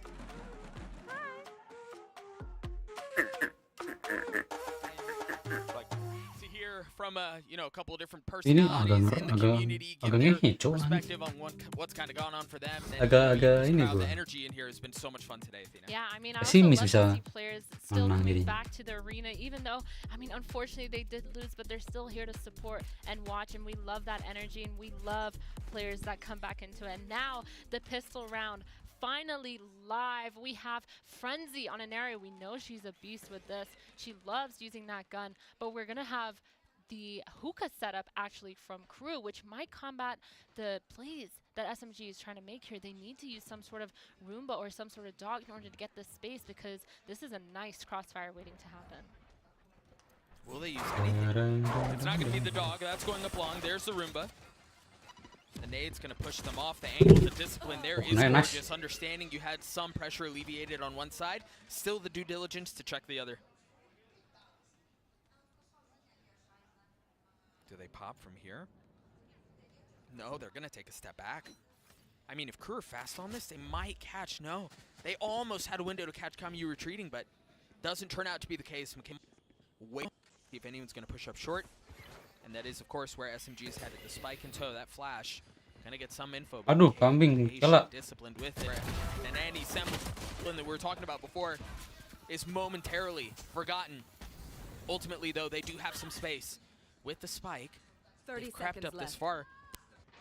Like to hear from a couple of different Ini personalities in the community, give their ngehe, cok. perspective on what's kind of gone on for them. Agak ini The gua. energy in here has been so much fun today, Athena. Yeah, I mean, I Pesimis also love to bisa see players still menang coming jadinya. back to the arena, even though, I mean, unfortunately they did lose, but they're still here to support and watch, and we love that energy, and we love players that come back into it. And now the pistol round. Finally live, we have Frenzy on an area. We know she's a beast with this. She loves using that gun, but we're gonna have the hookah setup actually from Crew, which might combat the plays that SMG is trying to make here. They need to use some sort of Roomba or some sort of dog in order to get this space, because this is a nice crossfire waiting to happen. Will they use anything? It's not going to be the dog. That's going up long. There's the Roomba. The nade's going to push them off. The angle to discipline there is nice. gorgeous. Understanding you had some pressure alleviated on one side. Still the due diligence to check the other. Do they pop from here? No, they're going to take a step back. I mean, if Crew are fast on this, they might catch. No, they almost had a window to catch Kamiyu retreating, but doesn't turn out to be the case. Wait, see if anyone's going to push up short. And that is, of course, where SMG is headed. The spike in tow, that flash. Gonna get some info. Aduh, kambing, kalah. Disciplined with it. And any semblance that we were talking about before is momentarily forgotten. Ultimately, though, they do have some space. With the spike, they've crept up this far.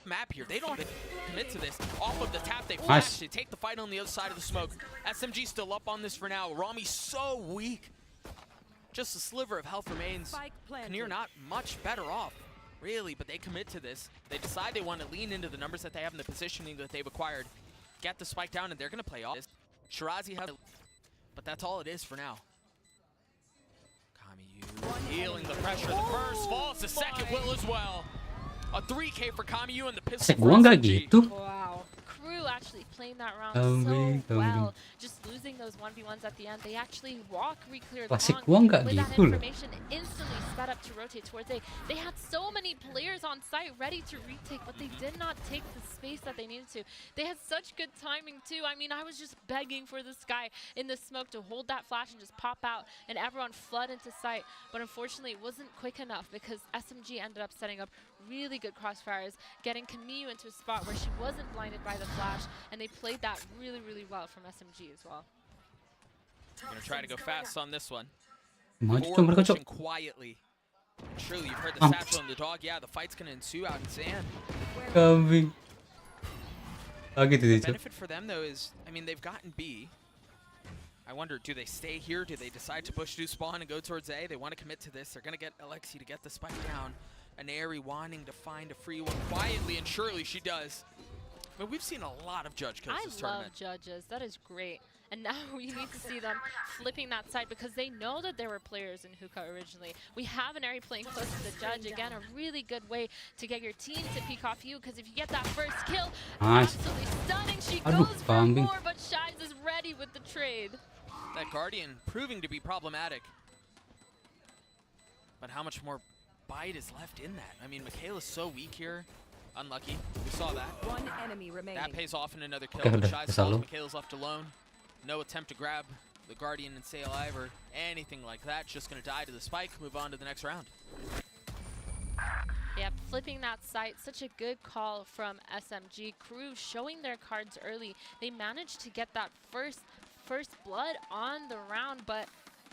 Map here. They don't commit to this. Off of the tap, they flash. They take the fight on the other side of the smoke. SMG still up on this for now. Rami's so weak. Just a sliver of health remains. Kinnear not much better off, really, but they commit to this. They decide they want to lean into the numbers that they have and the positioning that they've acquired. Get the spike down, and they're going to play off this. Shirazi has, but that's all it is for now. Kamiyu healing the pressure. The first falls, the second will as well. A 3K for Kamiyu and the pistol for SMG. Wow. Crew actually playing that round so well. Just losing those 1v1s at the end. They actually re-cleared long with that information, instantly sped up to rotate towards A. They had so many players on site ready to retake, but they did not take the space that they needed to. They had such good timing too. I mean, I was just begging for this guy in the smoke to hold that flash and just pop out and everyone flood into sight. But unfortunately, it wasn't quick enough because SMG ended up setting up really good crossfires, getting Kamiyu into a spot where she wasn't blinded by the flash, and they played that really, really well from SMG as well. Gonna try to go fast on this one. Maju mereka, Cok. Quietly. Surely you've heard the satchel and the dog. Yeah, the fight's gonna ensue out in sand. Kambing. Kaget The itu, Cok. benefit for them though is, I mean, they've gotten B. I wonder, do they stay here? Do they decide to push through spawn and go towards A? They want to commit to this. They're gonna get Alexi to get the spike down. An Airy wanting to find a free one quietly, and surely she does. But we've seen a lot of judge kills this tournament. I love judges. That is great. And now we need to see them flipping that side because they know that there were players in Hookah originally. We have an Airy playing close to the judge. Again, a really good way to get your team to peek off you, because if you get that first kill, absolutely stunning. She goes for more, but Shies is ready with the trade. That Guardian proving to be problematic. But how much more bite is left in that? I mean, Michaela's so weak here. Unlucky. We saw that. One enemy remaining. That pays off in another kill. Okay, But udah, Shy's bisa falls. lu. Michaela's left alone. No attempt to grab the Guardian and stay alive or anything like that. Just going to die to the spike. Move on to the next round. Yeah, flipping that site, such a good call from SMG. Crew showing their cards early. They managed to get that first blood on the round, but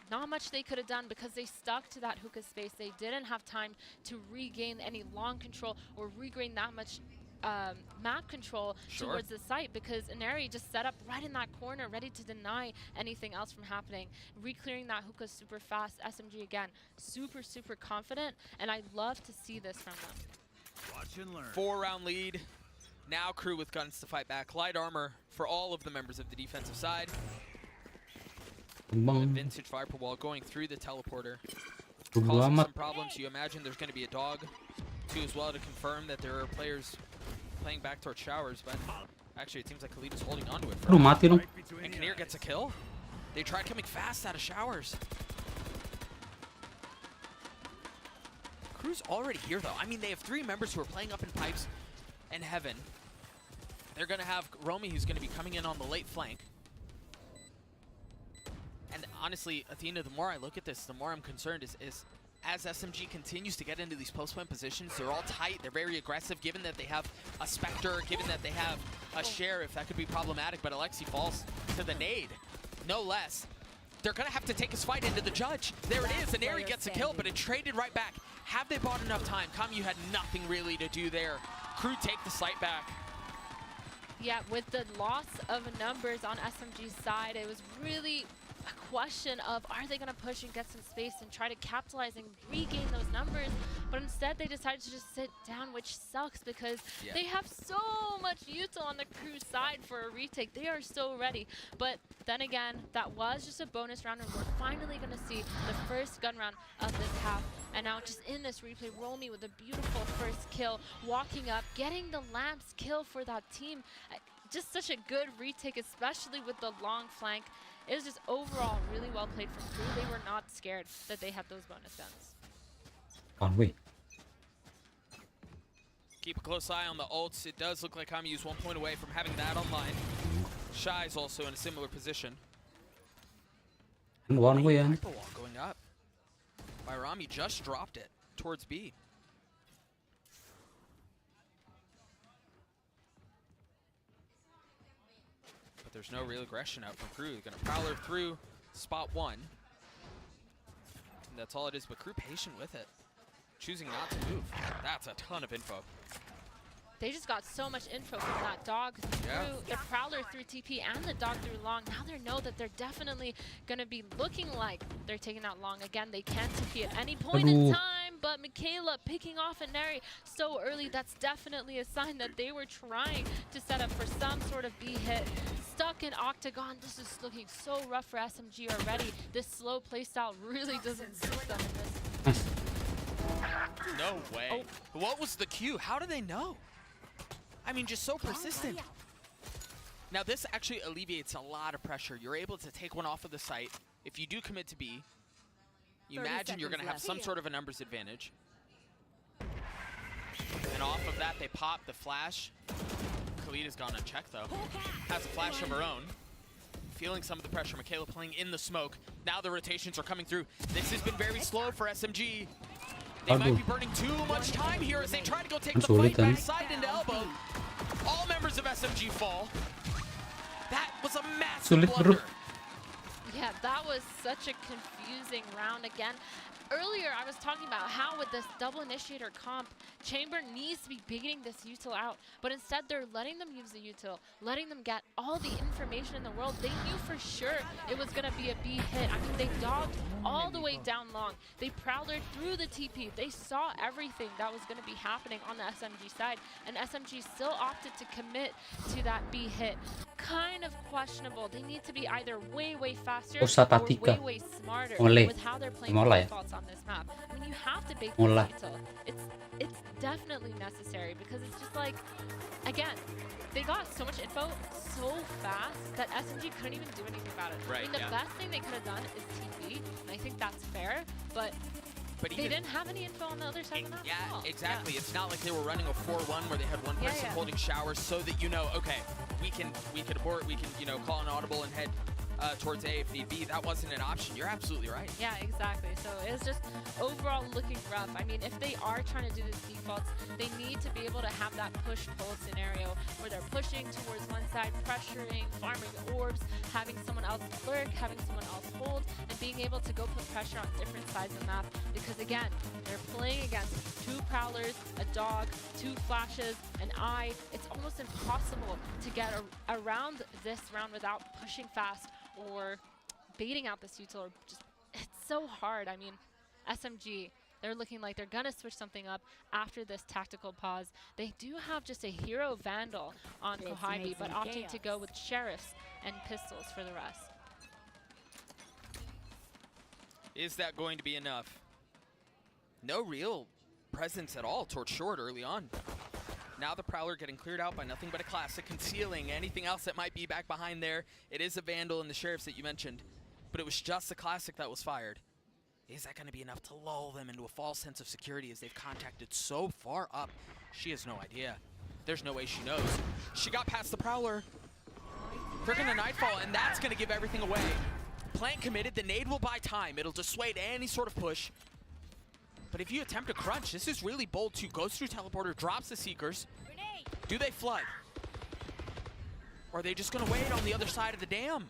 not much they could have done because they stuck to that hookah space. They didn't have time to regain any long control or regain that much map control towards the site, because Inari just set up right in that corner, ready to deny anything else from happening. Re-clearing that hookah super fast. SMG again, super confident, and I love to see this from them. Watch and learn. 4-round lead. Now Crew with guns to fight back. Light armor for all of the members of the defensive side. The vintage Viper wall going through the teleporter. Causing some problems. You imagine there's going to be a dog too as well to confirm that there are players playing back towards showers, but actually it seems like Khalid is holding on to it. Aduh, mati dong. And Kinnear gets a kill. They tried coming fast out of showers. Crew's already here though. I mean, they have 3 members who are playing up in pipes and heaven. They're going to have Romy, who's going to be coming in on the late flank. And honestly, Athena, the more I look at this, the more I'm concerned is as SMG continues to get into these post-plant positions, they're all tight, they're very aggressive, given that they have a Spectre, given that they have a Sheriff, that could be problematic, but Alexi falls to the nade, no less. They're gonna have to take his fight into the judge. There it is, and Neri gets a kill, but it traded right back. Have they bought enough time? Kamyu had nothing really to do there. Crew take the site back. Yeah, with the loss of numbers on SMG's side, it was really a question of, are they going to push and get some space and try to capitalize and regain those numbers? But instead they decided to just sit down, which sucks because they have so much util on the Crew side for a retake. They are so ready. But then again, that was just a bonus round, and we're finally going to see the first gun round of this half. And now just in this replay, Romy with a beautiful first kill, walking up, getting the Lamps kill for that team. Just such a good retake, especially with the long flank. It was just overall really well played from Crew. They were not scared that they had those bonus guns. Can't wait. Keep a close eye on the ults. It does look like Kamyu's 1 point away from having that online. Shy's also in a similar position. And one way, and Viper wall going up. Bairami just dropped it towards B. But there's no real aggression out from Crew. They're gonna prowler through spot 1. And that's all it is, but Crew patient with it. Choosing not to move. That's a ton of info. They just got so much info from that dog through the Prowler through TP and the dog through long. Now they know that they're definitely going to be looking like they're taking out long. Again, they can TP at any point in time, but Michaela picking off Inari so early, that's definitely a sign that they were trying to set up for some sort of B hit. Stuck in Octagon, this is looking so rough for SMG already. This slow playstyle really doesn't suit them in this. No way. What was the cue? How do they know? I mean, just so persistent. Now, this actually alleviates a lot of pressure. You're able to take one off of the site. If you do commit to B, you imagine you're going to have some sort of a numbers advantage. And off of that, they pop the flash. Khalid has gone unchecked, though. Has a flash of her own. Feeling some of the pressure. Michaela playing in the smoke. Now the rotations are coming through. This has been very slow for SMG. They might be burning too much time here as they try to go take the fight backside into elbow. All members of SMG fall. That was a massive blunder. Yeah, that was such a confusing round again. Earlier, I was talking about how with this double initiator comp, Chamber needs to be beating this util out, but instead they're letting them use the util, letting them get all the information in the world. They knew for sure it was going to be a B hit. I mean, they dogged all the way down long. They prowlered through the TP. They saw everything that was going to be happening on the SMG side, and SMG still opted to commit to that B hit. Kind of questionable. They need to be either way faster or way smarter with how they're playing defaults on this map. I mean, you have to bake this util. It's definitely necessary because it's just like, again, they got so much info so fast that SMG couldn't even do anything about it. I mean, the best thing they could have done is TP, and I think that's fair, but But they didn't have any info on the other side of the map. Yeah, exactly. It's not like they were running a 4-1 where they had one person holding showers, so that you know, okay, we can abort, we can call an audible and head towards A if need be. That wasn't an option. You're absolutely right. Yeah, exactly. So it's just overall looking rough. I mean, if they are trying to do these defaults, they need to be able to have that push-pull scenario where they're pushing towards one side, pressuring, farming orbs, having someone else lurk, having someone else hold, and being able to go put pressure on different sides of the map. Because again, they're playing against 2 prowlers, a dog, 2 flashes, an eye. It's almost impossible to get around this round without pushing fast or baiting out this util, or just, it's so hard. I mean, SMG, they're looking like they're gonna switch something up after this tactical pause. They do have just a hero Vandal on Kohibi, but opting to go with Sheriffs and pistols for the rest. Is that going to be enough? No real presence at all towards short early on. Now the Prowler getting cleared out by nothing but a Classic, concealing anything else that might be back behind there. It is a Vandal and the Sheriffs that you mentioned, but it was just the Classic that was fired. Is that going to be enough to lull them into a false sense of security as they've contacted so far up? She has no idea. There's no way she knows. She got past the Prowler. They're going to Nightfall, and that's going to give everything away. Plant committed, the nade will buy time. It'll dissuade any sort of push. But if you attempt a crunch, this is really bold too. Goes through teleporter, drops the Seekers. Do they flood? Or are they just gonna wait on the other side of the dam?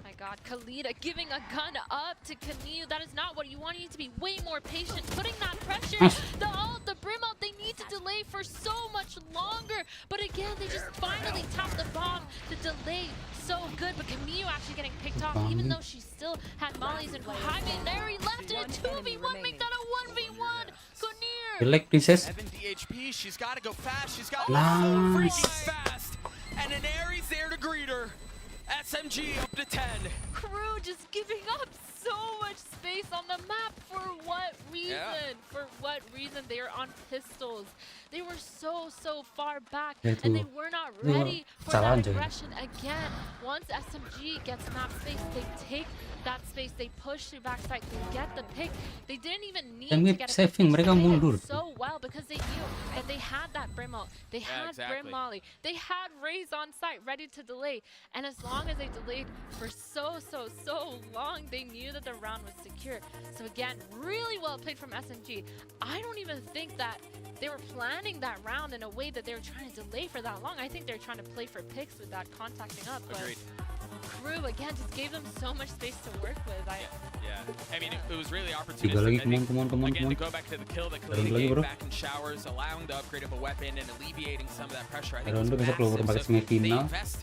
My God, Khalida giving a gun up to Camille. That is not what you want. You need to be way more patient, putting that pressure. The ult, the brim ult, they need to delay for so much longer. But again, they just finally tapped the bomb. The delay, so good. But Camille actually getting picked off, even though she still had mollies and Jaime and Neri left in a 2v1. Make that a 1v1. Gunir. You like Princess? 7 DHP, she's gotta go fast. She's got Nice. so freaking fast. And an Aries there to greet her. SMG up to 10. Crew just giving up so much space on the map. For what reason? Yeah. For what reason? They are on pistols. They were so far back, Ya and itu. they were not Itu ready for salah that aja. aggression again. Once SMG gets map space, they take that space, they push through backside, they get the pick. They didn't even need Dan to mid get a saving, pick. mereka They did mundur. it so well because they knew that they had that Brim ult, they had Brim Molly, they had Raze on site ready to delay. And as long as they delayed for so long, they knew that the round was secure. So again, really well played from SMG. I don't even think that they were planning that round in a way that they were trying to delay for that long. I think they're trying to play for picks with that contacting up. But Agreed. Crew again just gave them so much space to work with. Yeah, I mean, it was really Tiga lagi, opportunistic. come on. Again, to go back to the kill that Ada Khalida lagi, gave bro. back in showers, allowing the upgrade of a weapon and alleviating some of that pressure. I think Ada it was Rondo bisa keluar massive. balik So they semifinal. invest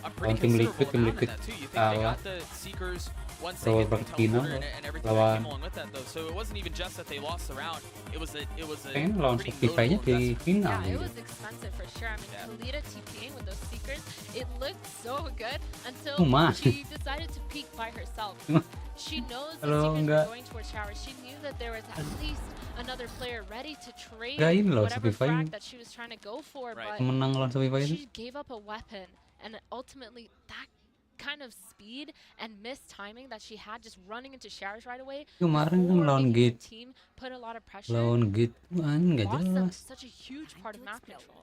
a pretty Lawan tim considerable Liquid amount in that too. You think they kalah. got the Seekers once they Keluar get the balik final teleporter and everything that lawan came along with that though. So it wasn't even just that they lost the round. It was a pengen lawan pretty Spotify-nya notable di final Yeah, it gitu. was expensive for sure. I mean, Khalida TPing with those Seekers, it looked so good until Cuma. she decided to peek by herself. She knows the Kalau Seekers nggak- were going towards showers. She knew that there was at least another player ready to trade Nggak ini loh, whatever Spotify. frag that she was trying to go for, but Menang lawan Spotify itu. she gave up a weapon, and ultimately that kind of speed and missed timing that she had just running into showers right away. Kemarin kan before lawan making the Gate. team put a lot of pressure. Lawan Gate, nggak Lost them jelas. such a huge part of map control.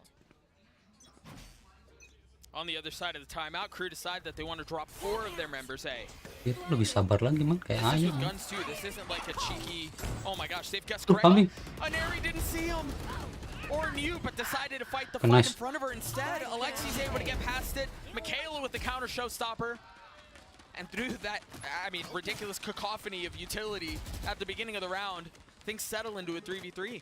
On the other side of the timeout, Crew decide that they want to drop 4 of their members A. Dia tuh lebih sabar lagi man, kayak This is ayam. with guns too. This isn't like a cheeky. Oh my gosh, they've guessed Tuh, Grella. coming. Aneri didn't see him or knew, but decided to fight the Oh, fight nice. in front of her instead. Alexi's able to get past it. Michaela with the counter showstopper. And through that, I mean, ridiculous cacophony of utility at the beginning of the round, things settle into a 3v3.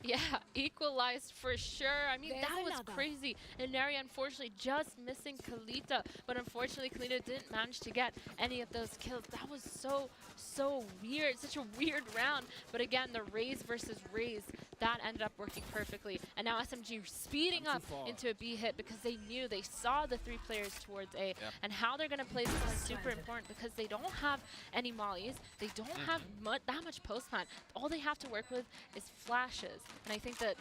Yeah, equalized for sure. I mean, There's that was another. crazy. And Neri, unfortunately, just missing Kalita. But unfortunately, Kalita didn't manage to get any of those kills. That was so weird. Such a weird round. But again, the Raze versus Raze, that ended up working perfectly. And now SMG speeding up into a B hit because they knew, they saw the 3 players towards A. And how they're going to play this is super important because they don't have any mollies. They don't have that much post-plant. All they have to work with is flashes. And I think that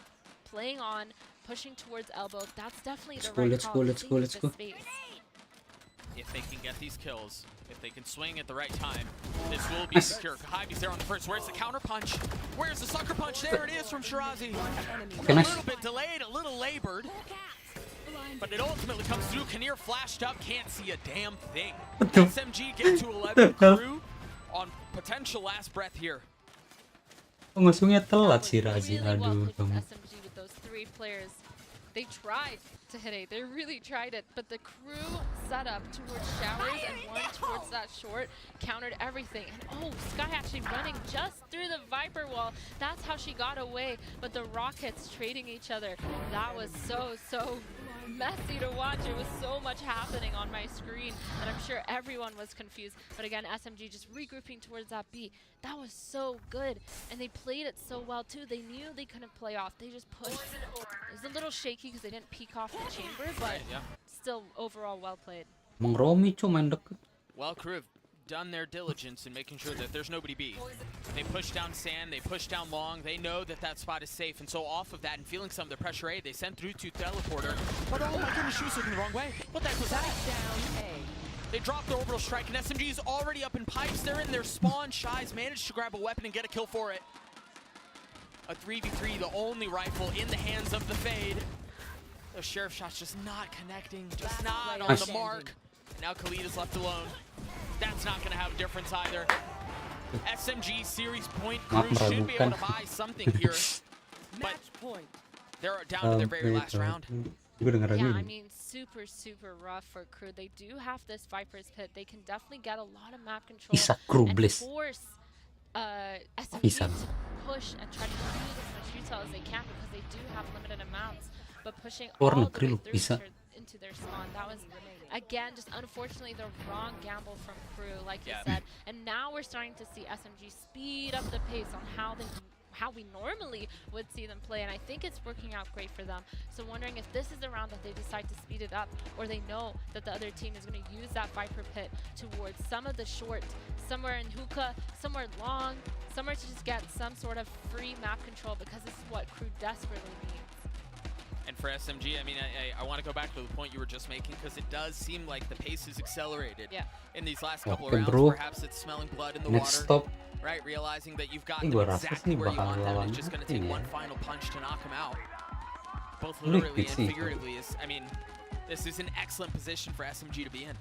playing on, pushing towards elbow, that's definitely the right call. Let's go. Space. if they can get these kills, if they can swing at the right time, this will be secure. Kahibi's there on the first. Where's the counter punch? Where's the sucker punch? There it is from Shirazi. Okay, A nice. little bit delayed, a little labored, but it ultimately comes through. Kinnear flashed up, can't see a damn thing. SMG get to 11. Crew on potential last breath here. Ngusungnya telat sih Razi. Really well Aduh, played from kamu. SMG with those 3 players. They tried to hit it. They really tried it, but the crew set up towards showers and one towards that short countered everything. And oh, Sky actually running just through the Viper wall. That's how she got away. But the rockets trading each other. That was so messy to watch. It was so much happening on my screen, and I'm sure everyone was confused. But again, SMG just regrouping towards that B. That was so good, and they played it so well too. They knew they couldn't play off. They just pushed. It was a little shaky because they didn't peek off the chamber, but still overall well played. Emang Romi cu main deket. Well, crew have done their diligence in making sure that there's nobody B. They push down sand, they push down long, they know that that spot is safe, and so off of that and feeling some of the pressure A, they send through to teleporter. But oh my goodness, she was looking the wrong way. What the heck was that? Down A. They dropped the orbital strike, and SMG is already up in pipes. They're in their spawn. Shies managed to grab a weapon and get a kill for it. A 3v3, the only rifle in the hands of the Fade. Those sheriff shots just not connecting, just not on the mark. Now Khalid is left alone. That's not going to have a difference either. SMG series point crew should be able to buy something here. But they're down to their very last round. Yeah, I mean, super rough for crew. They do have this Viper's Pit. They can definitely get a lot of map control and force SMG to push and try to use as much retail as they can because they do have limited amounts. But pushing all the way through into their spawn, that was, again, just unfortunately the wrong gamble from crew, like you said. And now we're starting to see SMG speed up the pace on how we normally would see them play, and I think it's working out great for them. So wondering if this is the round that they decide to speed it up, or they know that the other team is going to use that Viper Pit towards some of the short, somewhere in hookah, somewhere long, somewhere to just get some sort of free map control, because this is what crew desperately needs. And for SMG, I mean, I want to go back to the point you were just making, because it does seem like the pace is accelerated in these last couple of rounds. Perhaps it's smelling blood in the water, right? Realizing that you've gotten them exactly where you want them, and it's just going to take one final punch to knock them out. Both literally and figuratively. I mean, this is an excellent position for SMG to be in.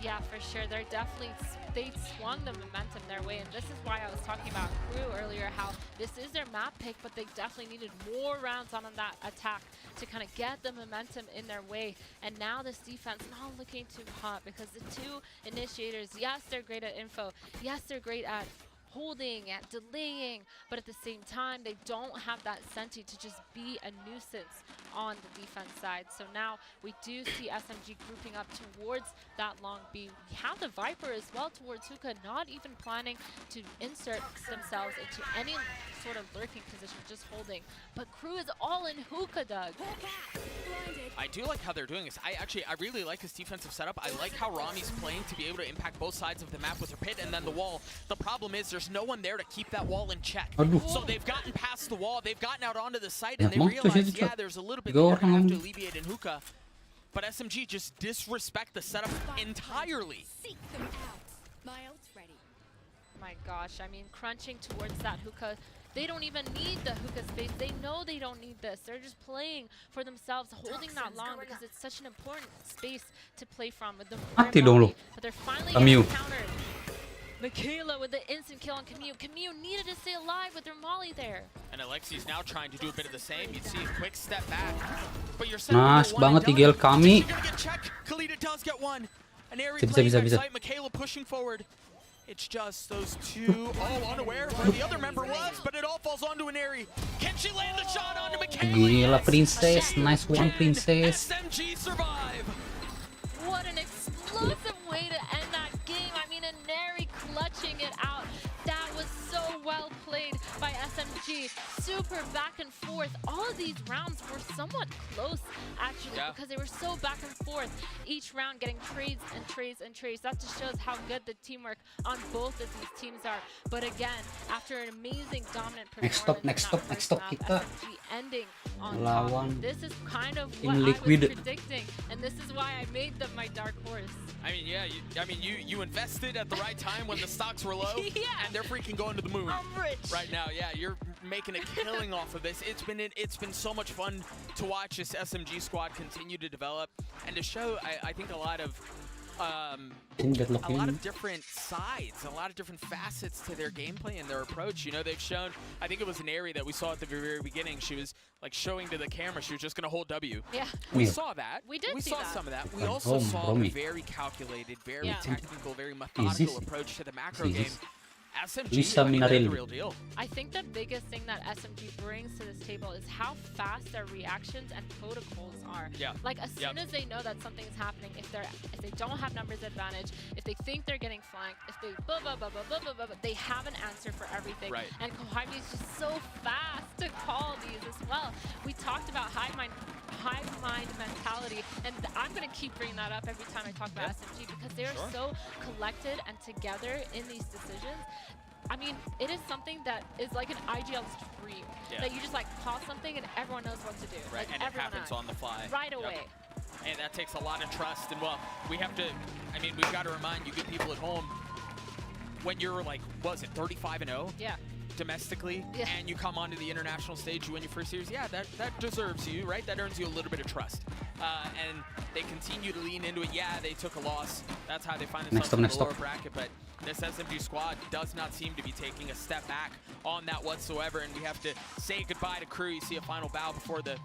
Yeah, for sure. They're definitely, they swung the momentum their way, and this is why I was talking about crew earlier, how this is their map pick, but they definitely needed more rounds on that attack to kind of get the momentum in their way. And now this defense not looking too hot, because the 2 initiators, yes, they're great at info, yes, they're great at holding, at delaying, but at the same time, they don't have that senti to just be a nuisance on the defense side. So now we do see SMG grouping up towards that long B. We have the Viper as well towards hookah, not even planning to insert themselves into any sort of lurking position, just holding. But crew is all in hookah, Doug. I do like how they're doing this. I really like this defensive setup. I like how Rami's playing to be able to impact both sides of the map with her pit and then the wall. The problem is there's no one there to keep that wall in check. So they've gotten past the wall, they've gotten out onto the site, and they realize, there's a little bit they're going to have to alleviate in hookah. But SMG just disrespect the setup entirely. Seek them out. My ult's ready. My gosh, I mean, crunching towards that hookah, they don't even need the hookah space. They know they don't need this. They're just playing for themselves, holding that long because it's such an important space to play from with the but they're finally getting countered. Michaela with the instant kill on Camille. Camille needed to stay alive with their molly there. And Alexi's now trying to do a bit of the same. You'd see a quick step back. But you're Nice banget Igel kami. Khalida does get one. An airy play back site. Michaela pushing forward. It's just those 2 all unaware where the other member was, but it all falls onto an airy. Can she land the shot onto Michaela? Gila, princess. Nice one, princess. SMG survive. What an explosive way to end that game. I mean, a Neri clutching it out. That was so well played by SMG. SMG, super back and forth. All of these rounds were somewhat close, actually, because they were so back and forth. Each round getting trades and trades and trades. That just shows how good the teamwork on both of these teams are. But again, after an amazing dominant performance Next stop kita SMG ending on lawan top, this is kind of tim what I was Liquid. predicting, and this is why I made them my dark horse. I mean, yeah, you invested at the right time when the stocks were low, and they're freaking going to the moon. I'm rich right now. Yeah, you're making a killing off of this. It's been so much fun to watch this SMG squad continue to develop and to show. I think a lot of different sides, a lot of different facets to their gameplay and their approach. You know, they've shown, I think it was an area that we saw at the very beginning. She was like showing to the camera, she was just going to hold W. Yeah. We saw that. We did see saw that. some of that. We also saw a very calculated, very technical, very methodical approach to the macro game. SMG, the real deal. I think the biggest thing that SMG brings to this table is how fast their reactions and protocols are. Yeah. Like as soon as they know that something's happening, if they don't have numbers advantage, if they think they're getting flanked, if they they have an answer for everything. Right. And Kohaimi is just so fast to call these as well. We talked about hive mind mentality, and I'm going to keep bringing that up every time I talk about SMG because they're so collected and together in these decisions. I mean, it is something that is like an IGL dream. That you just like pause something and everyone knows what to do. Right, like, and it happens on the fly. Right away. And that takes a lot of trust. And well, we have to, I mean, we've got to remind you good people at home, when you're like, was it 35-0? Yeah. Domestically, and you come onto the international stage, you win your first series, that deserves you, right? That earns you a little bit of trust. And they continue to lean into it. Yeah, they took a loss. That's how they find themselves in the lower bracket, but this SMG squad does not seem to be taking a step back on that whatsoever, and we have to say goodbye to Crew. You see a final bow before the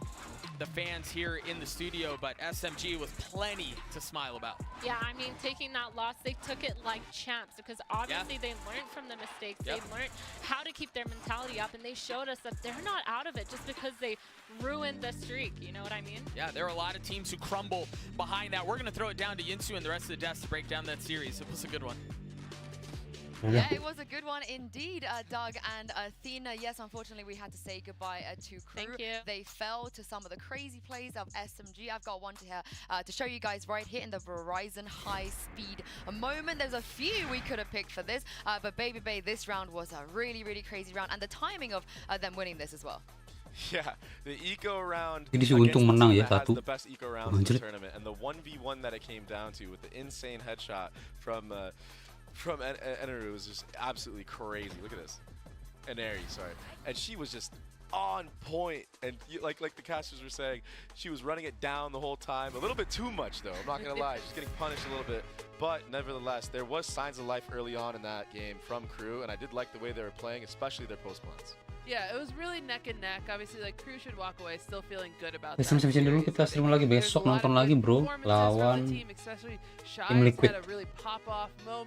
fans here in the studio, but SMG was plenty to smile about. Yeah, I mean, taking that loss, they took it like champs because obviously they learned from the mistakes. They learned how to keep their mentality up, and they showed us that they're not out of it just because they ruined the streak. You know what I mean? Yeah, there are a lot of teams who crumble behind that. We're going to throw it down to Yinsu and the rest of the desks to break down that series. It was a good one. Yeah, it was a good one indeed, Doug and Athena. Yes, unfortunately, we had to say goodbye to Crew. Thank you. They fell to some of the crazy plays of SMG. I've got one to show you guys right here in the Verizon high-speed moment. There's a few we could have picked for this, but Baby Bay, this round was a really, really crazy round, and the timing of them winning this as well. Yeah, the eco round Jadi si Untung menang ya has satu. the best eco rounds in the tournament, and the 1v1 that it came down to with the insane headshot from Eneru was just absolutely crazy. Look at this. Eneri, sorry. And she was just on point, and like the casters were saying, she was running it down the whole time. A little bit too much though, I'm not gonna lie. She's getting punished a little bit, but nevertheless, there was signs of life early on in that game from Crew, and I did like the way they were playing, especially their post plans. Yeah, it was really neck and neck. Obviously, like Crew should walk away still feeling good about Ya sampai dulu kita stream lagi besok, nonton lagi bro lawan tim Liquid.